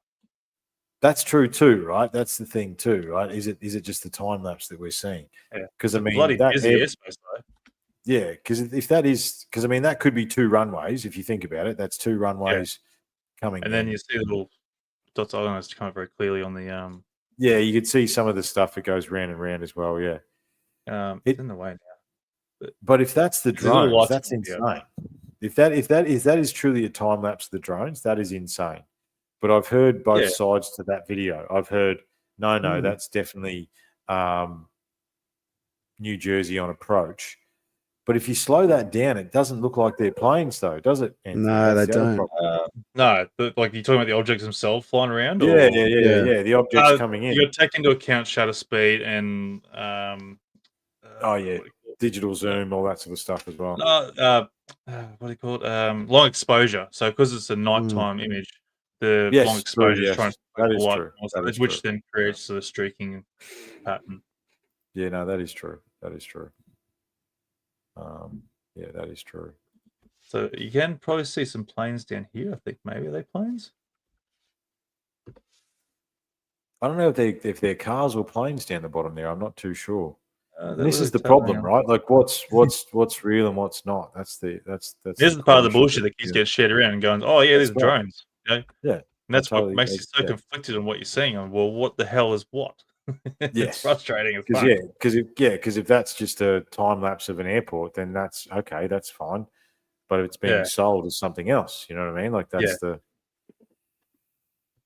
That's true too, right? That's the thing too, right? Is it just the time lapse that we're seeing? Yeah. Because I mean, bloody busy airspace though. Yeah, because if that is, because I mean, that could be 2 runways if you think about it. That's 2 runways coming. And then you see the little dots organized kind of very clearly on the Yeah, you could see some of the stuff that goes round and round as well. Yeah, it's in the way now. But if that's the drones, that's insane. If that is truly a time lapse of the drones, that is insane. But I've heard both sides to that video. I've heard no, that's definitely New Jersey on approach. But if you slow that down, it doesn't look like they're planes, though, does it, Anthony? No, they don't. No, but like you're talking about the objects themselves flying around? Yeah. The objects coming in. You got to take into account shutter speed and digital zoom, all that sort of stuff as well. What do you call it? Long exposure. So because it's a nighttime image, the long exposure is trying to that is true. Which then creates the streaking pattern. Yeah, no, that is true. That is true. That is true. So you can probably see some planes down here. I think maybe are they planes? I don't know if they're cars or planes down the bottom there. I'm not too sure. This is the problem, right? Like what's real and what's not. That's this is the part of the bullshit that keeps getting shared around and going, oh yeah, there's drones. Okay? Yeah. And that's what makes you so conflicted on what you're seeing. Well, what the hell is what? It's frustrating. Because if that's just a time lapse of an airport, then that's okay, that's fine. But if it's being sold as something else, you know what I mean? Like that's the.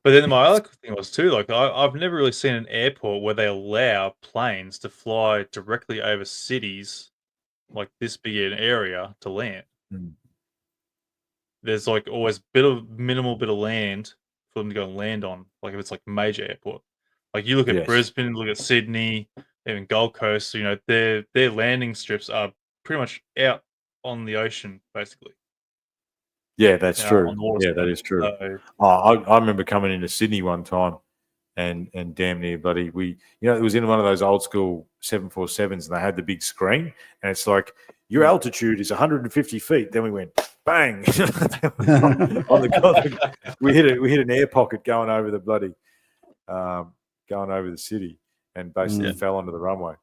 But then my other thing was too, like I've never really seen an airport where they allow planes to fly directly over cities, like this big an area to land. There's like always minimal bit of land for them to go and land on. Like if it's like a major airport. Like you look at Brisbane, look at Sydney, even Gold Coast, you know, their landing strips are pretty much out on the ocean, basically. Yeah, that's true. Yeah, that is true. I remember coming into Sydney one time and damn near bloody it was in one of those old school 747s and they had the big screen and it's like your altitude is 150 feet. Then we went bang we hit an air pocket going over the bloody going over the city and basically fell onto the runway.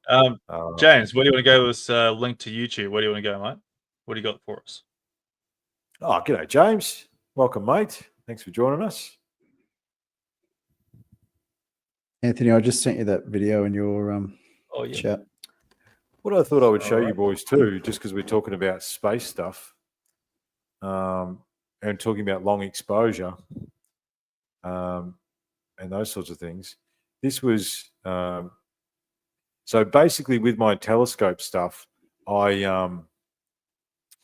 James, where do you want to go with this link to YouTube? Where do you want to go, mate? What do you got for us? Oh, g'day, James. Welcome, mate. Thanks for joining us. Anthony, I just sent you that video in your chat. What I thought I would show you boys too, just because we're talking about space stuff and talking about long exposure and those sorts of things. This was so basically with my telescope stuff, I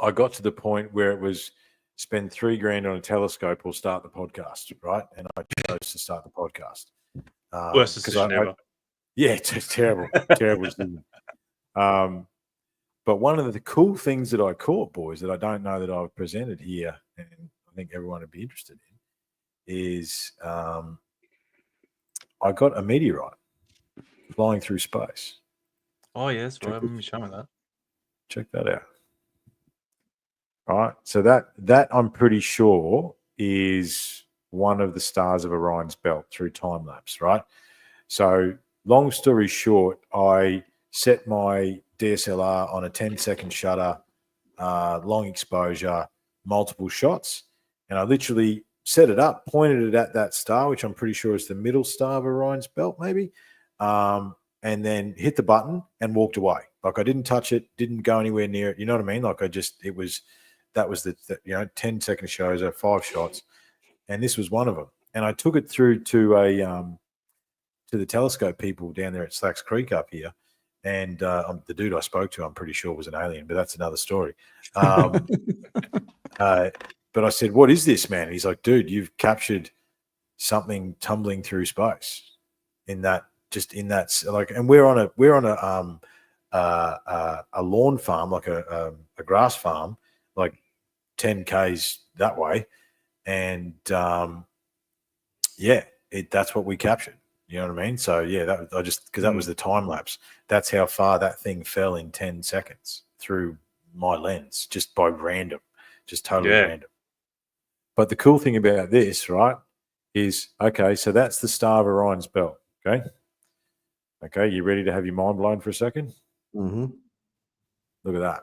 got to the point where it was spend $3,000 on a telescope or start the podcast, right? And I chose to start the podcast. Worst decision ever. Yeah, it's terrible, terrible decision. But one of the cool things that I caught, boys, that I don't know that I've presented here, and I think everyone would be interested in, is I got a meteorite flying through space. Oh, yes. Well, I remember you showing me that. Check that out. All right. So that I'm pretty sure is one of the stars of Orion's belt through time lapse, right? So long story short, I set my DSLR on a 10-second shutter, long exposure, multiple shots, and I literally set it up, pointed it at that star, which I'm pretty sure is the middle star of Orion's belt, maybe, and then hit the button and walked away. Like I didn't touch it, didn't go anywhere near it. You know what I mean? Like that was the 10-second shows, 5 shots, and this was one of them. And I took it through to the telescope people down there at Slacks Creek up here, and the dude I spoke to, I'm pretty sure was an alien, but that's another story. But I said, "What is this, man?" And he's like, "Dude, you've captured something tumbling through space in that like." And we're on a lawn farm, like a grass farm, like 10 k's that way, and that's what we captured. You know what I mean? So because that was the time lapse. That's how far that thing fell in 10 seconds through my lens, just by random, just totally random. But the cool thing about this, right, is so that's the star of Orion's belt. Okay, you ready to have your mind blown for a second? Mm-hmm. Look at that.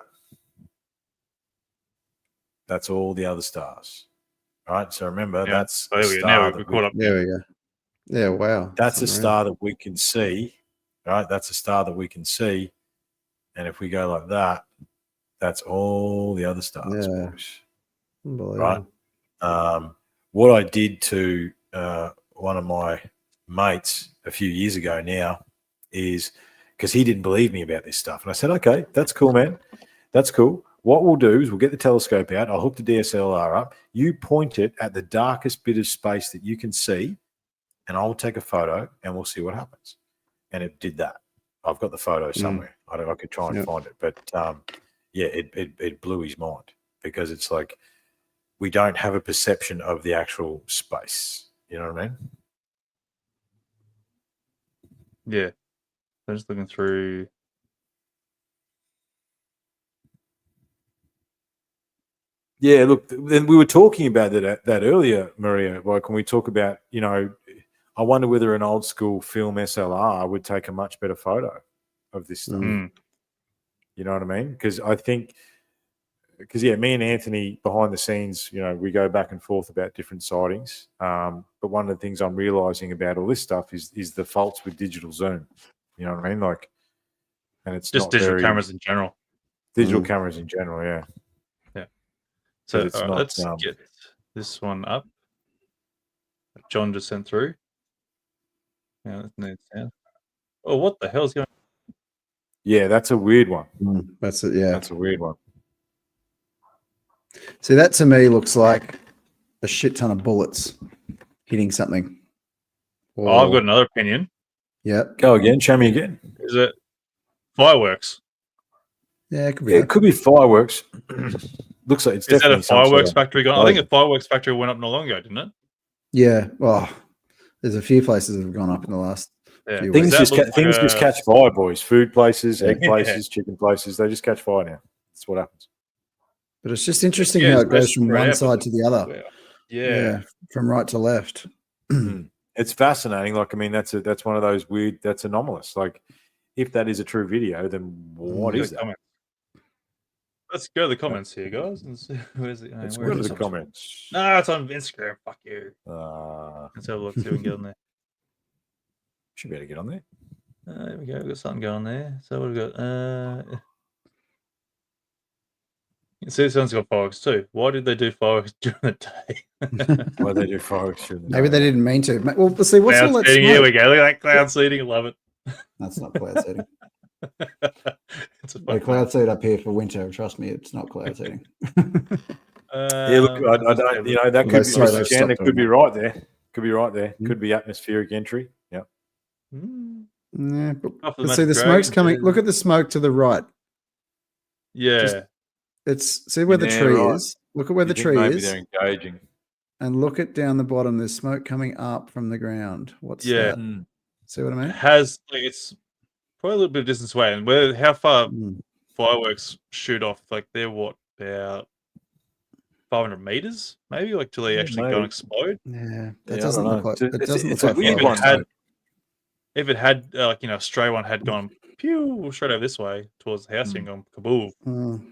That's all the other stars. right? So remember, that's there a we go. star Now that we're caught up. There we go. Yeah, wow. that's a star that we can see, right? That's a star that we can see. And if we go like that, that's all the other stars, boys. Right? What I did to one of my mates a few years ago now is because he didn't believe me about this stuff. And I said, okay, that's cool, man. That's cool. What we'll do is we'll get the telescope out. I'll hook the DSLR up. You point it at the darkest bit of space that you can see, and I'll take a photo and we'll see what happens. And it did that. I've got the photo somewhere. I could try and find it. But yeah, it blew his mind because it's like we don't have a perception of the actual space. You know what I mean? Yeah. I'm just looking through. Yeah, look, then we were talking about that earlier, Maria. Like when we talk about, I wonder whether an old school film SLR would take a much better photo of this stuff. You know what I mean? Because I think, me and Anthony behind the scenes, we go back and forth about different sightings. But one of the things I'm realizing about all this stuff is the faults with digital zoom. You know what I mean? Like, and it's just not digital cameras in general. Digital cameras in general, yeah. Yeah. So it's not, let's get this one up. John just sent through. Yeah, oh, what the hell's going on? Yeah, that's a weird one. That's it, yeah. That's a weird one. See, that to me looks like a shit ton of bullets hitting something. I've got another opinion. Yeah. Go again. Show me again. Is it fireworks? Yeah, it could be. It could be fireworks. Looks like it's definitely. Is that a fireworks factory gone? I think a fireworks factory went up not long ago, didn't it? Yeah. Well, there's a few places that have gone up in the last few things weeks. Just catch fire, boys. Food places, egg places, chicken places. They just catch fire now. That's what happens. But it's just interesting how it goes from one side to the other. Yeah. From right to left. It's fascinating. Like, I mean, that's one of those weird. That's anomalous. Like, if that is a true video, then what is that? Let's go to the comments here, guys. And see, where's it? Let's go to the comments. No, it's on Instagram. Fuck you. Let's have a look. See if we can get on there. Should be able to get on there. There we go. We've got something going there. So what have we got? See, this one's got fireworks too. Why did they do fireworks during the day? Why did they do fireworks during the day? Maybe they didn't mean to. Well, see, what's all that smoke? Here we go. Look at that cloud seeding. Love it. That's not cloud seeding. The cloud seed up here for winter. Trust me, it's not cloud seeding. Yeah, look, I don't. That could be. Jan, it could be right there. Could be right there. Could be atmospheric entry. Yeah. Yeah, but see, the smoke's coming. Look at the smoke to the right. Yeah. See where the tree is. Look at where the tree is. They're engaging. And look at down the bottom. There's smoke coming up from the ground. What's that? See what I mean? It's probably a little bit of distance away. And how far fireworks shoot off? Like they're what, about 500 meters, maybe, like till they actually go and explode. Yeah, that doesn't look like. It doesn't look like weird one. If it had, a stray one had gone pew straight over this way towards the house and gone kaboom.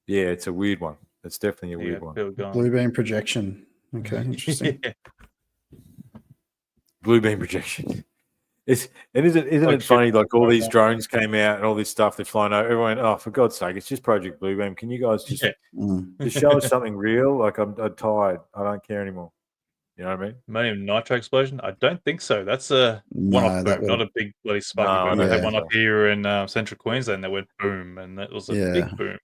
Yeah, it's a weird one. It's definitely a weird one. Blue beam projection. Okay, interesting. Blue beam projection. Isn't it funny? Like all these drones came out and all this stuff they've flown over. Everyone, oh, for God's sake, it's just Project Blue Beam. Can you guys just show us something real? Like I'm tired. I don't care anymore. You know what I mean? Ammonium nitrate explosion? I don't think so. That's a one-off boom, not a big bloody spark boom. They had one up here in central Queensland that went boom, and that was a big boom.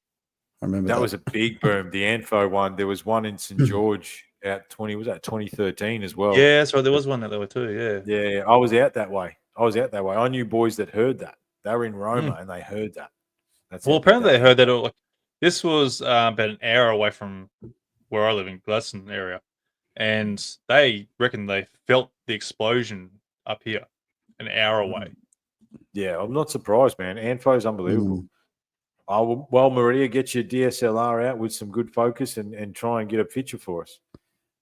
I remember that was a big boom. The Anfo one. There was one in St George at 2013 as well. Yeah, that's right. There was one that there were too. Yeah. Yeah, I was out that way. I knew boys that heard that. They were in Roma and they heard that. Apparently they heard that. Like, this was about an hour away from where I live in Gladstone area, and they reckon they felt the explosion up here, an hour away. Yeah, I'm not surprised, man. Anfo's unbelievable. Well, Maria, get your DSLR out with some good focus and try and get a picture for us.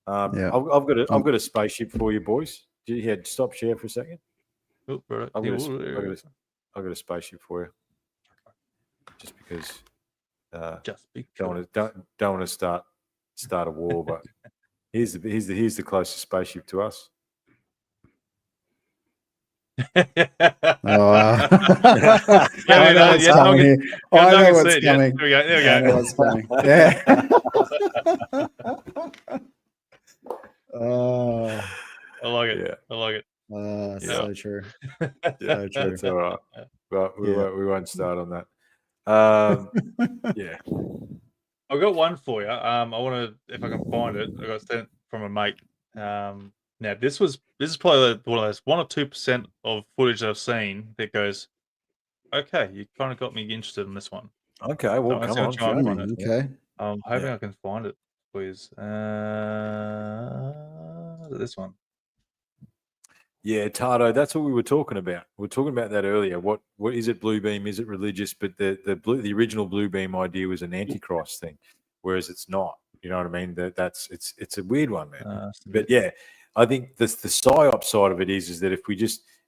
I've got a spaceship for you, boys. Stop share for a second. Oh, right. I've got a spaceship for you. Just because. Don't want to start start a war. But here's the closest spaceship to us. I know what's coming. I know what's coming. There we go. There we go. I know what's coming. Yeah. I like it. Yeah. I like it. So true. Yeah, So true. that's all right. But we won't start on that. Yeah. I've got one for you. I want to, if I can find it. I got sent from a mate. Now this is probably one of those 1 or 2% of footage I've seen that goes, okay, you kind of got me interested in this one. Okay, well, come on, show me. Okay. I'm hoping I can find it, please. This one. Yeah, Tardo, that's what we were talking about. We were talking about that earlier. What is it? Blue beam? Is it religious? But the original blue beam idea was an antichrist thing, whereas it's not. You know what I mean? It's a weird one, man. But yeah, I think the psyop side of it is that if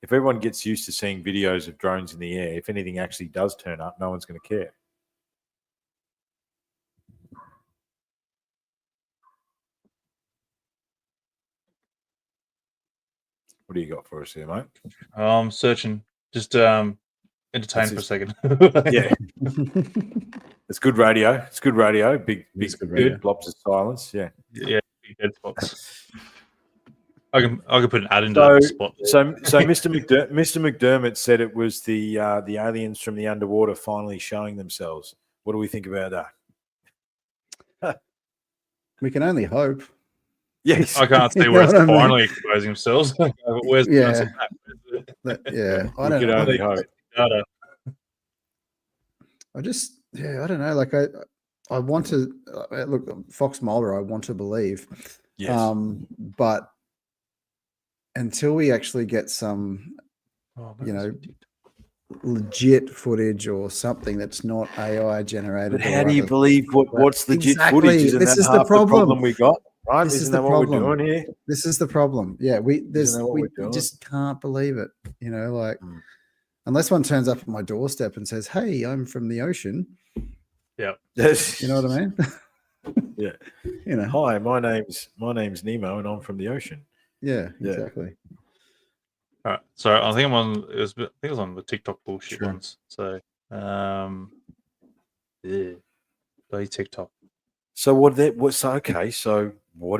everyone gets used to seeing videos of drones in the air, if anything actually does turn up, no one's going to care. What do you got for us here, mate? I'm searching. Just entertain for a second. Yeah. It's good radio. It's good radio. Big radio. blobs of silence. Yeah. Yeah, big dead spots. I can put an ad into that spot. So Mr. McDermott said it was the aliens from the underwater finally showing themselves. What do we think about that? We can only hope. Yes. I can't see where it's finally exposing themselves. Where's yeah. Yeah. I don't know. Only hope. I don't know. Like I want to look Fox Mulder. I want to believe, yes. But until we actually get some, legit footage or something that's not AI generated. But how do you believe what's legit footage? Isn't this that is half the problem we got? Right? Isn't that what we're doing here? This is the problem. Yeah, we just can't believe it. Unless one turns up at my doorstep and says, "Hey, I'm from the ocean." Yeah, you know what I mean? Yeah. Hi, my name's Nemo, and I'm from the ocean. Yeah, exactly. All right, so I think it was on the TikTok bullshit ones. So, bloody TikTok. So what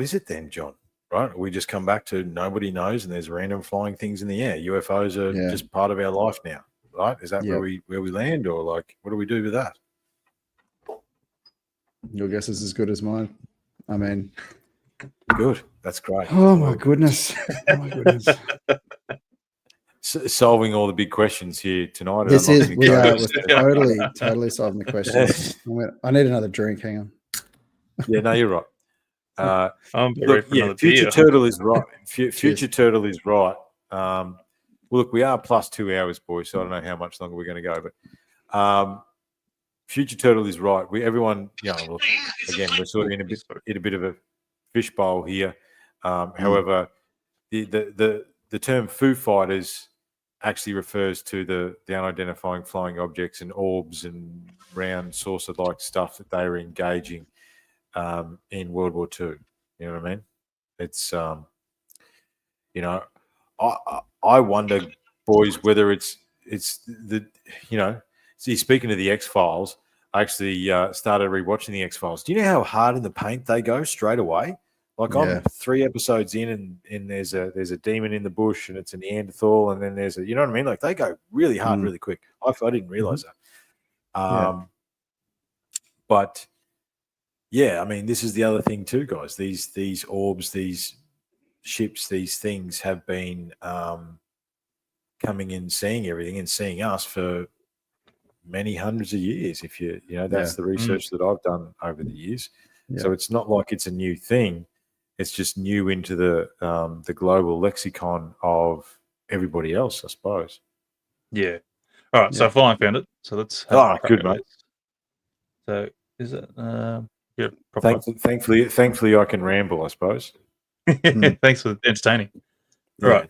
is it then, John? Right? We just come back to nobody knows, and there's random flying things in the air. UFOs are just part of our life now, right? Is that where we land, or like what do we do with that? Your guess is as good as mine. I mean, good. That's great. Oh my goodness. Oh my goodness. Solving all the big questions here tonight. We're totally solving the questions. I need another drink. Hang on. Yeah, no, you're right. Future Turtle is right. Future Turtle is right. Look, we are plus 2 hours, boys, so I don't know how much longer we're going to go, but Future Turtle is right. Everyone, again, we're sort of in a bit of a fishbowl here. However, the term Foo Fighters actually refers to the unidentifying flying objects and orbs and round saucer-like stuff that they were engaging in World War II. You know what I mean? It's I wonder, boys, whether it's the See, speaking of the X-Files, I actually started rewatching the X-Files. Do you know how hard in the paint they go straight away? Like I'm 3 episodes in, and there's a demon in the bush, and it's a Neanderthal, and then there's you know what I mean? Like they go really hard, really quick. I didn't realize that. But yeah, I mean, this is the other thing too, guys. These orbs, these ships, these things have been coming in, seeing everything, and seeing us for many hundreds of years. If that's the research that I've done over the years. Yeah. So it's not like it's a new thing. It's just new into the global lexicon of everybody else, I suppose. Yeah. All right. So I finally found it. So let's. Good, mate. So is it? Thankfully, I can ramble, I suppose. Thanks for entertaining. All right.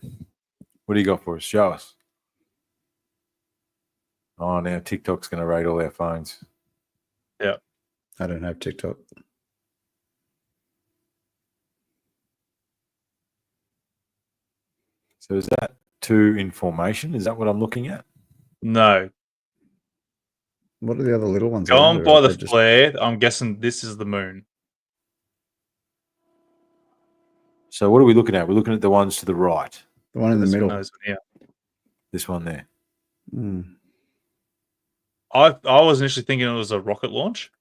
What do you got for us? Show us. Oh, now TikTok's going to raid all our phones. Yeah. I don't have TikTok. So is that to information? Is that what I'm looking at? No. What are the other little ones? Going by the flare, I'm guessing this is the moon. So what are we looking at? We're looking at the ones to the right. The one in the middle. This one there. I was initially thinking it was a rocket launch.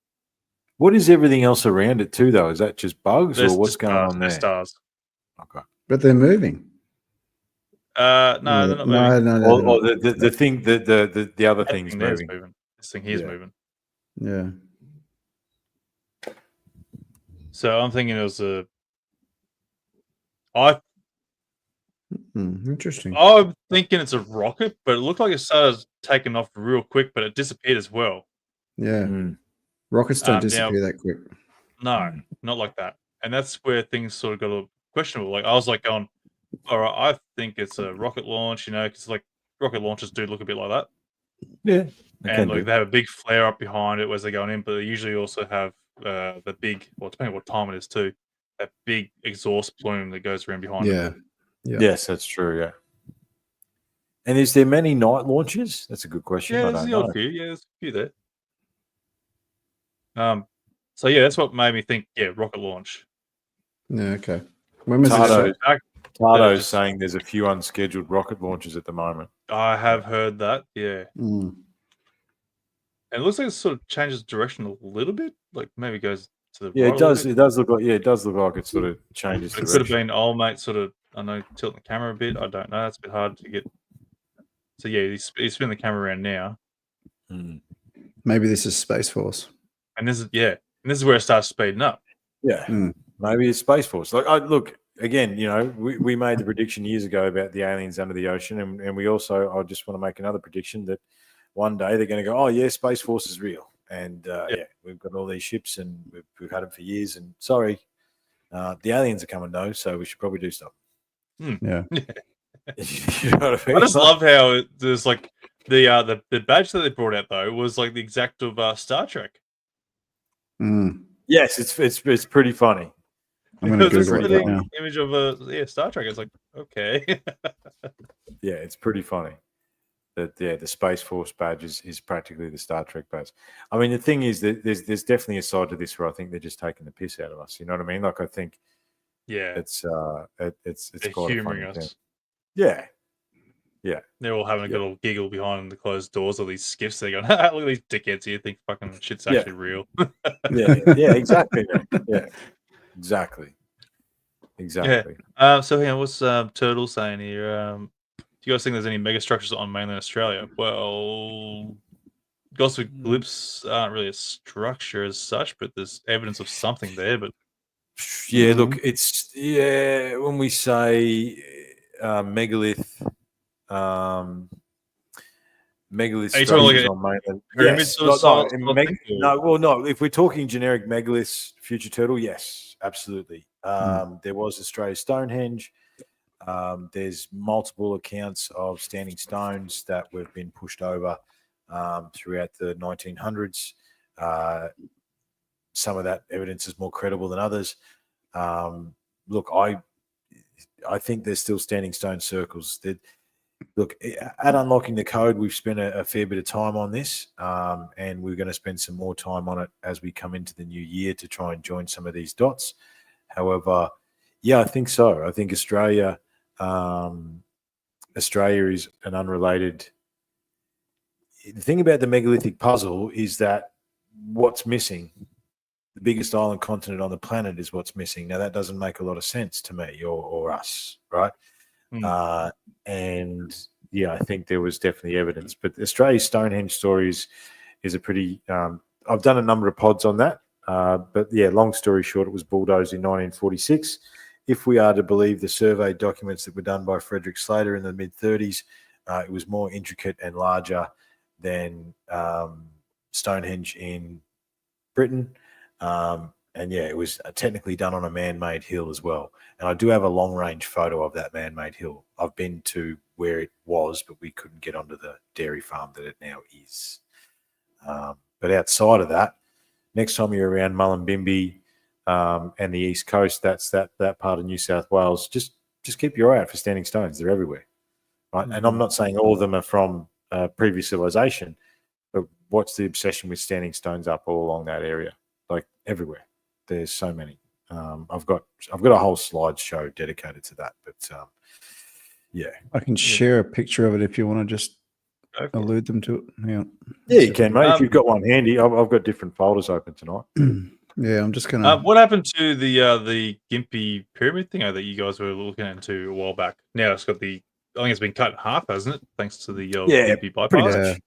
What is everything else around it too, though? Is that just bugs or what's going on there? Stars. Okay. But they're moving. No, they're not moving. No. Or the thing, the other thing's moving. This thing here's moving. Yeah. So I'm thinking it was interesting. I'm thinking it's a rocket, but it looked like it started taking off real quick, but it disappeared as well. Yeah. Rockets don't disappear that quick. No, not like that. And that's where things sort of got a little questionable. Like I was like going, all right, I think it's a rocket launch, because like rocket launches do look a bit like that. Yeah. And like they have a big flare up behind it as they're going in, but they usually also have the big, well, depending on what time it is too, that big exhaust plume that goes around behind it. Yeah. Yes, that's true. Yeah. And is there many night launches? That's a good question. Yeah, there's a few. Yeah, there's a few there. So yeah, that's what made me think. Yeah, rocket launch. Yeah. Okay. When was it? Tardo's saying there's a few unscheduled rocket launches at the moment. I have heard that. Yeah. Mm. And it looks like it sort of changes direction a little bit. Like maybe goes to the right. It does look like it does look like it sort of changes. It could have been old mate sort of. I know tilting the camera a bit. I don't know. That's a bit hard to get. So yeah, he's spinning the camera around now. Maybe this is Space Force. And this is where it starts speeding up. Yeah. Maybe it's Space Force. Like look again. We made the prediction years ago about the aliens under the ocean, and we also. I just want to make another prediction that one day they're going to go, oh yeah, Space Force is real, and we've got all these ships and we've had them for years. And sorry, the aliens are coming though, so we should probably do stuff. Yeah. You know what I mean? I just love how there's like the badge that they brought out though was like the exact of Star Trek. Yes, it's pretty funny. I'm going to Google it right now. Image of Star Trek. It's like okay. Yeah, it's pretty funny. That the Space Force badge is practically the Star Trek badge. I mean, the thing is that there's definitely a side to this where I think they're just taking the piss out of us. You know what I mean? Like I think, it's quite humoring us. Thing. Yeah. They're all having a good little giggle behind the closed doors of these skiffs. They're going, look at these dickheads here. Think fucking shit's actually real. yeah, exactly. Yeah, exactly. Yeah. So what's Turtle saying here? Do you guys think there's any mega structures on mainland Australia? Well, Gosford Glyphs aren't really a structure as such, but there's evidence of something there. But yeah, look, it's when we say megalith. Megalith structures on mainland. Pyramids no. If we're talking generic megaliths, future turtle, yes, absolutely. There was Australia's Stonehenge. There's multiple accounts of standing stones that have been pushed over throughout the 1900s. Some of that evidence is more credible than others. Look, I think there's still standing stone circles. Look, at Unlocking the Code, we've spent a fair bit of time on this, and we're going to spend some more time on it as we come into the new year to try and join some of these dots. However, yeah, I think so. I think Australia is an unrelated. The thing about the megalithic puzzle is that what's missing, the biggest island continent on the planet, is what's missing. Now, that doesn't make a lot of sense to me or us, right? And yeah, I think there was definitely evidence. But Australia's Stonehenge story is a pretty. I've done a number of pods on that, but yeah, long story short, it was bulldozed in 1946. If we are to believe the survey documents that were done by Frederick Slater in the mid-30s, it was more intricate and larger than Stonehenge in Britain. And yeah, it was technically done on a man-made hill as well. And I do have a long-range photo of that man-made hill. I've been to where it was, but we couldn't get onto the dairy farm that it now is. But outside of that, next time you're around Mullumbimby and the East Coast, that's that part of New South Wales, just just keep your eye out for standing stones. They're everywhere, right? And I'm not saying all of them are from previous civilization, but what's the obsession with standing stones up all along that area? Like everywhere. There's so many. I've got a whole slideshow dedicated to that, but yeah, I can share a picture of it if you want to just allude them to it. Yeah, you can, mate. If you've got one handy, I've got different folders open tonight. Yeah, I'm just gonna. What happened to the Gympie pyramid thing that you guys were looking into a while back? Now it's got I think it's been cut in half, hasn't it? Thanks to the Gympie bypass.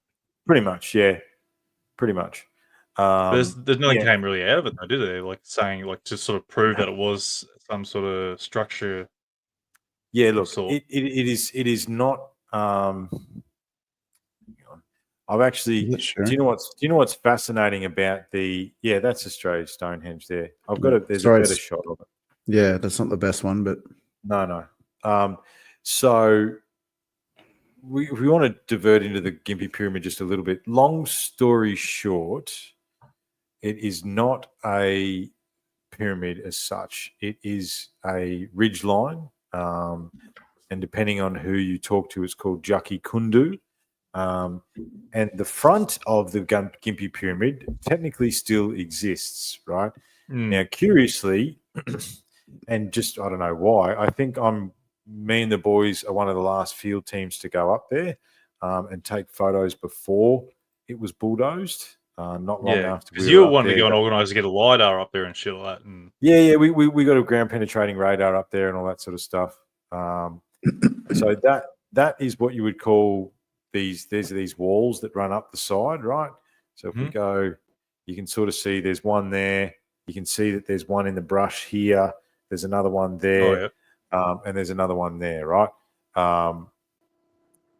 Pretty much. There's nothing came really out of it, though, did they? Like saying, like, to sort of prove that it was some sort of structure. Yeah, look, it is not. I've actually. Sure? Do you know what's fascinating about that's Australia's Stonehenge there. There's a better shot of it. Yeah, that's not the best one, but no. So we want to divert into the Gympie pyramid just a little bit. Long story short, it is not a pyramid as such. It is a ridge line, and depending on who you talk to, it's called Jaki Kundu. And the front of the Gympie pyramid technically still exists, right? Now, curiously, and just I don't know why, I think me and the boys are one of the last field teams to go up there and take photos before it was bulldozed. Not long after, because you were wanting to go and organise to get a LiDAR up there and shit like that. And we got a ground penetrating radar up there and all that sort of stuff. So that is what you would call these walls that run up the side, right? So if we go, you can sort of see there's one there. You can see that there's one in the brush here. There's another one there, and there's another one there, right?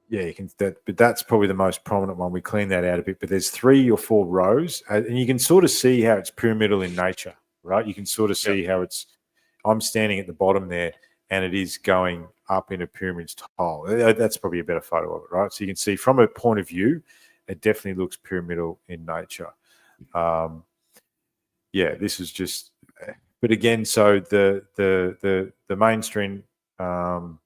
You can. But that's probably the most prominent one. We clean that out a bit, but there's 3 or 4 rows, and you can sort of see how it's pyramidal in nature, right? You can sort of see how it's. I'm standing at the bottom there, and it is going up in a pyramid style. That's probably a better photo of it, right? So you can see from a point of view, it definitely looks pyramidal in nature. This is just. But again, so the mainstream. I'll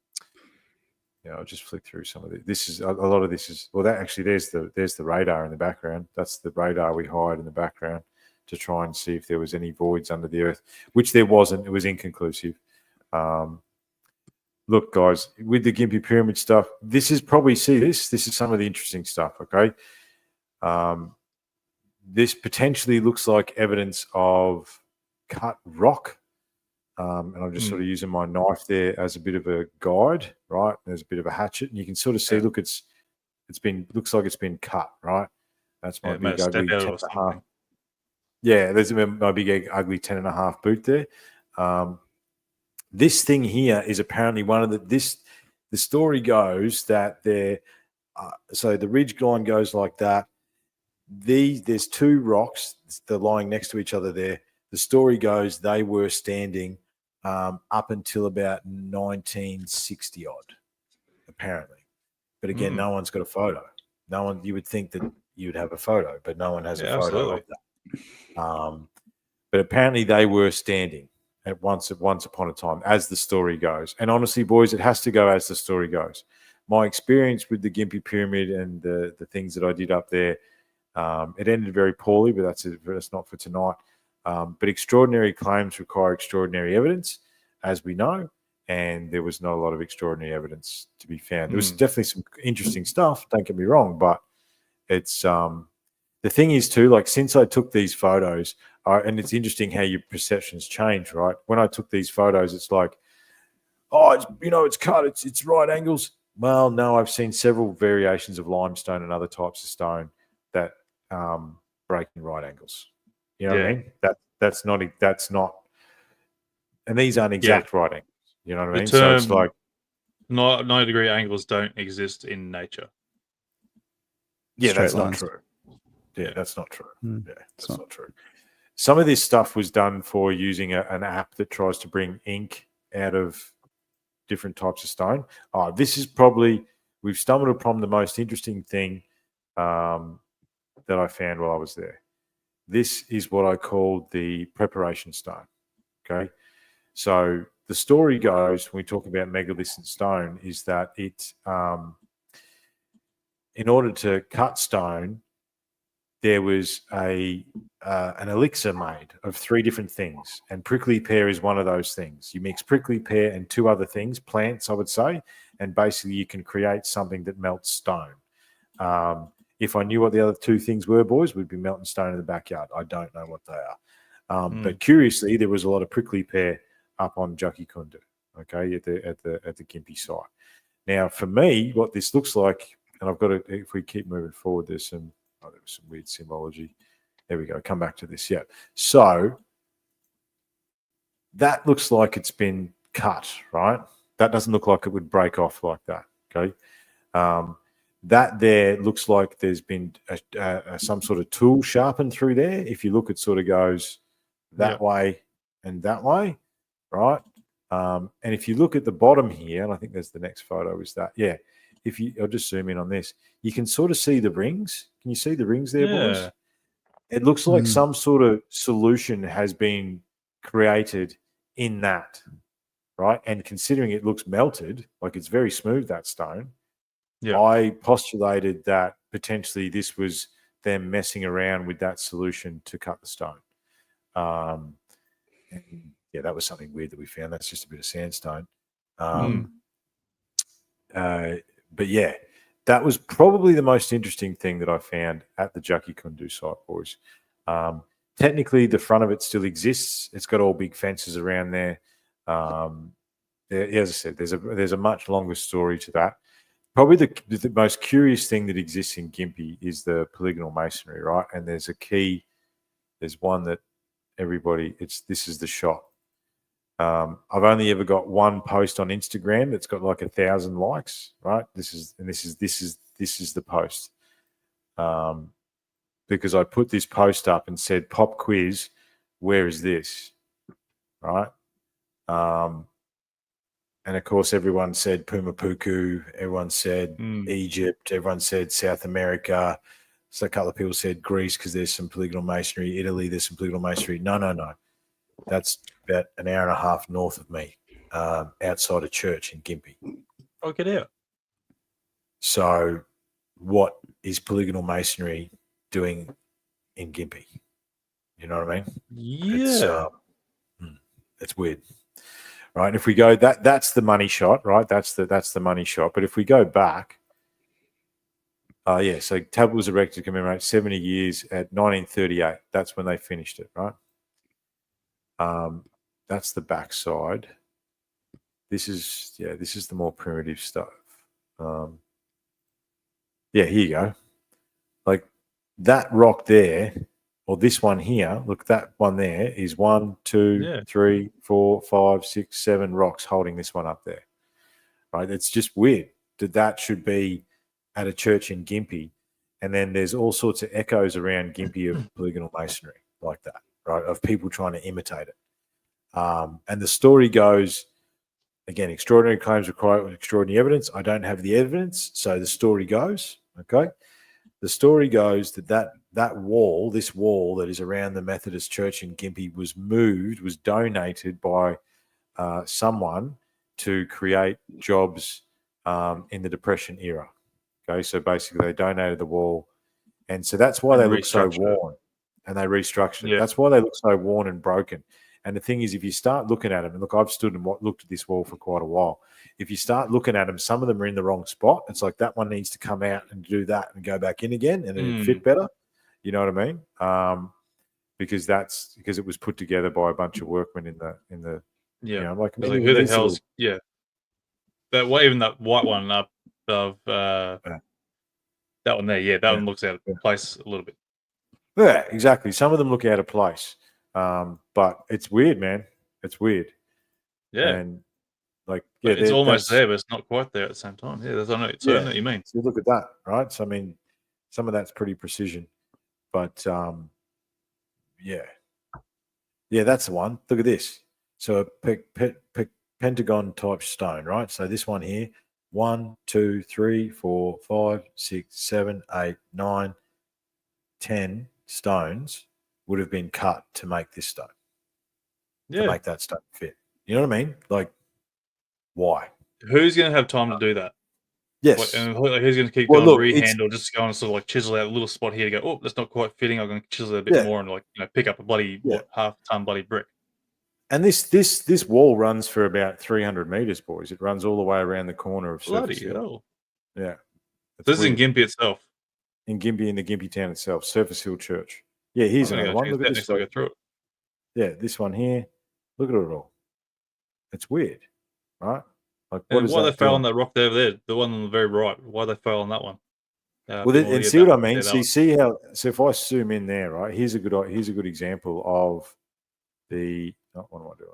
just flick through some of it. This is a lot of this is there's the radar in the background. That's the radar we hired in the background to try and see if there was any voids under the earth, which there wasn't. It was inconclusive. Look, guys, with the Gympie pyramid stuff, this is some of the interesting stuff. Okay, this potentially looks like evidence of cut rock. And I'm just sort of using my knife there as a bit of a guide, right? There's a bit of a hatchet, and you can sort of see. Look, looks like it's been cut, right? That's my big ugly 10.5. Yeah, there's my big ugly 10.5 boot there. This thing here is apparently one of the story goes that so the ridge line goes like that. There's 2 rocks. They're lying next to each other there. The story goes they were standing up until about 1960 odd, apparently. But again, no one's got a photo. No one. You would think that you'd have a photo, but no one has a photo of that. But apparently, they were standing at once upon a time, as the story goes. And honestly, boys, it has to go as the story goes. My experience with the Gympie pyramid and the things that I did up there, it ended very poorly. But that's not for tonight. But extraordinary claims require extraordinary evidence, as we know, and there was not a lot of extraordinary evidence to be found. There was definitely some interesting stuff, don't get me wrong, but it's the thing is too, like since I took these photos, and it's interesting how your perceptions change, right? When I took these photos, it's like, it's cut, it's right angles. Well, no, I've seen several variations of limestone and other types of stone that break in right angles. You know what I mean? That's not, and these aren't exact right angles. You know what I mean? So it's like 90-degree angles don't exist in nature. Yeah, that's not true. Yeah, that's not true. Yeah, that's not true. Some of this stuff was done for using an app that tries to bring ink out of different types of stone. This is we've stumbled upon the most interesting thing that I found while I was there. This is what I call the preparation stone. Okay. So the story goes when we talk about megaliths and stone is that it, in order to cut stone, there was an elixir made of 3 different things, and prickly pear is one of those things. You mix prickly pear and 2 other things, plants, I would say, and basically you can create something that melts stone. If I knew what the other 2 things were, boys, we'd be melting stone in the backyard. I don't know what they are. But curiously, there was a lot of prickly pear up on Jucky Kundu, okay, at the Gympie site. Now, for me, what this looks like, and I've got to, if we keep moving forward, there was some weird symbology. There we go. Come back to this. Yeah. So that looks like it's been cut, right? That doesn't look like it would break off like that. Okay. That there looks like there's been some sort of tool sharpened through there. If you look, it sort of goes that way and that way, right? And if you look at the bottom here, and I think there's the next photo is that, yeah. I'll just zoom in on this, you can sort of see the rings. Can you see the rings there, boys? It looks like some sort of solution has been created in that, right? And considering it looks melted, like it's very smooth, that stone, I postulated that potentially this was them messing around with that solution to cut the stone. And yeah, that was something weird that we found. That's just a bit of sandstone. But yeah, that was probably the most interesting thing that I found at the Jucky Kundu site, boys. Technically, the front of it still exists. It's got all big fences around there. As I said, there's a much longer story to that. Probably the most curious thing that exists in Gympie is the polygonal masonry, right? And there's a key. There's one that this is the shot. I've only ever got one post on Instagram that's got like 1,000 likes, right? This is the post. Because I put this post up and said, "Pop quiz, where is this?" Right? And of course, everyone said Pumapuku, everyone said Egypt, everyone said South America. So a couple of people said Greece because there's some polygonal masonry. Italy, there's some polygonal masonry. No. That's about an hour and a half north of me, outside a church in Gympie. Oh, get out. So what is polygonal masonry doing in Gympie? You know what I mean? Yeah. It's weird. Right. And if we go, that's the money shot, right? That's the money shot. But if we go back, so tablet was erected to commemorate 70 years at 1938. That's when they finished it, right? That's the back side. This is the more primitive stuff. Here you go. Like that rock there, or this one here, look, that one there is 1, 2, 3, 4, 5, 6, 7 rocks holding this one up there. Right? It's just weird that should be at a church in Gympie. And then there's all sorts of echoes around Gympie of polygonal masonry like that, right? Of people trying to imitate it. And the story goes, again, extraordinary claims require extraordinary evidence. I don't have the evidence, so the story goes, okay? The story goes that wall, this wall that is around the Methodist Church in Gympie was donated by someone to create jobs in the Depression era. Okay, so basically they donated the wall, and so that's why they look so worn, and they restructured it. That's why they look so worn and broken. And the thing is, if you start looking at them, and look, I've stood and looked at this wall for quite a while. If you start looking at them, some of them are in the wrong spot. It's like that one needs to come out and do that and go back in again, and then it fit better. You know what I mean? Because it was put together by a bunch of workmen in the you know, like who the hell's that one, even that white one up of that one there, that one looks out of place a little bit. Yeah, exactly. Some of them look out of place. But it's weird, man. It's weird. Yeah. And like, it's almost there, but it's not quite there at the same time. Yeah, I know what you mean. So look at that, right? So I mean, some of that's pretty precision. But that's the one. Look at this. So a pentagon type stone, right? So this one here, 1, 2, 3, 4, 5, 6, 7, 8, 9, 10 stones would have been cut to make this stone. To make that stone fit. You know what I mean? Like, why? Who's going to have time to do that? Yes. And who's going to keep going rehand or just going to sort of like chisel out a little spot here to go, oh, that's not quite fitting. I'm going to chisel it a bit more and pick up a bloody half-ton bloody brick. And this wall runs for about 300 meters, boys. It runs all the way around the corner of Surface Hill. Yeah. This is in Gympie itself. In Gympie, in the Gympie town itself, Surface Hill Church. Yeah, here's another one. Look at this. Go through it. Yeah, this one here. Look at it all. It's weird, right? Like, why they fail on that rock over there? The one on the very right. Why they fail on that one? And see what I mean. See how. So if I zoom in there, right? Here's a good example of the. Oh, what am I doing?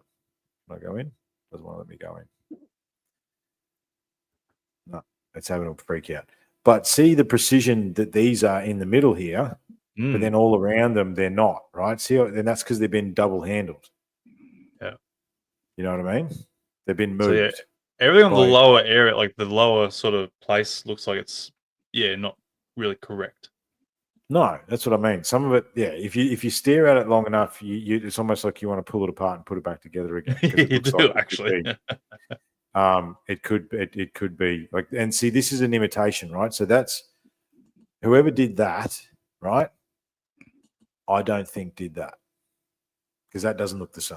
Can I go in? Doesn't want to let me go in. No, it's having a freak out. But see the precision that these are in the middle here, but then all around them they're not, right? See, and that's because they've been double handled. Yeah, you know what I mean? They've been moved. So, everything on the lower area, like the lower sort of place, looks like it's not really correct. No, that's what I mean. Some of it, if you stare at it long enough, it's almost like you want to pull it apart and put it back together again. You do actually. It could be like, and see, this is an imitation, right? So that's whoever did that, right? I don't think did that because that doesn't look the same.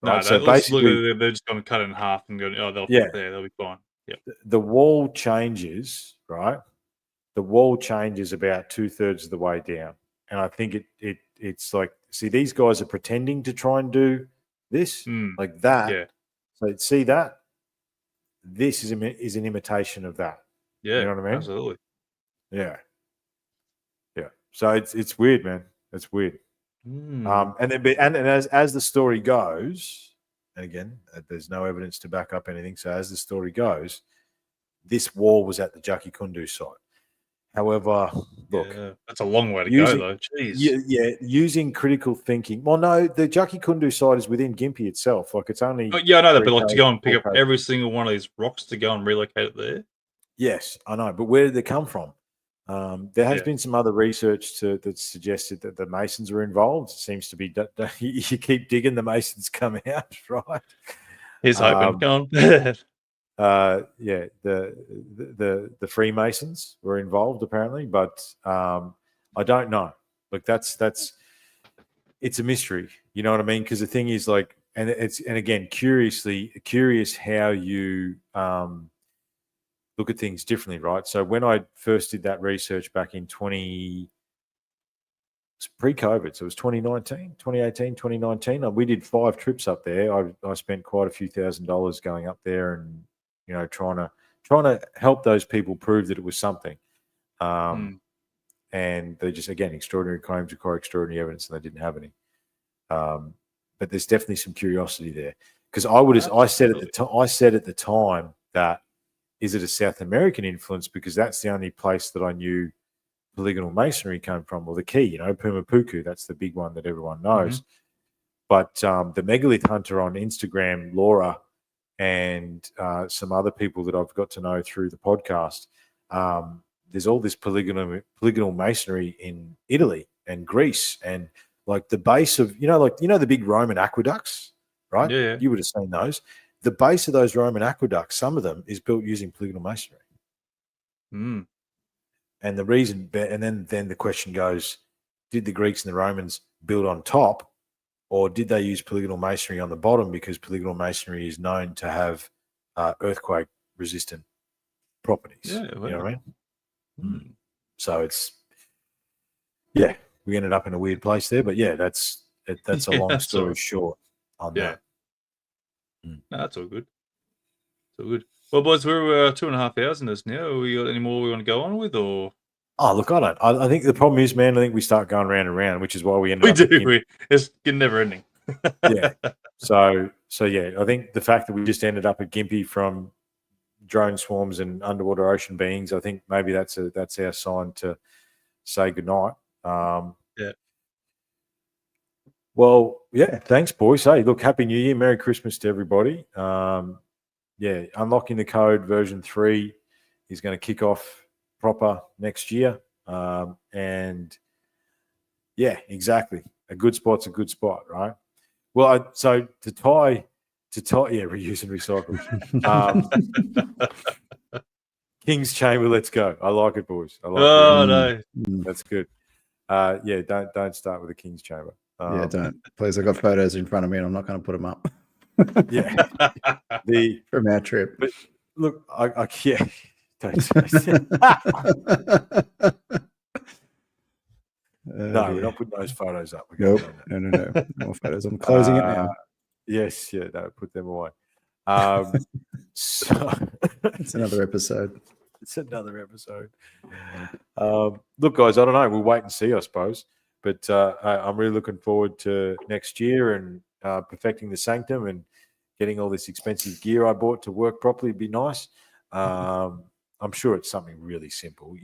Right? No, so basically, they're just going to cut it in half and go, oh, they'll fit there, they'll be fine. Yeah. The wall changes, right? The wall changes about 2/3 of the way down, and I think it's like, see, these guys are pretending to try and do this like that. Yeah. So see that. This is an imitation of that. Yeah, you know what I mean? Absolutely. Yeah. So it's weird, man. It's weird. And as the story goes, and again, there's no evidence to back up anything. So as the story goes, this wall was at the Jackie Kundu site. However, look, that's a long way to go, though. Jeez. Using critical thinking. Well, no, the Jackie Kundu site is within Gympie itself. Like, it's only. I know that, but like to go and pick up every single one of these rocks to go and relocate it there. Yes, I know, but where did they come from? There has been some other research that suggested that the Masons were involved. It seems to be you keep digging, the Masons come out, right? He's hoping. Go on. The Freemasons were involved apparently, but I don't know. Like, it's a mystery. You know what I mean? Because the thing is, like, and again, curious how you look at things differently, right? So when I first did that research back in it's pre-COVID, so it was 2018, 2019. We did 5 trips up there. I spent quite a few $1,000s going up there and, trying to help those people prove that it was something. And they just, again, extraordinary claims require extraordinary evidence, and they didn't have any. But there's definitely some curiosity there, because I said at the time that, is it a South American influence? Because that's the only place that I knew polygonal masonry came from, or the key, Pumapuku. That's the big one that everyone knows. But the megalith hunter on Instagram, Laura, and some other people that I've got to know through the podcast, there's all this polygonal masonry in Italy and Greece, and like the base of, the big Roman aqueducts, right? Yeah. You would have seen those. The base of those Roman aqueducts, some of them is built using polygonal masonry. And the reason, and then the question goes, did the Greeks and the Romans build on top, or did they use polygonal masonry on the bottom, because polygonal masonry is known to have earthquake resistant properties? Yeah, you know what I mean? So we ended up in a weird place there, but that's a long story short on that. No, that's all good. It's all good. Well, boys, we're 2.5 hours in this now. We got any more we want to go on with, or? Oh, look, I don't. I think the problem is, man, I think we start going round and round, which is why we end up. It's never ending. So I think the fact that we just ended up at Gympie from drone swarms and underwater ocean beings, I think maybe that's our sign to say goodnight. Well, thanks, boys. Hey, look, Happy New Year. Merry Christmas to everybody. Unlocking the Code version 3 is going to kick off proper next year. Exactly. A good spot's a good spot, right? Well, so to reuse and recycle. King's Chamber, let's go. I like it, boys. I like it. No. That's good. Don't start with the King's Chamber. Don't. Please, I've got photos in front of me and I'm not going to put them up. From our trip. But look, don't no, we're not putting those photos up. Nope. No. More photos. I'm closing it now. Yes, no, put them away. So it's another episode. Look, guys, I don't know. We'll wait and see, I suppose. But I'm really looking forward to next year and perfecting the Sanctum and getting all this expensive gear I bought to work properly. It'd be nice. I'm sure it's something really simple.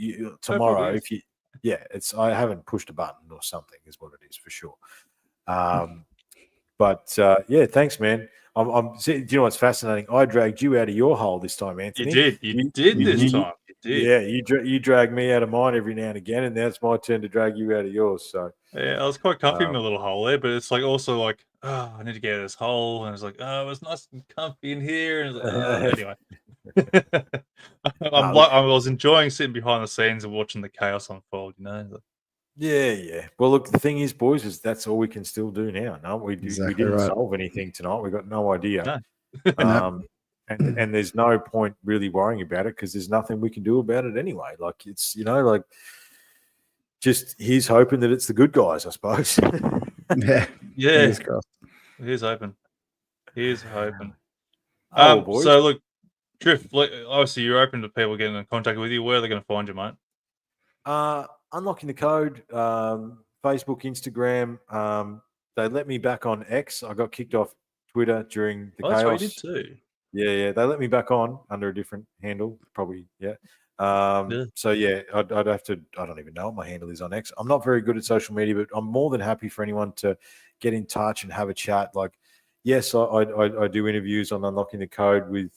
Tomorrow, if you, I haven't pushed a button or something, is what it is for sure. But thanks, man. Do you know what's fascinating? I dragged you out of your hole this time, Anthony. You did this time. Yeah, you drag me out of mine every now and again, and now it's my turn to drag you out of yours. So I was quite comfy in my little hole there, but it's like also like, oh, I need to get out of this hole, and it's like, oh, it's nice and comfy in here, and anyway. I was enjoying sitting behind the scenes and watching the chaos unfold. Yeah. Well, look, the thing is, boys, is that's all we can still do now. No, we didn't solve anything tonight. We got no idea. No. And there's no point really worrying about it because there's nothing we can do about it anyway. Like it's just he's hoping that it's the good guys, I suppose. Yeah. Here's hoping. Boys. So look, Drift. Obviously, you're open to people getting in contact with you. Where are they going to find you, mate? Unlocking the Code, Facebook, Instagram. They let me back on X. I got kicked off Twitter during the chaos. That's what you did too. Yeah. They let me back on under a different handle, probably. Yeah. So I'd have to. I don't even know what my handle is on X. I'm not very good at social media, but I'm more than happy for anyone to get in touch and have a chat. Like, yes, I do interviews on Unlocking the Code with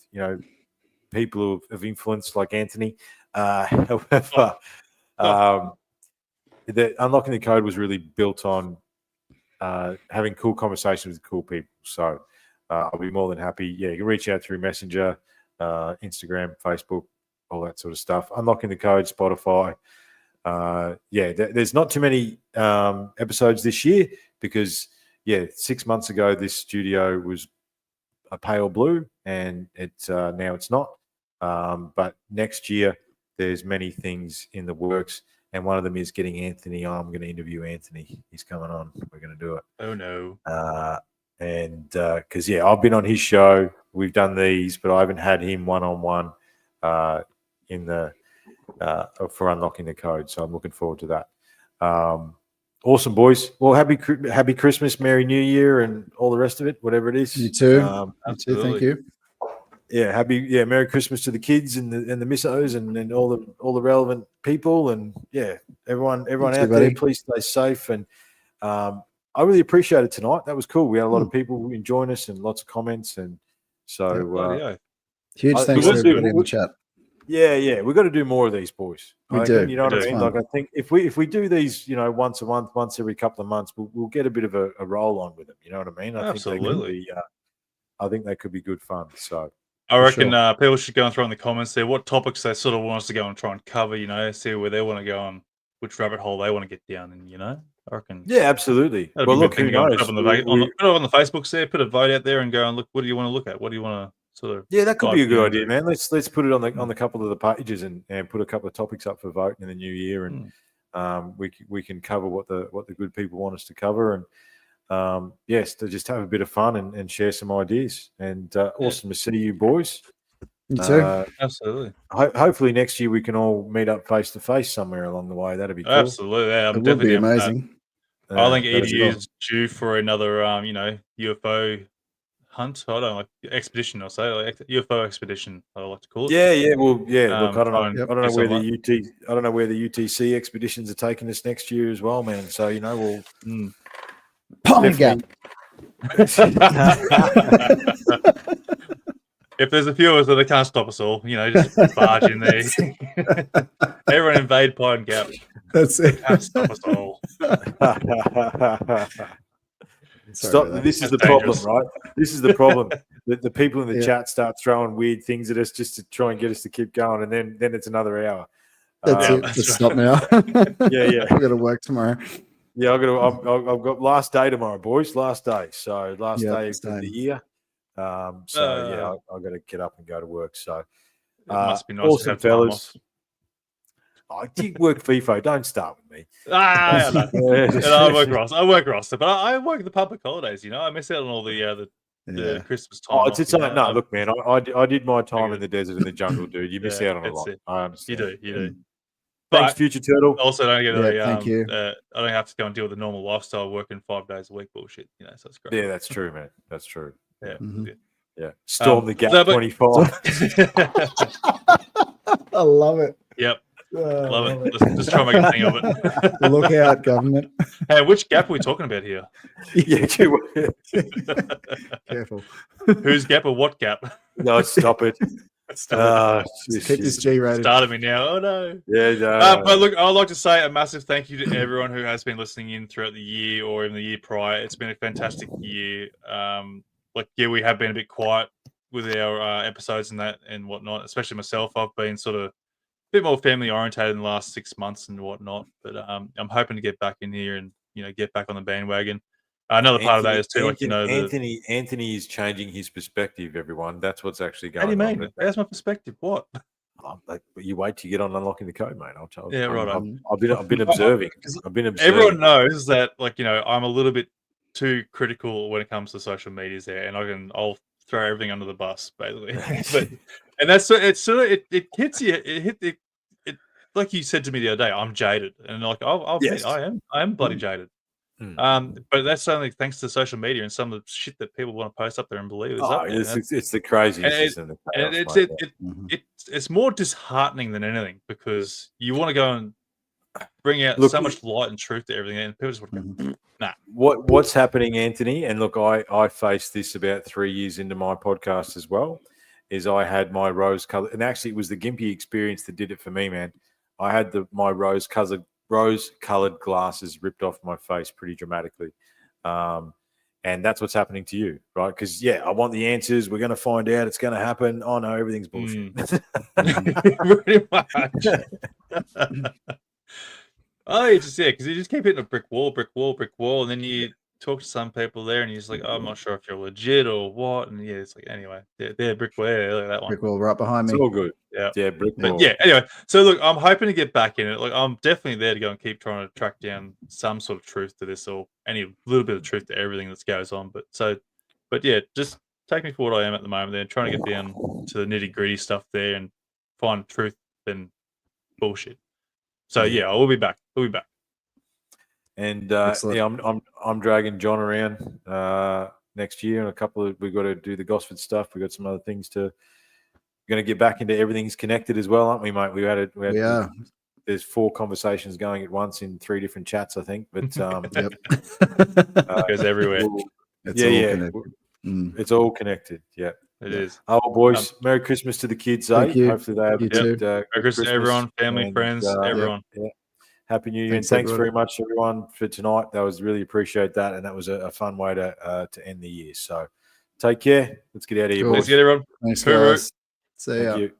people of influence like Anthony. However. The Unlocking the Code was really built on having cool conversations with cool people. So I'll be more than happy. Yeah, you can reach out through Messenger, Instagram, Facebook, all that sort of stuff. Unlocking the Code, Spotify. There's not too many episodes this year because 6 months ago this studio was a pale blue and it's now it's not. But next year there's many things in the works, and one of them is getting Anthony on. I'm going to interview Anthony. He's coming on. We're going to do it. Oh, no. And because, I've been on his show. We've done these, but I haven't had him one-on-one in the for Unlocking the Code. So I'm looking forward to that. Awesome, boys. Well, happy Christmas, Merry New Year, and all the rest of it, whatever it is. You too. Thank you. Merry Christmas to the kids and the missos and all the relevant people, and everyone out there, please stay safe. And I really appreciate it tonight. That was cool. We had a lot of people enjoying us and lots of comments, and so huge thanks to everybody in the chat. We've got to do more of these, boys. We do. You know what I mean? Like I think if we do these, once a month, once every couple of months, we'll get a bit of a roll on with them. You know what I mean? Absolutely. I think they could be good fun. So. I reckon people should go and throw in the comments there what topics they sort of want us to go and try and cover, see where they want to go and which rabbit hole they want to get down in, I reckon. Yeah, absolutely. Well, look, who knows? Put it on the Facebooks there, put a vote out there and go and look, what do you want to look at? What do you want to sort of... Yeah, that could be a good idea, man. Let's put it on the couple of the pages and put a couple of topics up for vote in the new year, and we can cover what the good people want us to cover, and to just have a bit of fun and share some ideas. And awesome to see you, boys. You too. Absolutely. Hopefully next year we can all meet up face to face somewhere along the way. That'd be cool. Absolutely. It would be amazing. I think EDU is due for another, UFO hunt. I don't know, like expedition. I'll say like UFO expedition. I like to call it. Yeah. Well, look, I don't know where the UTC expeditions are taking us next year as well, man. So we'll. Pond Gap. If there's a few of us that they can't stop us all, just barge in there. Everyone invade Pine Gap. That's it. Can't stop us all. Stop. This is the problem, right? This is the problem. the people in the chat start throwing weird things at us just to try and get us to keep going, and then it's another hour. That's it. Let's stop now. Yeah. I've got to work tomorrow. Yeah, I've got last day tomorrow, boys. Last day. So last day of the year. I've got to get up and go to work. So it must be nice awesome to have fellas. I did work FIFO. Don't start with me. I work roster, but I work the public holidays. I miss out on all the Christmas time. Oh, it's no, look, man. I did my time in the desert and the jungle, dude. You miss out on a lot. I understand. You do. Thanks, Future Turtle. Also, don't get thank you. I don't have to go and deal with the normal lifestyle working 5 days a week bullshit. So it's great. Yeah, that's true, man. That's true. Yeah. Yeah. Storm the gap 25. I love it. Yep. Love it. Let's try and make a thing of it. Look out, government. Hey, which gap are we talking about here? Yeah, careful. Whose gap or what gap? No, stop it. Keep this G rated. Started me now. Oh no. Yeah, no. But look, I'd like to say a massive thank you to everyone who has been listening in throughout the year or even the year prior. It's been a fantastic year. We have been a bit quiet with our episodes and that and whatnot. Especially myself, I've been sort of a bit more family orientated in the last 6 months and whatnot. But I'm hoping to get back in here and get back on the bandwagon. Another part of that is too, Anthony is changing his perspective. Everyone, that's what's actually going on. How do you mean? How's my perspective? What? You wait till you get on unlocking the code, mate. I'll tell you. Yeah, right. I've been observing. Everyone knows that, I'm a little bit too critical when it comes to social medias there, and I'll throw everything under the bus, basically. And that's it hits you. It like you said to me the other day. I'm jaded, and I am bloody jaded. But that's only thanks to social media and some of the shit that people want to post up there and believe. It's the craziest. It's more disheartening than anything because you want to go and bring out so much light and truth to everything, and people just want to go, nah. What's happening, Anthony? And look, I faced this about 3 years into my podcast as well. Is I had my rose color, and actually it was the Gimpy experience that did it for me, man. I had my rose-colored glasses ripped off my face pretty dramatically. And that's what's happening to you, right? Because, I want the answers. We're going to find out. It's going to happen. Oh, no, everything's bullshit. Pretty much. Because you just keep hitting a brick wall, and then you talk to some people there, and you're just like, I'm not sure if you're legit or what. And it's like, anyway, brick wall, look at that one. Brick wall right behind me. It's all good. Yeah, brick wall. But anyway, so look, I'm hoping to get back in it. Like, I'm definitely there to go and keep trying to track down some sort of truth to this, or any little bit of truth to everything that goes on. But just take me for what I am at the moment. Then trying to get down to the nitty gritty stuff there and find truth and bullshit. So I will be back. We'll be back. And I'm dragging John around next year, and we've got to do the Gosford stuff. We've got some other things going to get back into everything's connected as well, aren't we, mate? We are. There's 4 conversations going at once in 3 different chats, I think. But it goes everywhere. It's all connected. Yeah, it is. Oh, boys, Merry Christmas to the kids. You. Hopefully they have a good Merry Christmas, everyone, family, friends, everyone. Happy New Year. Thanks very much, everyone, for tonight. That was really appreciate that. And that was a fun way to end the year. So take care. Let's get out of here, boys. Let's get everyone. Thanks, guys. See ya. Thank you.